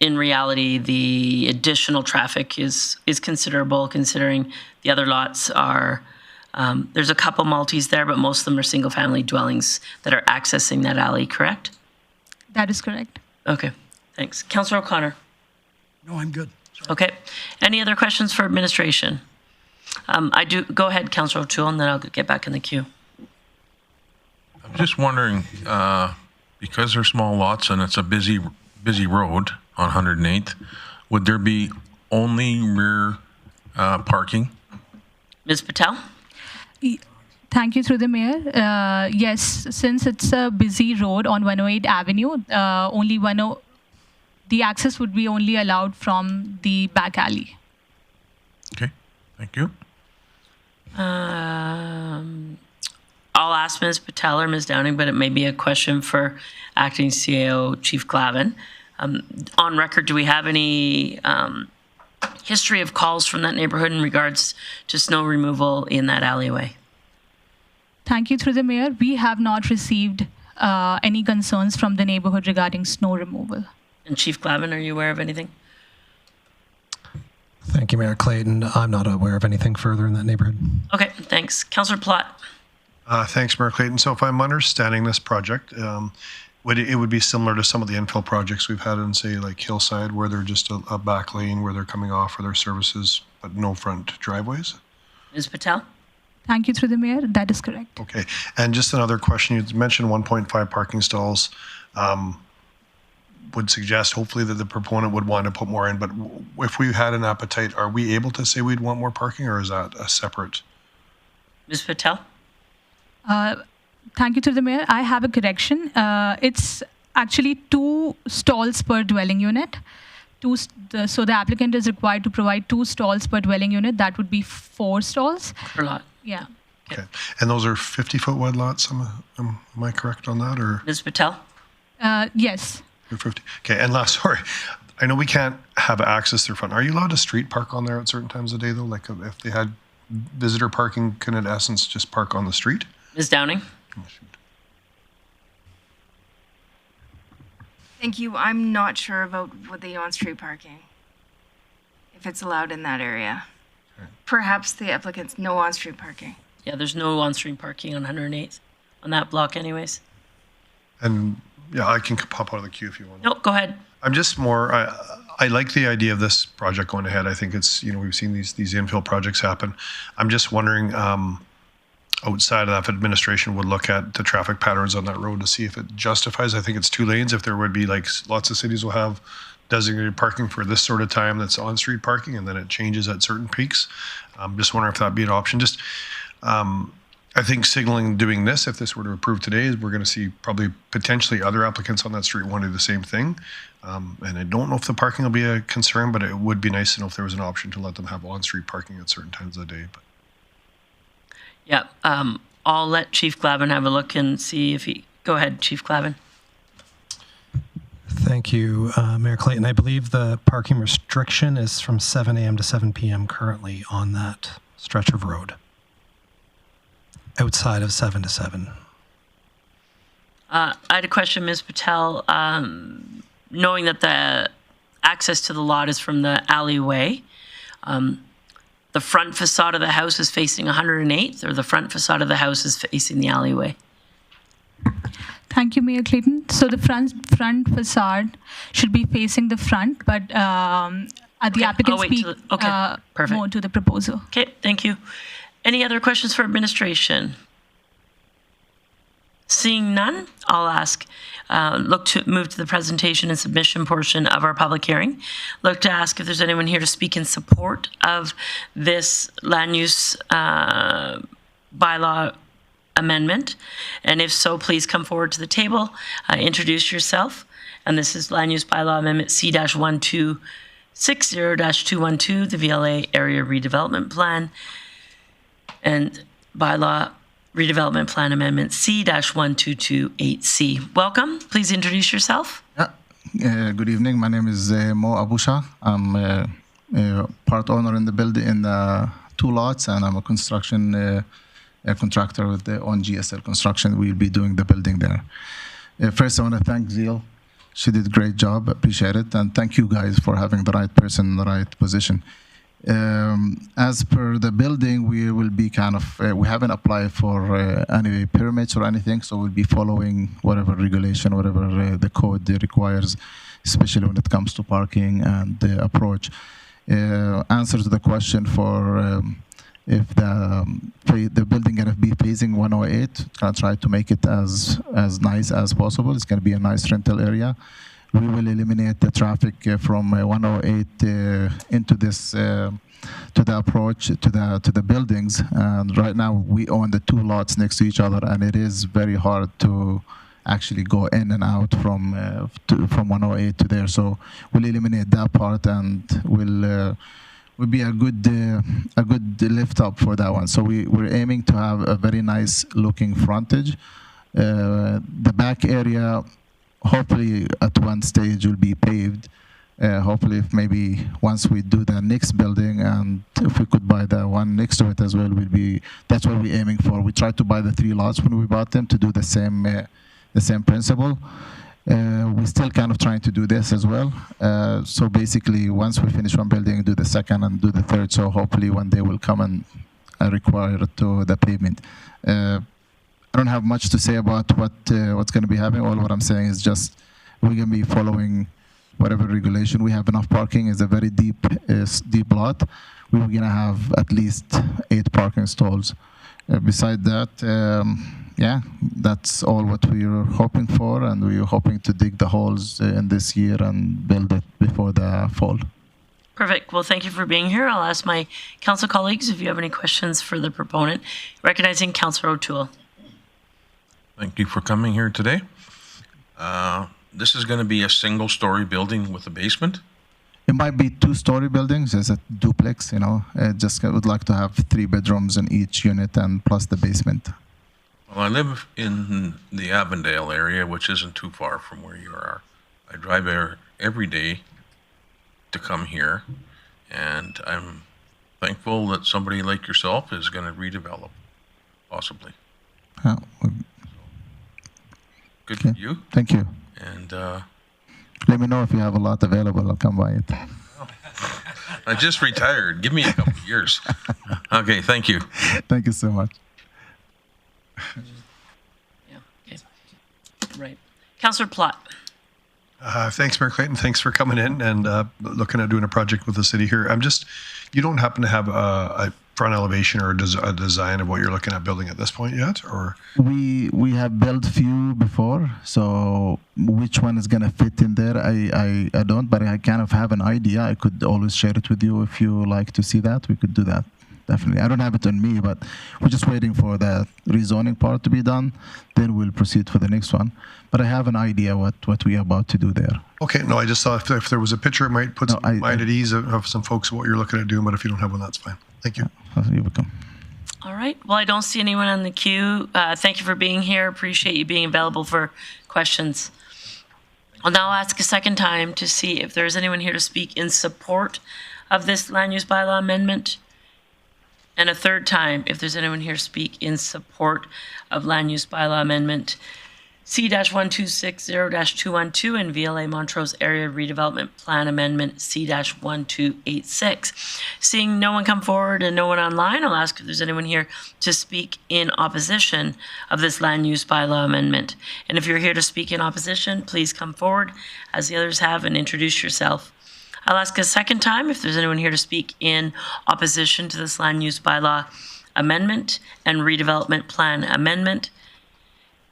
in reality, the additional traffic is considerable, considering the other lots are, there's a couple multis there, but most of them are single-family dwellings that are accessing that alley, correct? That is correct. Okay, thanks. Councillor O'Connor? No, I'm good. Sorry. Okay. Any other questions for administration? Go ahead, Councillor O'Toole, and then I'll get back in the queue. I'm just wondering, because they're small lots and it's a busy road on 108th, would there be only rear parking? Ms. Patel? Thank you, through the mayor. Yes, since it's a busy road on 108 Avenue, the access would be only allowed from the back alley. Okay, thank you. I'll ask Ms. Patel or Ms. Downing, but it may be a question for Acting CAO Chief Glavin. On record, do we have any history of calls from that neighborhood in regards to snow removal in that alleyway? Thank you, through the mayor. We have not received any concerns from the neighborhood regarding snow removal. And Chief Glavin, are you aware of anything? Thank you, Mayor Clayton. I'm not aware of anything further in that neighborhood. Okay, thanks. Councillor Plott. Thanks, Mayor Clayton. So if I'm understanding this project, it would be similar to some of the infill projects we've had in, say, like Hillside, where they're just a back lane where they're coming off for their services, but no front driveways? Ms. Patel? Thank you, through the mayor. That is correct. Okay. And just another question. You mentioned 1.5 parking stalls. Would suggest hopefully that the proponent would want to put more in, but if we had an appetite, are we able to say we'd want more parking, or is that a separate? Ms. Patel? Thank you, through the mayor. I have a correction. It's actually 2 stalls per dwelling unit. So the applicant is required to provide 2 stalls per dwelling unit. That would be 4 stalls. Per lot. Yeah. Okay. And those are 50-foot wide lots? Am I correct on that, or? Ms. Patel? Yes. 50. Okay. And last, sorry, I know we can't have access through front. Are you allowed to street park on there at certain times of day, though? Like if they had visitor parking, can in essence just park on the street? Ms. Downing? Thank you. I'm not sure about what the on-street parking, if it's allowed in that area. Okay. Perhaps the applicant's no on-street parking. Yeah, there's no on-street parking on 108th on that block anyways. And yeah, I can pop out of the queue if you want. No, go ahead. I'm just more, I like the idea of this project going ahead. I think it's, we've seen these infill projects happen. I'm just wondering, outside of that, if administration would look at the traffic patterns on that road to see if it justifies. I think it's 2 lanes. If there would be, like, lots of cities will have designated parking for this sort of time that's on-street parking, and then it changes at certain peaks. Just wondering if that'd be an option. Just, I think signaling doing this, if this were to approve today, is we're going to see probably potentially other applicants on that street want to do the same thing. And I don't know if the parking will be a concern, but it would be nice to know if there was an option to let them have on-street parking at certain times of the day. But. Yeah, I'll let Chief Glavin have a look and see if he... Go ahead, Chief Glavin. Thank you, Mayor Clayton. I believe the parking restriction is from 7 a.m. to 7 p.m. currently on that stretch of road, outside of 7 to 7. I had a question, Ms. Patel. Knowing that the access to the lot is from the alleyway, the front facade of the house is facing 108th, or the front facade of the house is facing the alleyway? Thank you, Mayor Clayton. So the front facade should be facing the front, but the applicant speak more to the proposal. Okay, thank you. Any other questions for administration? Seeing none, I'll ask, move to the presentation and submission portion of our public hearing. Look to ask if there's anyone here to speak in support of this land use bylaw amendment. And if so, please come forward to the table, introduce yourself. And this is land use bylaw amendment C-1260-212, the VLA area redevelopment plan, and bylaw redevelopment plan amendment C-1228C. Welcome. Please introduce yourself. Good evening. My name is Mo Abusha. I'm a part owner in the building in the 2 lots, and I'm a construction contractor with the on GSL Construction. We'll be doing the building there. First, I want to thank Zeal. She did a great job. Appreciate it. And thank you guys for having the right person in the right position. As per the building, we will be kind of, we haven't applied for any permits or anything, so we'll be following whatever regulation, whatever the code requires, especially when it comes to parking and the approach. Answer to the question for if the building going to be facing 108, gonna try to make it as nice as possible. It's going to be a nice rental area. We will eliminate the traffic from 108 into this to the approach to the buildings. And right now we own the 2 lots next to each other, and it is very hard to actually go in and out from 108 to there. So we'll eliminate that part, and will be a good lift up for that one. So we're aiming to have a very nice looking frontage. The back area, hopefully at one stage, will be paved. Hopefully, if maybe once we do the next building, and if we could buy the one next to it as well, that's what we're aiming for. We tried to buy the 3 lots when we bought them to do the same principle. We're still kind of trying to do this as well. So basically, once we finish one building, do the second and do the third. So hopefully one day we'll come and require to the pavement. I don't have much to say about what's going to be happening. All what I'm saying is just we're going to be following whatever regulation. We have enough parking. It's a very deep lot. We were going to have at least 8 parking stalls. Beside that, yeah, that's all what we were hoping for, and we were hoping to dig the holes in this year and build it before the fall. Perfect. Well, thank you for being here. I'll ask my council colleagues if you have any questions for the proponent. Recognizing Councillor O'Toole. Thank you for coming here today. This is going to be a single-story building with a basement? It might be 2-story buildings. It's a duplex, you know. Just would like to have 3 bedrooms in each unit and plus the basement. Well, I live in the Avondale area, which isn't too far from where you are. I drive there every day to come here, and I'm thankful that somebody like yourself is going to redevelop, possibly. Good for you. Thank you. And let me know if you have a lot available. I'll come by it. I just retired. Give me a couple of years. Okay, thank you. Thank you so much. Yeah. Okay. Right. Councillor Plott. Thanks, Mayor Clayton. Thanks for coming in and looking at doing a project with the city here. You don't happen to have front elevation or a design of what you're looking at building at this point yet, or? We have built few before, so which one is gonna fit in there, I don't, but I kind of have an idea. I could always share it with you if you like to see that. We could do that, definitely. I don't have it on me, but we're just waiting for the rezoning part to be done. Then we'll proceed for the next one. But I have an idea what we're about to do there. Okay, no, I just thought if there was a picture, it might put some mind at ease of some folks what you're looking at doing, but if you don't have one, that's fine. Thank you. You're welcome. All right. Well, I don't see anyone on the queue. Thank you for being here. Appreciate you being available for questions. I'll now ask a second time to see if there's anyone here to speak in support of this land use bylaw amendment. And a third time, if there's anyone here to speak in support of land use bylaw amendment C-1260-212 and VLA Montrose Area Redevelopment Plan Amendment C-1286. Seeing no one come forward and no one online, I'll ask if there's anyone here to speak in opposition of this land use bylaw amendment. And if you're here to speak in opposition, please come forward as the others have and introduce yourself. I'll ask a second time if there's anyone here to speak in opposition to this land use bylaw amendment and redevelopment plan amendment.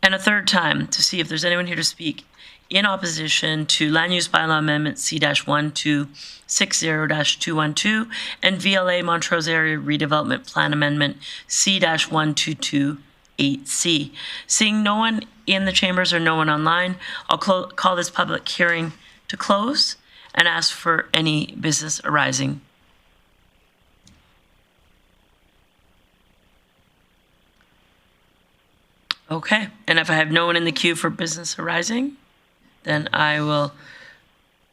And a third time to see if there's anyone here to speak in opposition to land use bylaw amendment C-1260-212 and VLA Montrose Area Redevelopment Plan Amendment C-1228C. Seeing no one in the chambers or no one online, I'll call this public hearing to close and ask for any business arising. Okay, and if I have no one in the queue for business arising, then I will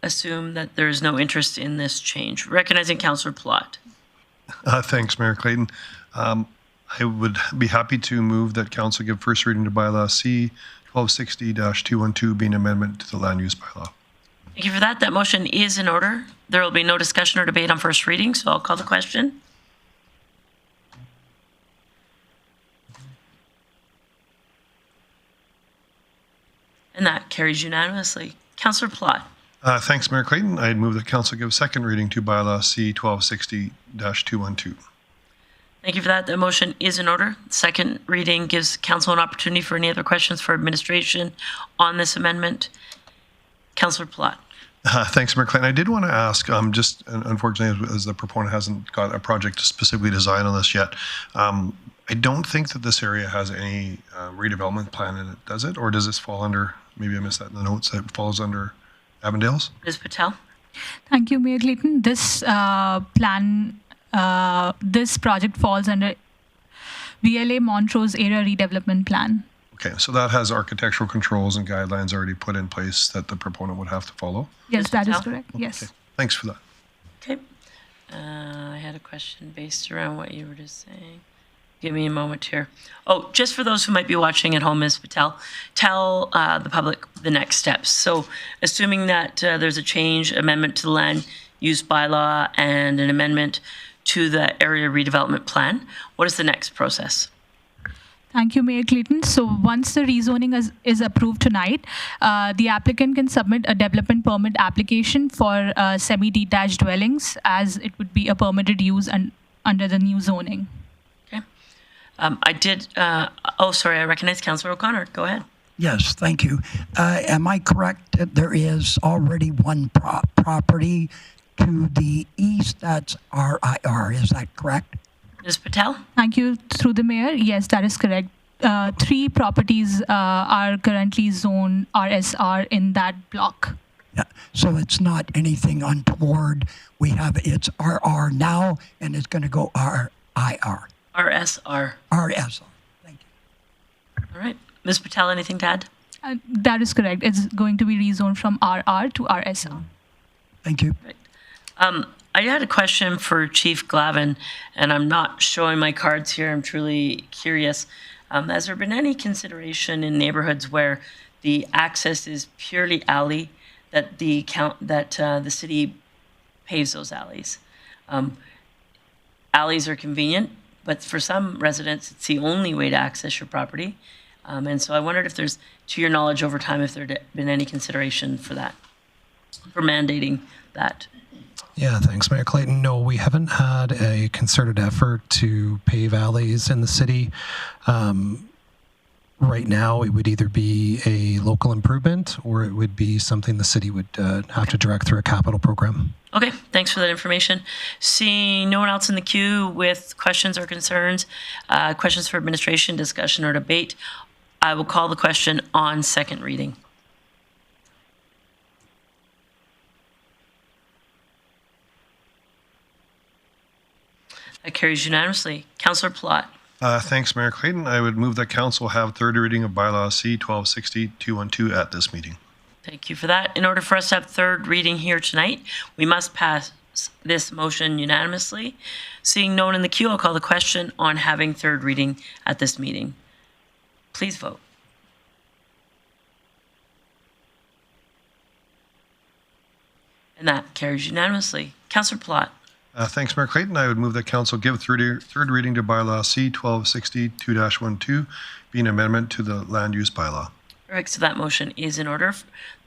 assume that there is no interest in this change. Recognizing Councillor Plott. Thanks, Mayor Clayton. I would be happy to move that council give first reading to bylaw C-1260-212 being amendment to the land use bylaw. Thank you for that. That motion is in order. There will be no discussion or debate on first reading, so I'll call the question. And that carries unanimously. Councillor Plott. Thanks, Mayor Clayton. I'd move that council give second reading to bylaw C-1260-212. Thank you for that. The motion is in order. Second reading gives council an opportunity for any other questions for administration on this amendment. Councillor Plott. Thanks, Mayor Clayton. I did want to ask, just unfortunately, as the proponent hasn't got a project specifically designed on this yet, I don't think that this area has any redevelopment plan in it, does it? Or does this fall under, maybe I missed that in the notes, that falls under Avondale's? Ms. Patel. Thank you, Mayor Clayton. This this project falls under VLA Montrose Area Redevelopment Plan. Okay, so that has architectural controls and guidelines already put in place that the proponent would have to follow? Yes, that is correct. Yes. Okay. Thanks for that. Okay. I had a question based around what you were just saying. Give me a moment here. Oh, just for those who might be watching at home, Ms. Patel, tell the public the next steps. So assuming that there's a change, amendment to the land use bylaw and an amendment to the area redevelopment plan, what is the next process? Thank you, Mayor Clayton. So once the rezoning is approved tonight, the applicant can submit a development permit application for semi-detached dwellings, as it would be a permitted use under the new zoning. Okay. I recognize Councillor O'Connor. Go ahead. Yes, thank you. Am I correct that there is already one property to the east that's RIR? Is that correct? Ms. Patel? Thank you. Through the mayor, yes, that is correct. 3 properties are currently zoned RSR in that block. Yeah, so it's not anything untoward. It's RR now, and it's going to go RIR. RSR. RSR. Thank you. All right. Ms. Patel, anything to add? That is correct. It's going to be rezoned from RR to RSR. Thank you. Right. I had a question for Chief Glavin, and I'm not showing my cards here. I'm truly curious. Has there been any consideration in neighborhoods where the access is purely alley, that the city paves those alleys? Alleys are convenient, but for some residents, it's the only way to access your property. And so I wondered if there's, to your knowledge over time, if there had been any consideration for that, for mandating that. Yeah, thanks, Mayor Clayton. No, we haven't had a concerted effort to pave alleys in the city. Right now, it would either be a local improvement or it would be something the city would have to direct through a capital program. Okay, thanks for that information. Seeing no one else in the queue with questions or concerns, questions for administration, discussion, or debate, I will call the question on second reading. That carries unanimously. Councillor Plott. Thanks, Mayor Clayton. I would move that council have third reading of Bylaw C-1260-212 at this meeting. Thank you for that. In order for us to have third reading here tonight, we must pass this motion unanimously. Seeing no one in the queue, I'll call the question on having third reading at this meeting. Please vote. And that carries unanimously. Councillor Plott. Thanks, Mayor Clayton. I would move that council give third reading to Bylaw C-1260-2-12, being an amendment to the land use bylaw. Correct, so that motion is in order.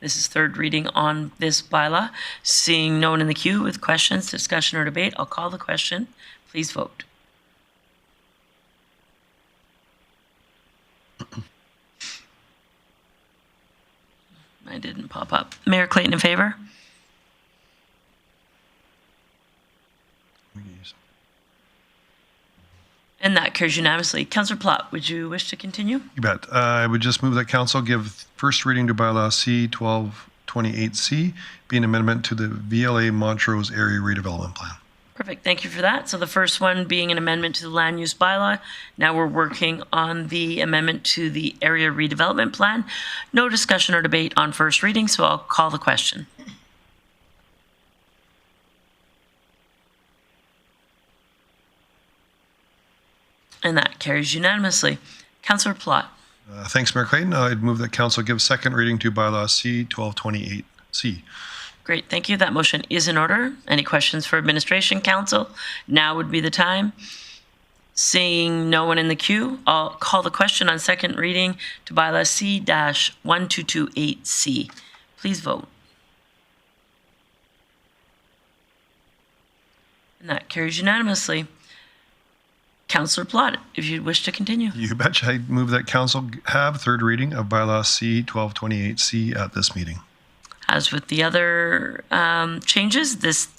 This is third reading on this bylaw. Seeing no one in the queue with questions, discussion, or debate, I'll call the question. Please vote. I didn't pop up. Mayor Clayton in favor? And that carries unanimously. Councillor Plott, would you wish to continue? You bet. I would just move that council give first reading to Bylaw C-1228C, being an amendment to the VLA Montrose Area Redevelopment Plan. Perfect. Thank you for that. So the first one being an amendment to the land use bylaw. Now we're working on the amendment to the area redevelopment plan. No discussion or debate on first reading, so I'll call the question. And that carries unanimously. Councillor Plott. Thanks, Mayor Clayton. I'd move that council give second reading to Bylaw C-1228C. Great, thank you. That motion is in order. Any questions for administration, council? Now would be the time. Seeing no one in the queue, I'll call the question on second reading to Bylaw C-1228C. Please vote. And that carries unanimously. Councillor Plott, if you wish to continue. You betcha. I move that council have third reading of Bylaw C-1228C at this meeting. As with the other changes,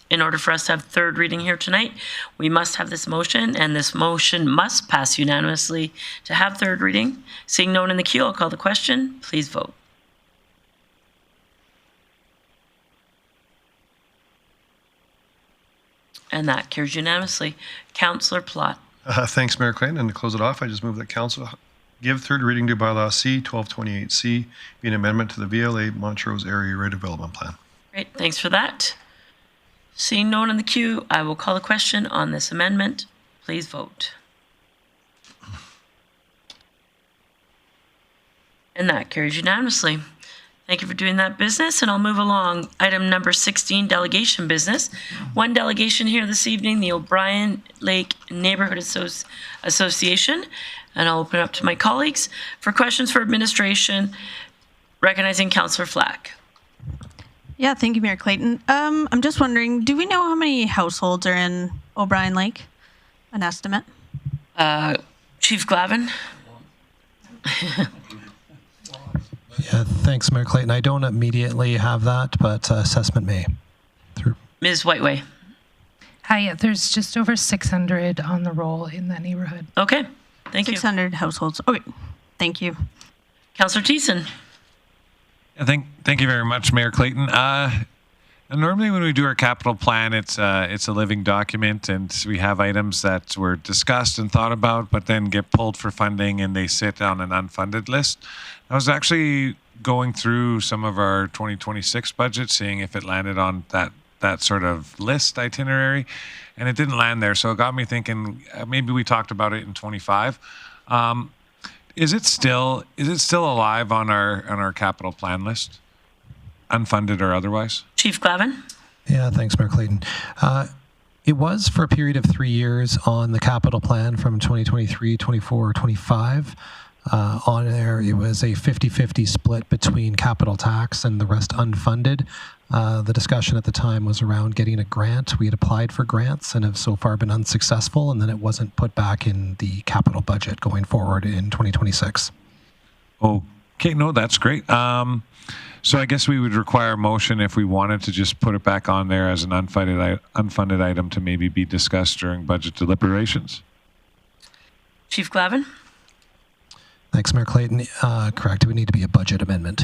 in order for us to have third reading here tonight, we must have this motion, and this motion must pass unanimously to have third reading. Seeing no one in the queue, I'll call the question. Please vote. And that carries unanimously. Councillor Plott. Thanks, Mayor Clayton. And to close it off, I just move that council give third reading to Bylaw C-1228C, be an amendment to the VLA Montrose Area Redevelopment Plan. Great, thanks for that. Seeing no one in the queue, I will call the question on this amendment. Please vote. And that carries unanimously. Thank you for doing that business, and I'll move along. Item number 16, delegation business. One delegation here this evening, the O'Brien Lake Neighbourhood Association, and I'll open up to my colleagues for questions for administration, recognizing Councillor Flack. Yeah, thank you, Mayor Clayton. I'm just wondering, do we know how many households are in O'Brien Lake? An estimate? Chief Glavin? Yeah, thanks, Mayor Clayton. I don't immediately have that, but assessment may. Ms. Whiteway. Hi, yeah, there's just over 600 on the roll in that neighborhood. Okay, thank you. 600 households. Okay, thank you. Councillor Thiessen. Thank you very much, Mayor Clayton. Normally when we do our capital plan, it's a living document, and we have items that were discussed and thought about, but then get pulled for funding and they sit on an unfunded list. I was actually going through some of our 2026 budget, seeing if it landed on that sort of list itinerary, and it didn't land there. So it got me thinking, maybe we talked about it in 25. Is it still alive on our capital plan list, unfunded or otherwise? Chief Glavin. Yeah, thanks, Mayor Clayton. It was for a period of 3 years on the capital plan from 2023, 24, 25. On there, it was a 50-50 split between capital tax and the rest unfunded. The discussion at the time was around getting a grant. We had applied for grants and have so far been unsuccessful, and then it wasn't put back in the capital budget going forward in 2026. Okay, no, that's great. So I guess we would require a motion if we wanted to just put it back on there as an unfunded item to maybe be discussed during budget deliberations. Chief Glavin? Thanks, Mayor Clayton. Correct. It would need to be a budget amendment.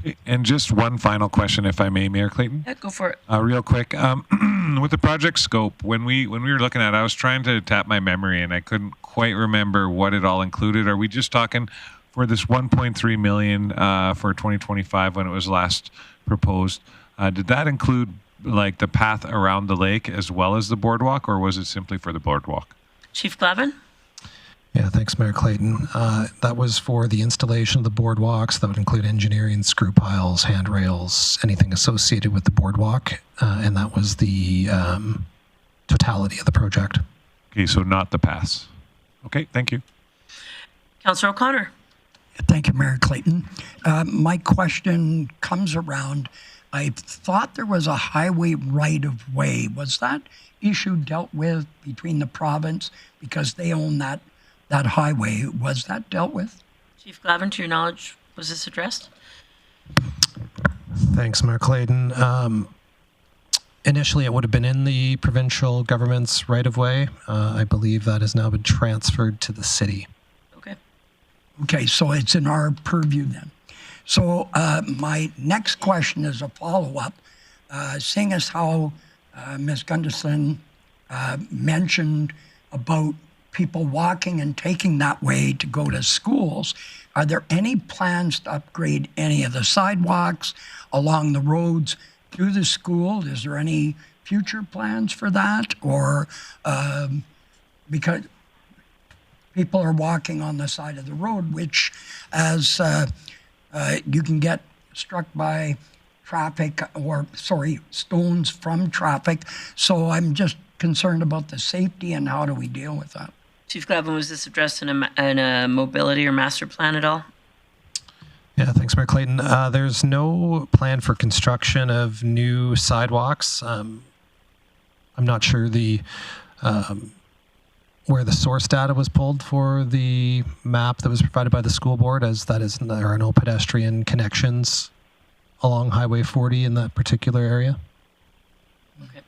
Okay, and just one final question, if I may, Mayor Clayton. Yeah, go for it. Real quick, with the project scope, when we were looking at it, I was trying to tap my memory and I couldn't quite remember what it all included. Are we just talking for this 1.3 million for 2025 when it was last proposed? Did that include like the path around the lake as well as the boardwalk, or was it simply for the boardwalk? Chief Glavin? Yeah, thanks, Mayor Clayton. That was for the installation of the boardwalks. That would include engineering, screw piles, handrails, anything associated with the boardwalk. And that was the totality of the project. Okay, so not the paths. Okay, thank you. Councillor O'Connor? Thank you, Mayor Clayton. My question comes around, I thought there was a highway right-of-way. Was that issue dealt with between the province because they own that highway? Was that dealt with? Chief Glavin, to your knowledge, was this addressed? Thanks, Mayor Clayton. Initially, it would have been in the provincial government's right-of-way. I believe that has now been transferred to the city. Okay, so it's in our purview then. So my next question is a follow-up. Seeing as how Ms. Gunderson mentioned about people walking and taking that way to go to schools, are there any plans to upgrade any of the sidewalks along the roads to the school? Is there any future plans for that? Or because people are walking on the side of the road, which as you can get struck by traffic stones from traffic. So I'm just concerned about the safety and how do we deal with that? Chief Glavin, was this addressed in a mobility or master plan at all? Yeah, thanks, Mayor Clayton. There's no plan for construction of new sidewalks. I'm not sure where the source data was pulled for the map that was provided by the school board, as there are no pedestrian connections along Highway 40 in that particular area. Okay.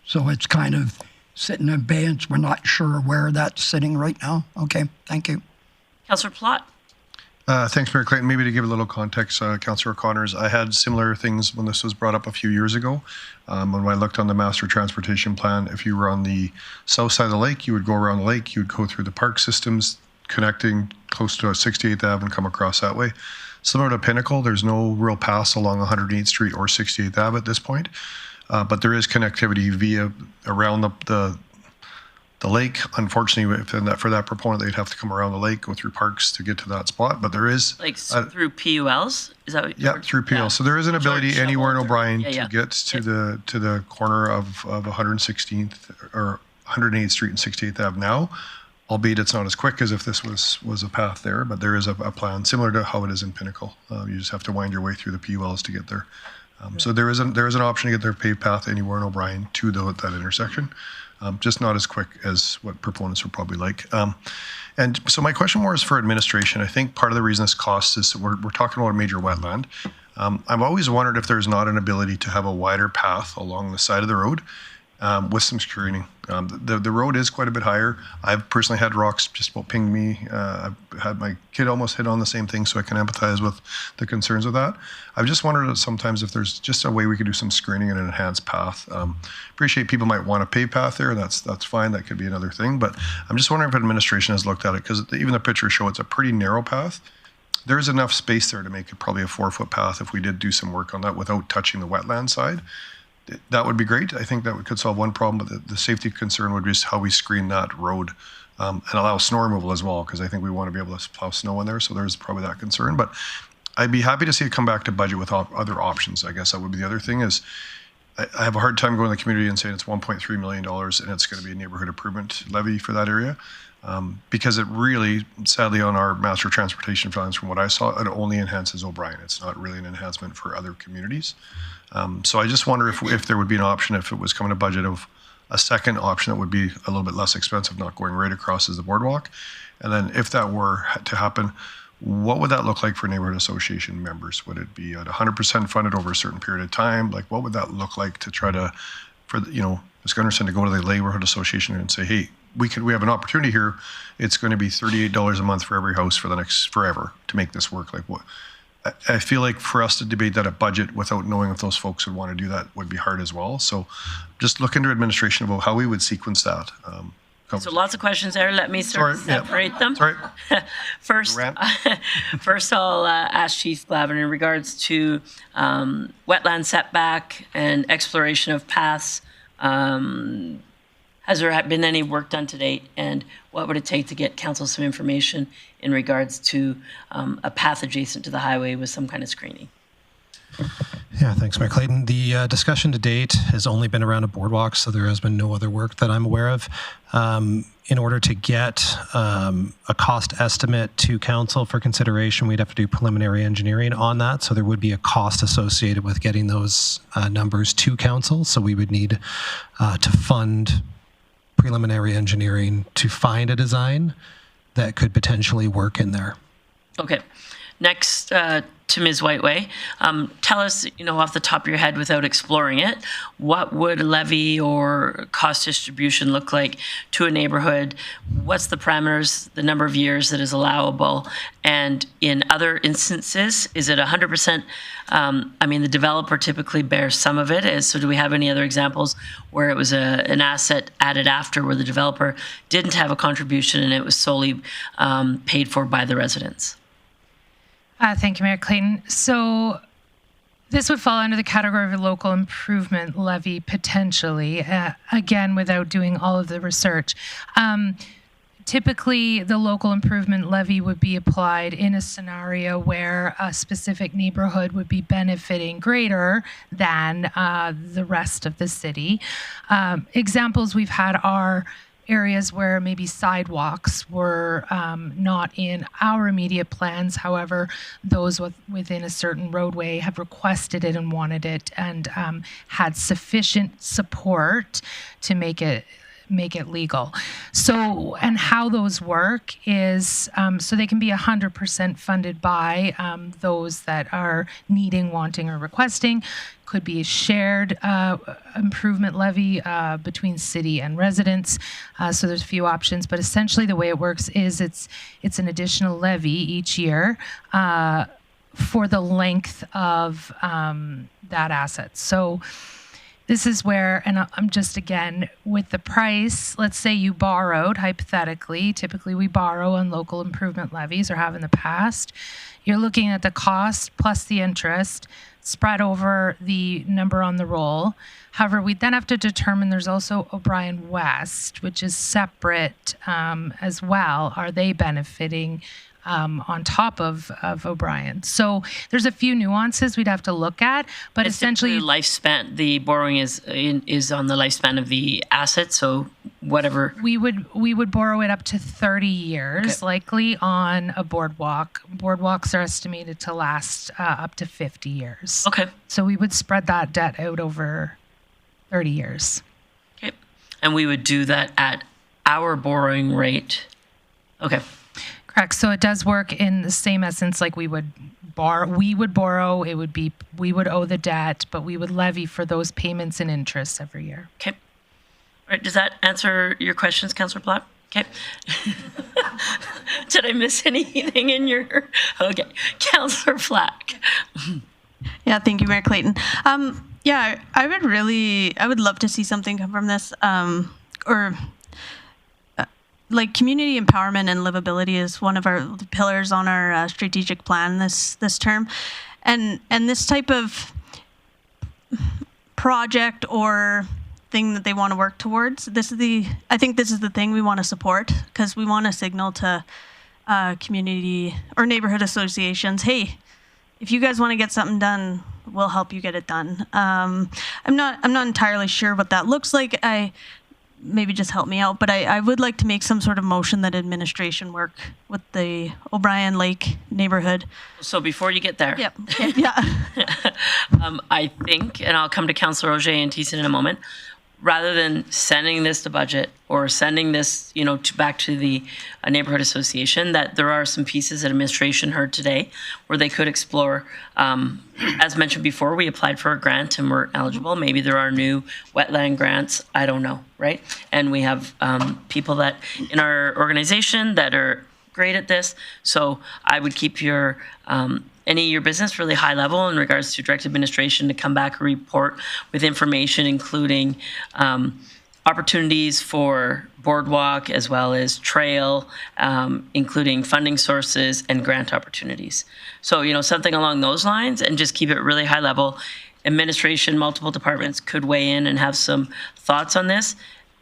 So it's kind of sitting in abeyance. We're not sure where that's sitting right now. Okay, thank you. Councillor Plott? Thanks, Mayor Clayton. Maybe to give a little context, Councillor O'Connor's, I had similar things when this was brought up a few years ago. When I looked on the master transportation plan, if you were on the south side of the lake, you would go around the lake, you would go through the park systems, connecting close to 68th Ave and come across that way. Similar to Pinnacle, there's no real pass along 108th Street or 68th Ave at this point, but there is connectivity via around the lake. Unfortunately, for that proponent, they'd have to come around the lake, go through parks to get to that spot. But there is through PULs. Is that what? Yeah, through PULs. Yeah. So there is an ability anywhere in O'Brien to get to the corner of 116th or 108th Street and 68th Ave now, albeit it's not as quick as if this was a path there. But there is a plan similar to how it is in Pinnacle. You just have to wind your way through the PULs to get there. So there is an option to get their paved path anywhere in O'Brien to that intersection. Just not as quick as what proponents would probably like. And so my question more is for administration. I think part of the reason this costs is we're talking about a major wetland. I've always wondered if there's not an ability to have a wider path along the side of the road with some screening. The road is quite a bit higher. I've personally had rocks just about ping me. I've had my kid almost hit on the same thing, so I can empathize with the concerns of that. I've just wondered sometimes if there's just a way we could do some screening and an enhanced path. Appreciate people might want a paved path there. That's fine. That could be another thing. But I'm just wondering if administration has looked at it, because even the pictures show it's a pretty narrow path. There is enough space there to make it probably a 4-foot path if we did do some work on that without touching the wetland side. That would be great. I think that could solve one problem, but the safety concern would be just how we screen that road and allow snow removal as well, because I think we want to be able to plow snow in there. So there's probably that concern. But I'd be happy to see it come back to budget with other options. I guess that would be the other thing is I have a hard time going to the community and saying it's $1.3 million and it's going to be a neighborhood improvement levy for that area. because it really, sadly, on our master transportation plans, from what I saw, it only enhances O'Brien. It's not really an enhancement for other communities. So I just wonder if there would be an option, if it was coming to budget, of a second option that would be a little bit less expensive, not going right across as the boardwalk. And then if that were to happen, what would that look like for neighborhood association members? Would it be at 100% funded over a certain period of time? Like, what would that look like to try to, for the, Ms. Gunnarsson to go to the neighborhood association and say, hey, we have an opportunity here. It's going to be $38 a month for every house for the next forever to make this work. Like, what? I feel like for us to debate that at budget without knowing if those folks would want to do that would be hard as well. So just look into administration about how we would sequence that. So lots of questions there. Let me sort of separate them. Sorry. First, I'll ask Chief Glavin in regards to wetland setback and exploration of paths. Has there been any work done to date, and what would it take to get council some information in regards to a path adjacent to the highway with some kind of screening? Yeah, thanks, Mayor Clayton. The discussion to date has only been around a boardwalk, so there has been no other work that I'm aware of. In order to get a cost estimate to council for consideration, we'd have to do preliminary engineering on that. So there would be a cost associated with getting those numbers to council. So we would need to fund preliminary engineering to find a design that could potentially work in there. Okay. Next, to Ms. Whiteway, tell us, off the top of your head without exploring it, what would levy or cost distribution look like to a neighborhood? What's the parameters, the number of years that is allowable? And in other instances, is it 100%? The developer typically bears some of it. So do we have any other examples where it was an asset added after where the developer didn't have a contribution and it was solely paid for by the residents? Thank you, Mayor Clayton. So this would fall under the category of a local improvement levy, potentially, again, without doing all of the research. Typically, the local improvement levy would be applied in a scenario where a specific neighborhood would be benefiting greater than the rest of the city. Examples we've had are areas where maybe sidewalks were not in our immediate plans. However, those within a certain roadway have requested it and wanted it and had sufficient support to make it legal. So, and how those work is, so they can be 100% funded by those that are needing, wanting, or requesting. Could be a shared improvement levy between city and residents. So there's a few options, but essentially the way it works is it's an additional levy each year for the length of that asset. So this is where, and I'm just, again, with the price, let's say you borrowed, hypothetically, typically we borrow on local improvement levies or have in the past. You're looking at the cost plus the interest spread over the number on the roll. However, we then have to determine there's also O'Brien West, which is separate as well. Are they benefiting on top of O'Brien? So there's a few nuances we'd have to look at, but it's essentially lifespan. The borrowing is on the lifespan of the asset. So whatever we would borrow it up to 30 years, likely on a boardwalk. Boardwalks are estimated to last up to 50 years. Okay. So we would spread that debt out over 30 years. Okay. And we would do that at our borrowing rate. Okay. Correct. So it does work in the same essence, like we would borrow, it would be, we would owe the debt, but we would levy for those payments and interest every year. Okay. All right. Does that answer your questions, Councillor Platt? Okay. Did I miss anything in your, okay. Councillor Flack. Yeah, thank you, Mayor Clayton. Yeah, I would love to see something come from this, like community empowerment and livability is one of our pillars on our strategic plan this term, and this type of project or thing that they want to work towards. I think this is the thing we want to support, because we want to signal to community or neighborhood associations, hey, if you guys want to get something done, we'll help you get it done. I'm not entirely sure what that looks like. maybe just help me out, but I would like to make some sort of motion that administration work with the O'Brien Lake neighborhood. So before you get there, Yep. Okay. Yeah. I think, and I'll come to Councillor Auger and Thiessen in a moment, rather than sending this to budget or sending this, back to the neighborhood association, that there are some pieces that administration heard today where they could explore. As mentioned before, we applied for a grant and we're eligible. Maybe there are new wetland grants. I don't know, right? And we have people that in our organization that are great at this. So I would keep your any of your business really high level in regards to direct administration to come back and report with information, including opportunities for boardwalk as well as trail, including funding sources and grant opportunities. So, something along those lines, and just keep it really high level. Administration, multiple departments could weigh in and have some thoughts on this,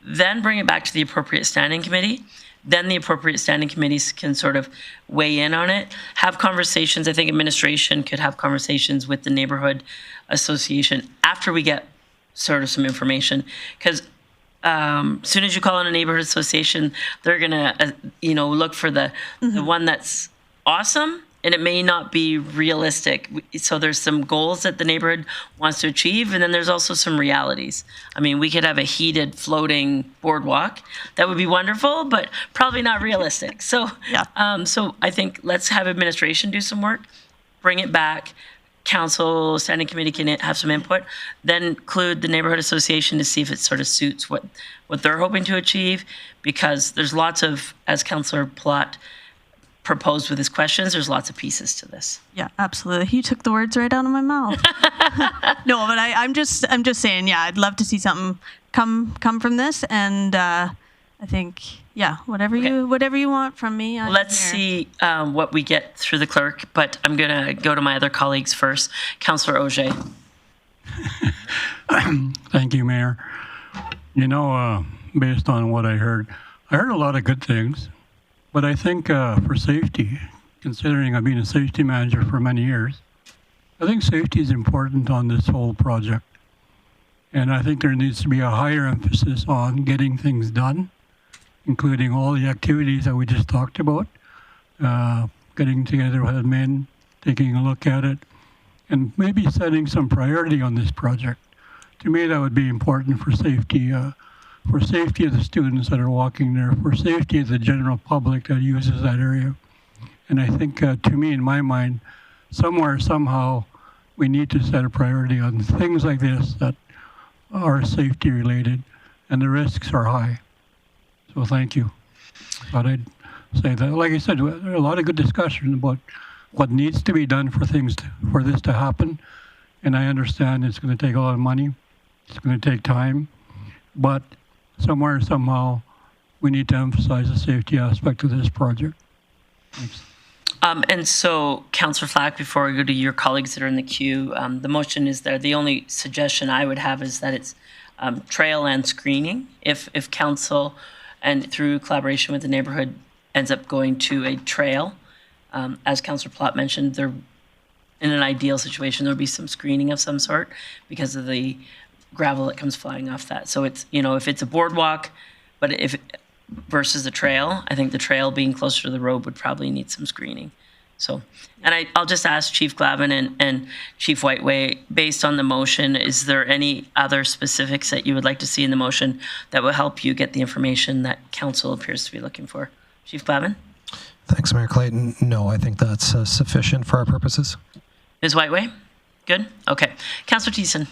then bring it back to the appropriate standing committee. Then the appropriate standing committees can sort of weigh in on it, have conversations. I think administration could have conversations with the neighborhood association after we get sort of some information. Because as soon as you call in a neighborhood association, they're going to, look for the one that's awesome, and it may not be realistic. So there's some goals that the neighborhood wants to achieve, and then there's also some realities. I mean, we could have a heated floating boardwalk. That would be wonderful, but probably not realistic. So, so I think let's have administration do some work, bring it back. Council standing committee can have some input, then include the neighborhood association to see if it sort of suits what they're hoping to achieve, because there's lots of, as Councillor Plott proposed with his questions, there's lots of pieces to this. Yeah, absolutely. You took the words right out of my mouth. No, but I'm just saying, yeah, I'd love to see something come from this, and I think, yeah, whatever you want from me. Let's see what we get through the clerk, but I'm gonna go to my other colleagues first. Councillor Auger. Thank you, Mayor. Based on what I heard a lot of good things. But I think for safety, considering I've been a safety manager for many years, I think safety is important on this whole project. And I think there needs to be a higher emphasis on getting things done, including all the activities that we just talked about, getting together with admin, taking a look at it, and maybe setting some priority on this project. To me, that would be important for safety of the students that are walking there, for safety of the general public that uses that area. And I think, to me, in my mind, somewhere, somehow, we need to set a priority on things like this that are safety related, and the risks are high. So thank you. Thought I'd say that. Like I said, there are a lot of good discussion about what needs to be done for for this to happen. And I understand it's going to take a lot of money. It's going to take time. But somewhere, somehow, we need to emphasize the safety aspect of this project. Thanks. And so, Councillor Flack, before we go to your colleagues that are in the queue, the motion is there. The only suggestion I would have is that it's trail and screening. If council, and through collaboration with the neighborhood, ends up going to a trail, as Councillor Plott mentioned, there, in an ideal situation, there would be some screening of some sort because of the gravel that comes flying off that. So it's, if it's a boardwalk, but if versus the trail, I think the trail being closer to the road would probably need some screening. So, and I'll just ask Chief Glavin and Chief Whiteway, based on the motion, is there any other specifics that you would like to see in the motion that will help you get the information that council appears to be looking for? Chief Glavin? Thanks, Mayor Clayton. No, I think that's sufficient for our purposes. Ms. Whiteway? Good? Okay. Councillor Thiessen?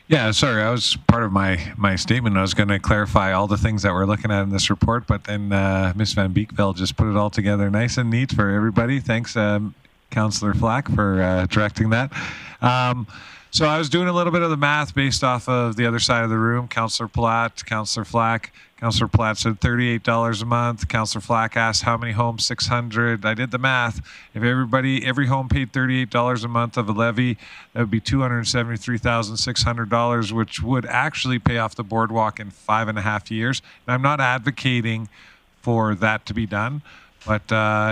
Yeah, sorry, I was part of my statement. I was going to clarify all the things that we're looking at in this report, but then Ms. Van Beekveld just put it all together nice and neat for everybody. Thanks, Councillor Flack, for directing that. So I was doing a little bit of the math based off of the other side of the room. Councillor Platt, Councillor Flack. Councillor Platt said $38 a month. Councillor Flack asked how many homes, 600. I did the math. If every home paid $38 a month of a levy, that would be $273,600, which would actually pay off the boardwalk in 5.5 years. And I'm not advocating for that to be done, But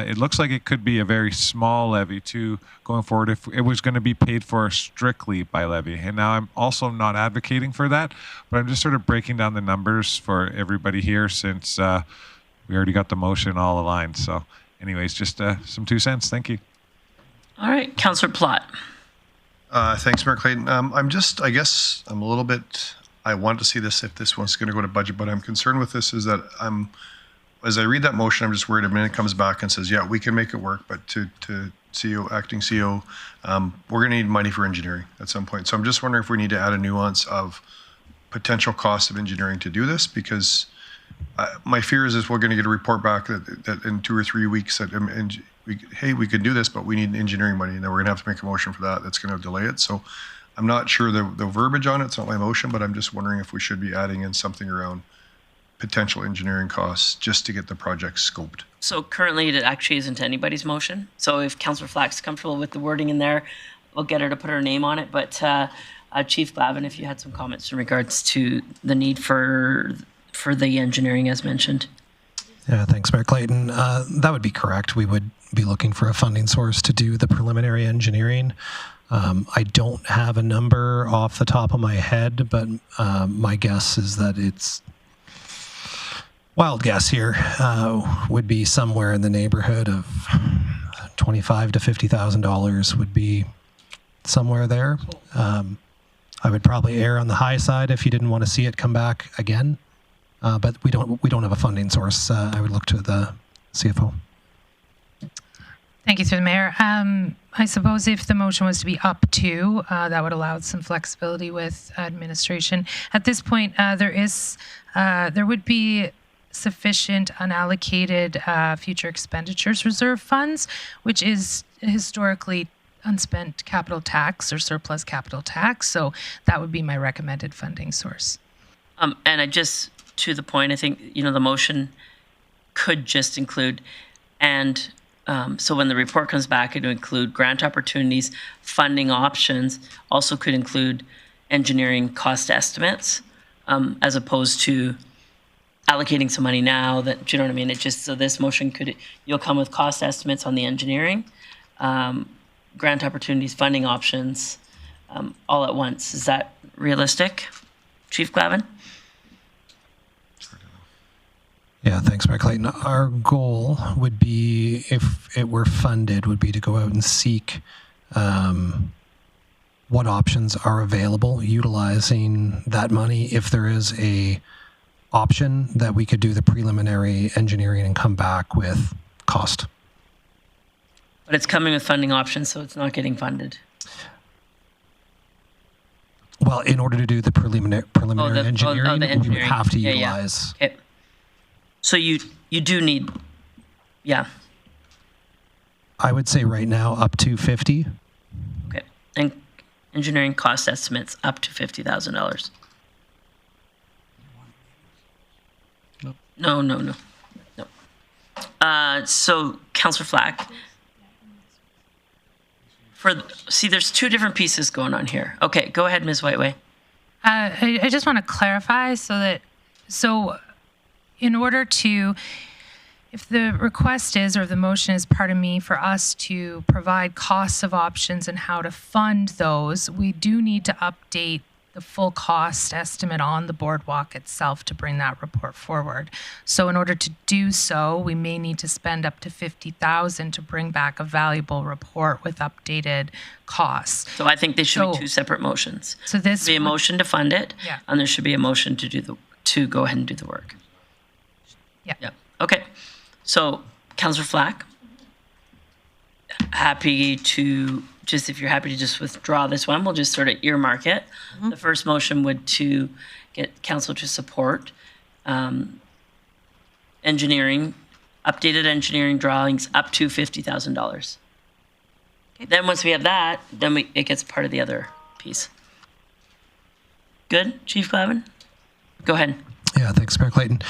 it looks like it could be a very small levy too going forward if it was going to be paid for strictly by levy. And now I'm also not advocating for that, but I'm just sort of breaking down the numbers for everybody here since we already got the motion all aligned. So anyways, just some 2 cents. Thank you. All right, Councillor Plott. Thanks, Mayor Clayton. I guess I'm a little bit, I want to see this if this one's going to go to budget, but I'm concerned with this is that as I read that motion, I'm just worried a minute it comes back and says, yeah, we can make it work, but to CEO, acting CEO, we're going to need money for engineering at some point. So I'm just wondering if we need to add a nuance of potential cost of engineering to do this, because my fear is we're going to get a report back that in 2 or 3 weeks that, hey, we could do this, but we need engineering money, and then we're going to have to make a motion for that. That's going to delay it. So I'm not sure the verbiage on it. It's not my motion, but I'm just wondering if we should be adding in something around potential engineering costs just to get the project scoped. So currently it actually isn't anybody's motion. So if Councillor Flack's comfortable with the wording in there, we'll get her to put her name on it. But Chief Glavin, if you had some comments in regards to the need for the engineering as mentioned. Yeah, thanks, Mayor Clayton. That would be correct. We would be looking for a funding source to do the preliminary engineering. I don't have a number off the top of my head, but my guess is that it's wild guess here would be somewhere in the neighborhood of $25,000 to $50,000 would be somewhere there. I would probably err on the high side if you didn't want to see it come back again, but we don't have a funding source. I would look to the CFO. Thank you, through the mayor. I suppose if the motion was to be up to, that would allow some flexibility with administration. At this point, there would be sufficient unallocated future expenditures reserve funds, which is historically unspent capital tax or surplus capital tax. So that would be my recommended funding source. And I just, to the point, I think, the motion could just include, and so when the report comes back, it would include grant opportunities, funding options, also could include engineering cost estimates, as opposed to allocating some money now that, do you know what I mean? It just, so this motion you'll come with cost estimates on the engineering, grant opportunities, funding options, all at once. Is that realistic, Chief Glavin? Yeah, thanks, Mayor Clayton. Our goal would be, if it were funded, would be to go out and seek what options are available utilizing that money. If there is a option that we could do the preliminary engineering and come back with cost. But it's coming with funding options, so it's not getting funded. Well, in order to do the preliminary engineering, we would have to utilize. Yeah. Okay. So you do need, yeah. I would say right now up to 50. Okay, and engineering cost estimates up to $50,000. No. So Councillor Flack, there's two different pieces going on here. Okay, go ahead, Ms. Whiteway. I just want to clarify so in order to, if the request is, or the motion is, pardon me, for us to provide costs of options and how to fund those, we do need to update the full cost estimate on the boardwalk itself to bring that report forward. So in order to do so, we may need to spend up to $50,000 to bring back a valuable report with updated costs. So I think there should be two separate motions. So this should be a motion to fund it, yeah, and there should be a motion to go ahead and do the work. Yeah. Okay. So Councillor Flack, happy to just, if you're happy to just withdraw this one, we'll just sort of earmark it. Mm-hmm. The first motion would to get council to support engineering, updated engineering drawings up to $50,000. Okay. Then once we have that, then it gets part of the other piece. Good, Chief Glavin? Go ahead. Yeah, thanks, Mayor Clayton.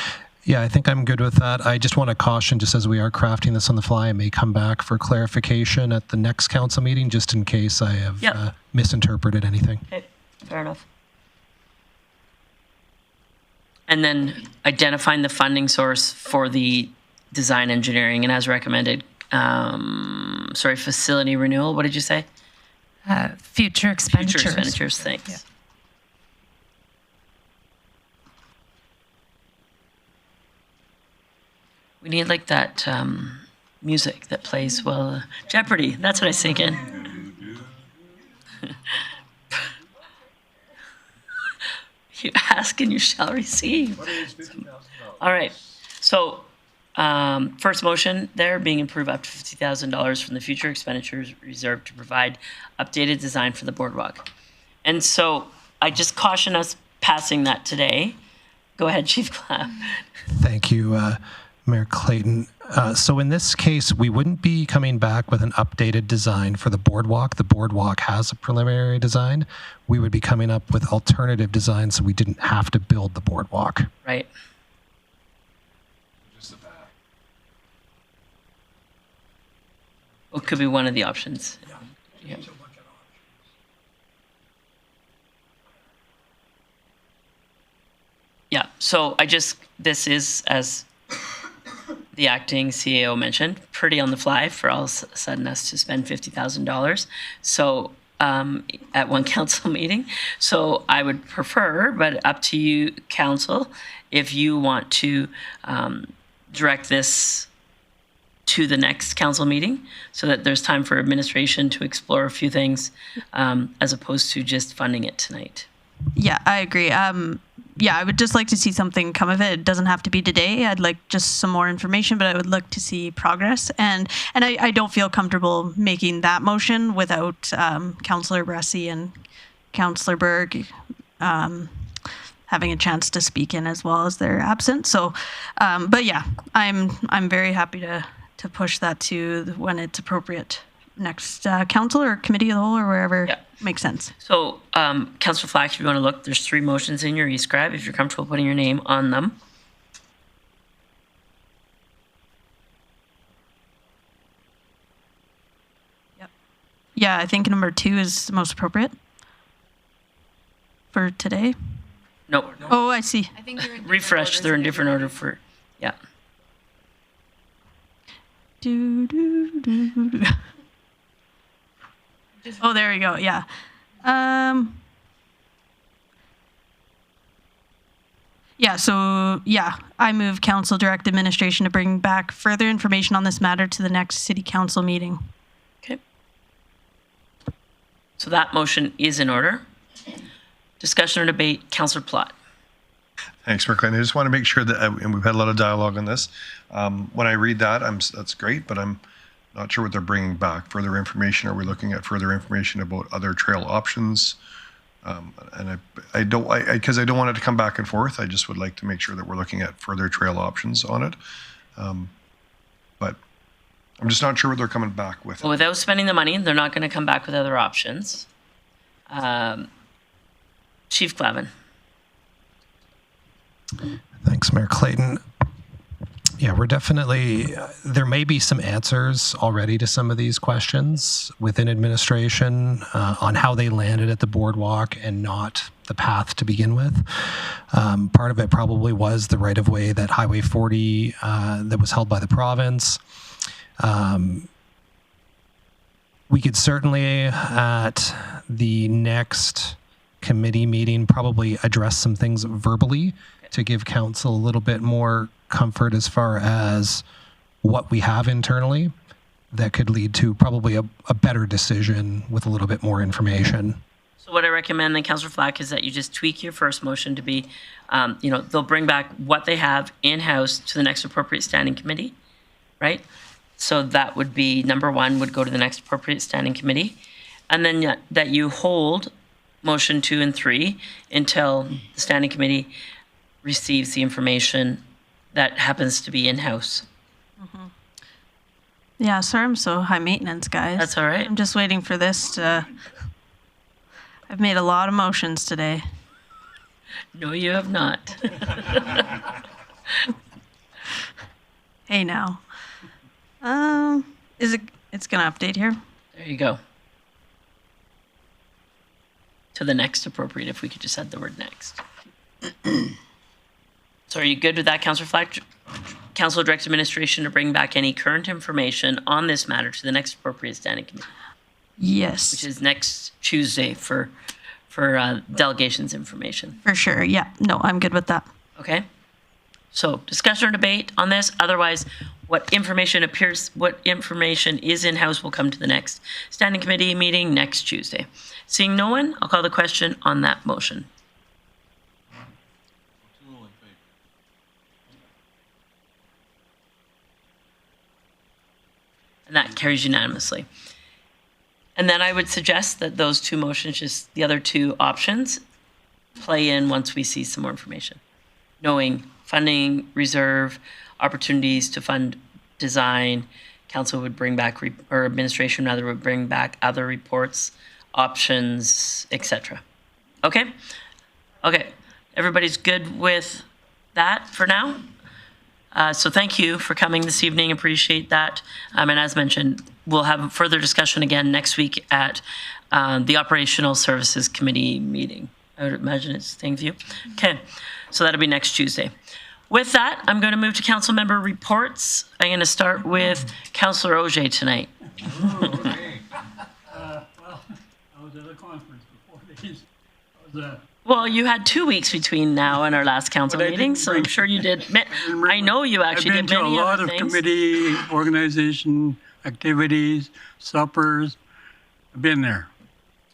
Yeah, I think I'm good with that. I just want to caution, just as we are crafting this on the fly, I may come back for clarification at the next council meeting, just in case I have misinterpreted anything. Okay, fair enough. And then identifying the funding source for the design engineering and as recommended, facility renewal. What did you say? Future expenditures. Future expenditures, thanks. Yeah. We need like that music that plays Jeopardy. That's what I was thinking. You ask and you shall receive. All right. So first motion there being approved up to $50,000 from the future expenditures reserved to provide updated design for the boardwalk. And so I just caution us passing that today. Go ahead, Chief Clapp. Thank you, Mayor Clayton. So in this case, we wouldn't be coming back with an updated design for the boardwalk. The boardwalk has a preliminary design. We would be coming up with alternative designs so we didn't have to build the boardwalk. Right. Well, it could be one of the options. Yeah. Yeah, so this is, as the acting CAO mentioned, pretty on the fly for all of a sudden us to spend $50,000. So at one council meeting. So I would prefer, but up to you, council, if you want to direct this to the next council meeting so that there's time for administration to explore a few things as opposed to just funding it tonight. Yeah, I agree. Yeah, I would just like to see something come of it. It doesn't have to be today. I'd like just some more information, but I would look to see progress. And I don't feel comfortable making that motion without Councillor Bressie and Councillor Berg having a chance to speak in as well as they're absent. So, but yeah, I'm very happy to push that to when it's appropriate next council or committee of the whole or wherever makes sense. So, Councillor Flack, if you want to look, there's 3 motions in your e-scribe if you're comfortable putting your name on them. Yep. Yeah, I think number 2 is the most appropriate for today. No. Oh, I see. I think they're in refresh. They're in different order for, yeah. Oh, there we go. Yeah. Yeah, so, yeah, I move council direct administration to bring back further information on this matter to the next city council meeting. Okay. So that motion is in order. Discussion or debate, Councillor Plott. Thanks, Mayor Clayton. I just want to make sure that, and we've had a lot of dialogue on this. When I read that, that's great, but I'm not sure what they're bringing back. Further information? Are we looking at further information about other trail options? And because I don't want it to come back and forth. I just would like to make sure that we're looking at further trail options on it. But I'm just not sure what they're coming back with. Well, without spending the money, they're not going to come back with other options. Chief Clavin. Thanks, Mayor Clayton. Yeah, we're definitely, there may be some answers already to some of these questions within administration on how they landed at the boardwalk and not the path to begin with. Part of it probably was the right-of-way that Highway 40 that was held by the province. We could certainly, at the next committee meeting, probably address some things verbally to give council a little bit more comfort as far as what we have internally that could lead to probably a better decision with a little bit more information. So what I recommend then, Councillor Flack, is that you just tweak your first motion to be, they'll bring back what they have in-house to the next appropriate standing committee, right? So that would be, number 1 would go to the next appropriate standing committee. And then that you hold motion 2 and 3 until the standing committee receives the information that happens to be in-house. Mm-hmm. Yeah, sorry I'm so high maintenance, guys. That's all right. I'm just waiting for this to... I've made a lot of motions today. No, you have not. Hey, now. It's going to update here? There you go. To the next appropriate, if we could just add the word next. So are you good with that, Councillor Flack? Council will direct administration to bring back any current information on this matter to the next appropriate standing committee. Yes. Which is next Tuesday for delegations information. For sure. Yeah. No, I'm good with that. Okay. So discussion or debate on this. Otherwise, what information is in-house will come to the next standing committee meeting next Tuesday. Seeing no one, I'll call the question on that motion. And that carries unanimously. And then I would suggest that those two motions, just the other two options, play in once we see some more information. Knowing funding reserve, opportunities to fund design, council would bring back, or administration rather, would bring back other reports, options, etc. Okay? Okay. Everybody's good with that for now? So thank you for coming this evening. Appreciate that. And as mentioned, we'll have further discussion again next week at the Operational Services Committee meeting. I would imagine it's staying with you. Okay, so that'll be next Tuesday. With that, I'm going to move to council member reports. I'm going to start with Councillor Auger tonight. Well, I was at a conference for 4 days. Well, you had 2 weeks between now and our last council meeting, so I'm sure you did. I know you actually did many other things. I've been to a lot of committee organization activities, suppers. I've been there.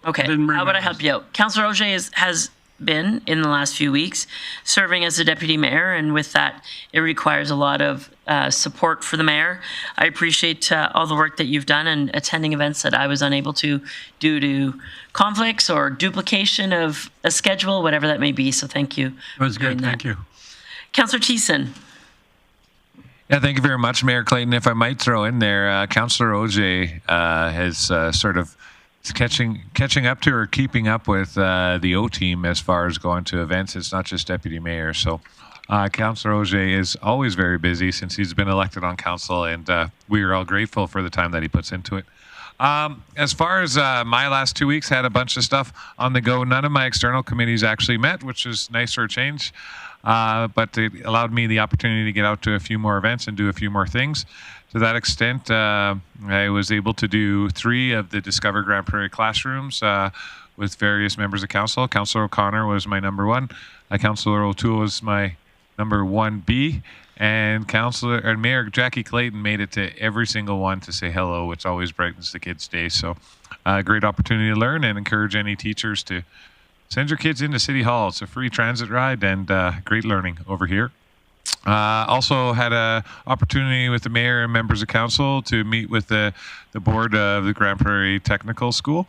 Okay, how about I help you out? Councillor Auger has been, in the last few weeks, serving as a deputy mayor, and with that, it requires a lot of support for the mayor. I appreciate all the work that you've done and attending events that I was unable to due to conflicts or duplication of a schedule, whatever that may be, so thank you. It was good, thank you. Councillor Thiessen. Yeah, thank you very much, Mayor Clayton. If I might throw in there, Councillor Auger has sort of catching up to or keeping up with the O team as far as going to events. It's not just deputy mayor. So Councillor Auger is always very busy since he's been elected on council, and we are all grateful for the time that he puts into it. As far as my last 2 weeks, had a bunch of stuff on the go. None of my external committees actually met, which is nice for a change. But it allowed me the opportunity to get out to a few more events and do a few more things. To that extent, I was able to do 3 of the Discover Grande Prairie classrooms with various members of council. Councillor O'Connor was my number 1. Councillor O'Toole was my number 1B. And Mayor Jackie Clayton made it to every single one to say hello, which always brightens the kids' day. So great opportunity to learn and encourage any teachers to send your kids into City Hall. It's a free transit ride and great learning over here. Also had an opportunity with the mayor and members of council to meet with the board of the Grande Prairie Technical School,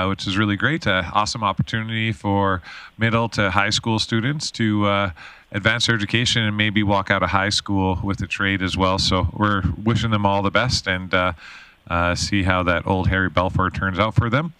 which is really great. Awesome opportunity for middle to high school students to advance their education and maybe walk out of high school with a trade as well. So we're wishing them all the best and see how that old Harry Belfour turns out for them.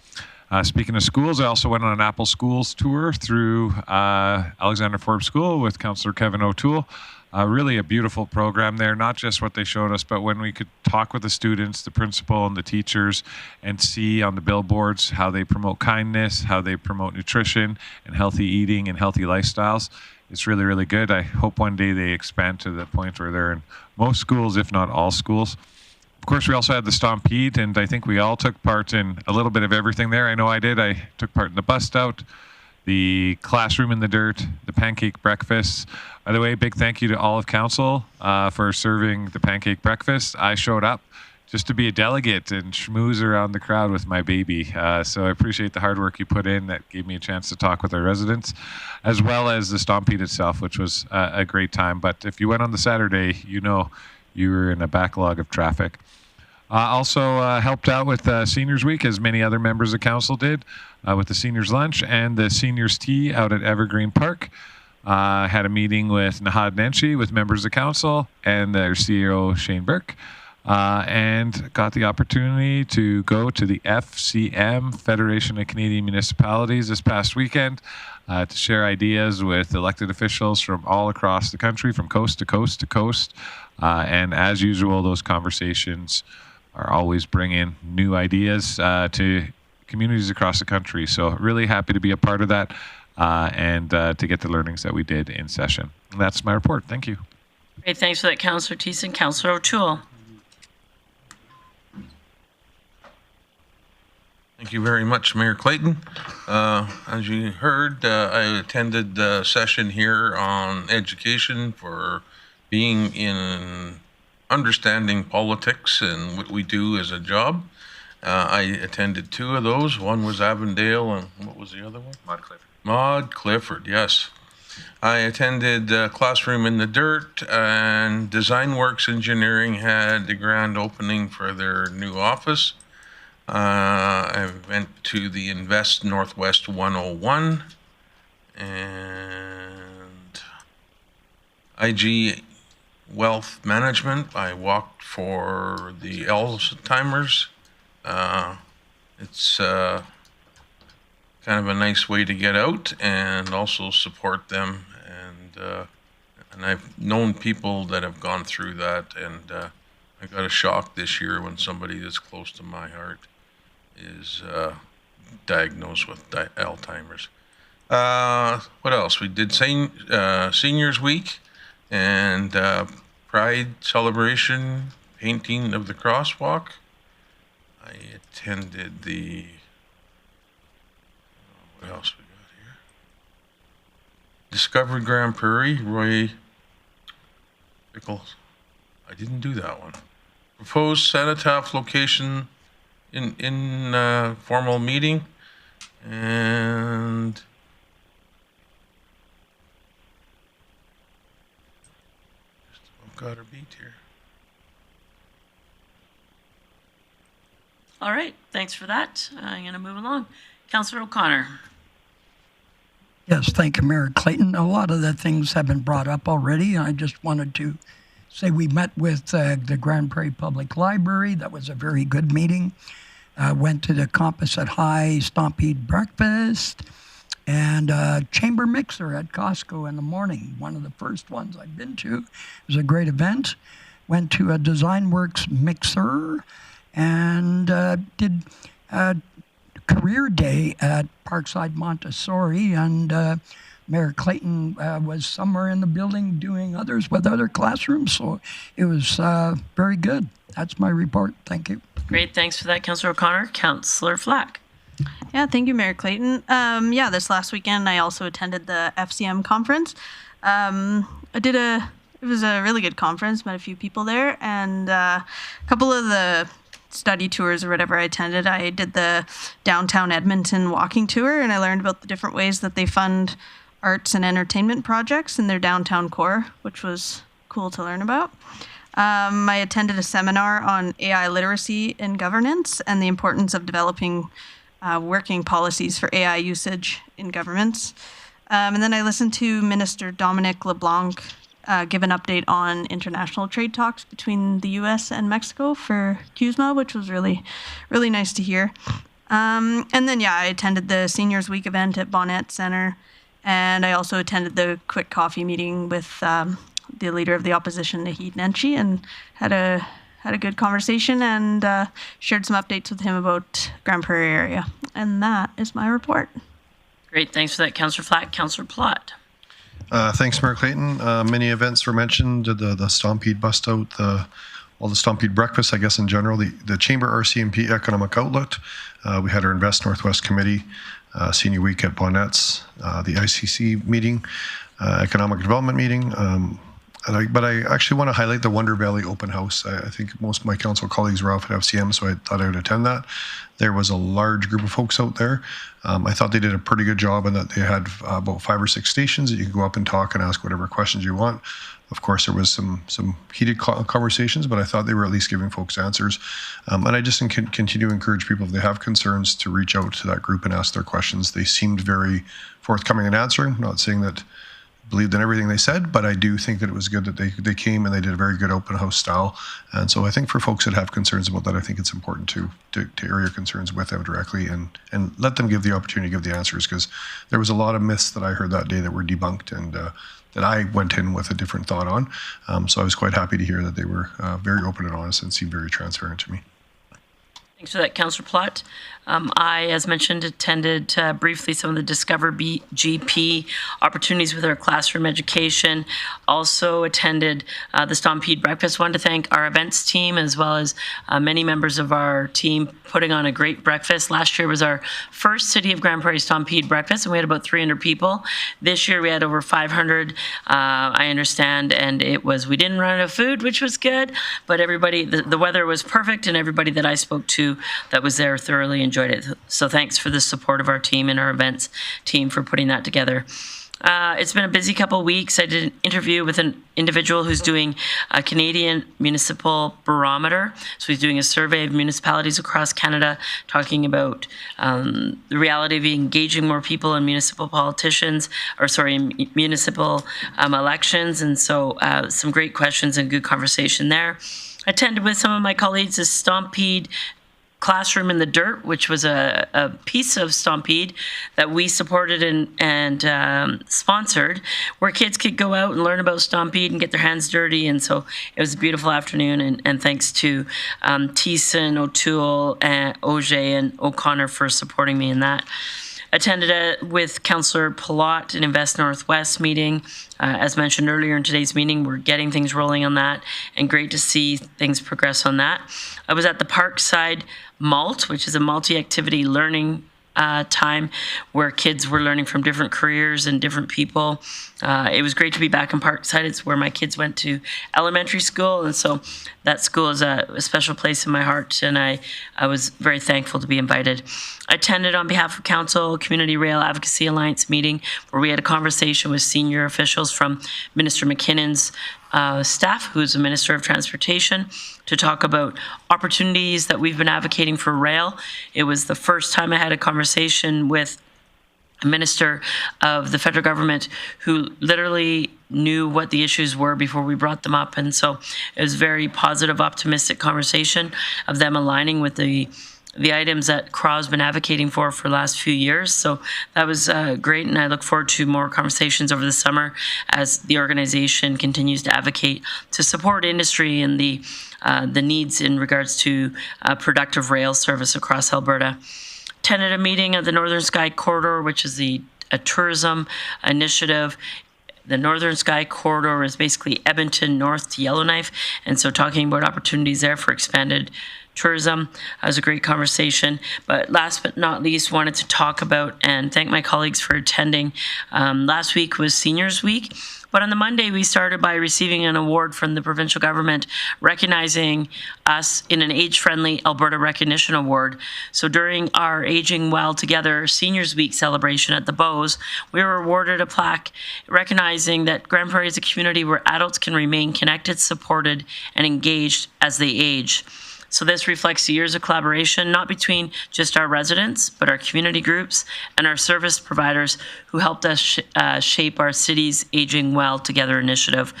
Speaking of schools, I also went on an Apple Schools tour through Alexander Forbes School with Councillor Kevin O'Toole. Really a beautiful program there, not just what they showed us, but when we could talk with the students, the principal and the teachers, and see on the billboards how they promote kindness, how they promote nutrition and healthy eating and healthy lifestyles. It's really, really good. I hope one day they expand to the point where they're in most schools, if not all schools. Of course, we also had the Stampede, and I think we all took part in a little bit of everything there. I know I did. I took part in the bust out, the classroom in the dirt, the pancake breakfast. By the way, big thank you to all of council for serving the pancake breakfast. I showed up just to be a delegate and schmooze around the crowd with my baby. So I appreciate the hard work you put in. That gave me a chance to talk with our residents, as well as the Stampede itself, which was a great time. But if you went on the Saturday, you know you were in a backlog of traffic. Also helped out with Seniors Week, as many other members of council did, with the Seniors Lunch and the Seniors Tea out at Evergreen Park. Had a meeting with Nahad Nenshi, with members of council, and their CEO, Shane Burke, and got the opportunity to go to the FCM, Federation of Canadian Municipalities, this past weekend to share ideas with elected officials from all across the country, from coast to coast to coast. And as usual, those conversations are always bringing new ideas to communities across the country. So really happy to be a part of that and to get the learnings that we did in session. And that's my report. Thank you. Great, thanks for that, Councillor Thiessen. Councillor O'Toole. Thank you very much, Mayor Clayton. As you heard, I attended the session here on education for being in understanding politics and what we do as a job. I attended 2 of those. One was Avondale, and what was the other one? Maud Clifford. Maud Clifford, yes. I attended Classroom in the Dirt, and Design Works Engineering had the grand opening for their new office. I went to the Invest Northwest 101 and IG Wealth Management. I walked for the Alzheimer's. It's kind of a nice way to get out and also support them. And I've known people that have gone through that, and I got a shock this year when somebody that's close to my heart is diagnosed with Alzheimer's. What else? We did Seniors Week and Pride Celebration, painting of the crosswalk. I attended the, what else we got here? Discovered Grande Prairie, Roy Pickles. I didn't do that one. Proposed cenotaph location in formal meeting, and just about got her beat here. All right, thanks for that. I'm going to move along. Councillor O'Connor. Yes, thank you, Mayor Clayton. A lot of the things have been brought up already. I just wanted to say we met with the Grande Prairie Public Library. That was a very good meeting. Went to the Composite High Stompede breakfast and chamber mixer at Costco in the morning. One of the first ones I've been to. It was a great event. Went to a Design Works mixer and did career day at Parkside Montessori, and Mayor Clayton was somewhere in the building doing others with other classrooms, so it was very good. That's my report. Thank you. Great, thanks for that, Councillor O'Connor. Councillor Flack. Yeah, thank you, Mayor Clayton. This last weekend I also attended the FCM conference. It was a really good conference, met a few people there, and a couple of the study tours or whatever I attended. I did the downtown Edmonton walking tour, and I learned about the different ways that they fund arts and entertainment projects in their downtown core, which was cool to learn about. I attended a seminar on AI literacy and governance and the importance of developing working policies for AI usage in governments. And then I listened to Minister Dominic LeBlanc give an update on international trade talks between the U.S. and Mexico for CUSMA, which was really, really nice to hear. And then, I attended the Seniors Week event at Bonnet Center, and I also attended the quick coffee meeting with the leader of the opposition, Naheed Nenshi, and had a good conversation and shared some updates with him about Grande Prairie area. And that is my report. Great, thanks for that, Councillor Flack. Councillor Plott. Thanks, Mayor Clayton. Many events were mentioned, the Stompede bust out, all the Stompede breakfast, I guess in general, the Chamber RCMP Economic Outlook. We had our Invest Northwest Committee, Senior Week at Bonnet's, the ICC meeting, Economic Development meeting. But I actually want to highlight the Wonder Valley Open House. I think most of my council colleagues were off at FCM, so I thought I would attend that. There was a large group of folks out there. I thought they did a pretty good job in that they had about 5 or 6 stations that you could go up and talk and ask whatever questions you want. Of course, there was some heated conversations, but I thought they were at least giving folks answers. And I just continue to encourage people, if they have concerns, to reach out to that group and ask their questions. They seemed very forthcoming in answering. I'm not saying that believed in everything they said, but I do think that it was good that they came and they did a very good open house style. And so I think for folks that have concerns about that, I think it's important to air your concerns with them directly and let them give the opportunity to give the answers, because there was a lot of myths that I heard that day that were debunked and that I went in with a different thought on. So I was quite happy to hear that they were very open and honest and seemed very transparent to me. Thanks for that, Councillor Plott. I, as mentioned, attended briefly some of the Discover GP opportunities with our classroom education. Also attended the Stampede Breakfast. Wanted to thank our events team as well as many members of our team putting on a great breakfast. Last year was our first City of Grande Prairie Stampede Breakfast, and we had about 300 people. This year we had over 500, I understand, and we didn't run out of food, which was good, but everybody, the weather was perfect, and everybody that I spoke to that was there thoroughly enjoyed it. So thanks for the support of our team and our events team for putting that together. It's been a busy couple of weeks. I did an interview with an individual who's doing a Canadian municipal barometer. So he's doing a survey of municipalities across Canada, talking about the reality of engaging more people in municipal municipal elections. And so some great questions and good conversation there. I attended with some of my colleagues a Stampede Classroom in the Dirt, which was a piece of Stampede that we supported and sponsored, where kids could go out and learn about Stampede and get their hands dirty. And so it was a beautiful afternoon, and thanks to Thiessen, O'Toole, Auger, and O'Connor for supporting me in that. Attended with Councillor Plott an Invest Northwest meeting. As mentioned earlier in today's meeting, we're getting things rolling on that, and great to see things progress on that. I was at the Parkside Malt, which is a multi-activity learning time where kids were learning from different careers and different people. It was great to be back in Parkside. It's where my kids went to elementary school, and so that school is a special place in my heart, and I was very thankful to be invited. I attended on behalf of Council Community Rail Advocacy Alliance meeting where we had a conversation with senior officials from Minister McKinnon's staff, who's the Minister of Transportation, to talk about opportunities that we've been advocating for rail. It was the first time I had a conversation with a minister of the federal government who literally knew what the issues were before we brought them up. And so it was a very positive, optimistic conversation of them aligning with the items that CRAW's been advocating for the last few years. So that was great, and I look forward to more conversations over the summer as the organization continues to advocate to support industry and the needs in regards to productive rail service across Alberta. Attended a meeting of the Northern Sky Corridor, which is a tourism initiative. The Northern Sky Corridor is basically Edmonton north to Yellowknife, and so talking about opportunities there for expanded tourism. It was a great conversation. But last but not least, wanted to talk about and thank my colleagues for attending. Last week was Seniors Week, but on the Monday we started by receiving an award from the provincial government recognizing us in an age-friendly Alberta Recognition Award. So during our Aging Well Together Seniors Week celebration at the Beauce, we were awarded a plaque recognizing that Grande Prairie is a community where adults can remain connected, supported, and engaged as they age. So this reflects years of collaboration, not between just our residents, but our community groups and our service providers who helped us shape our city's Aging Well Together initiative.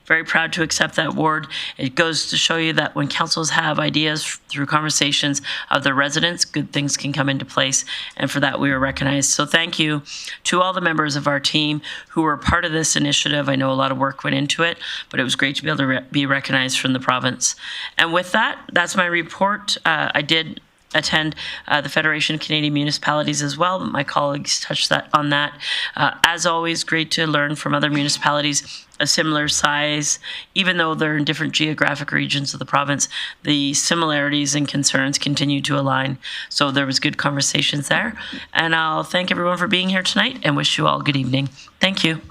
Very proud to accept that award. It goes to show you that when councils have ideas through conversations of the residents, good things can come into place, and for that we were recognized. So thank you to all the members of our team who were part of this initiative. I know a lot of work went into it, but it was great to be able to be recognized from the province. And with that, that's my report. I did attend the Federation of Canadian Municipalities as well. My colleagues touched on that. As always, great to learn from other municipalities a similar size, even though they're in different geographic regions of the province, the similarities and concerns continue to align. So there was good conversations there. And I'll thank everyone for being here tonight and wish you all good evening. Thank you.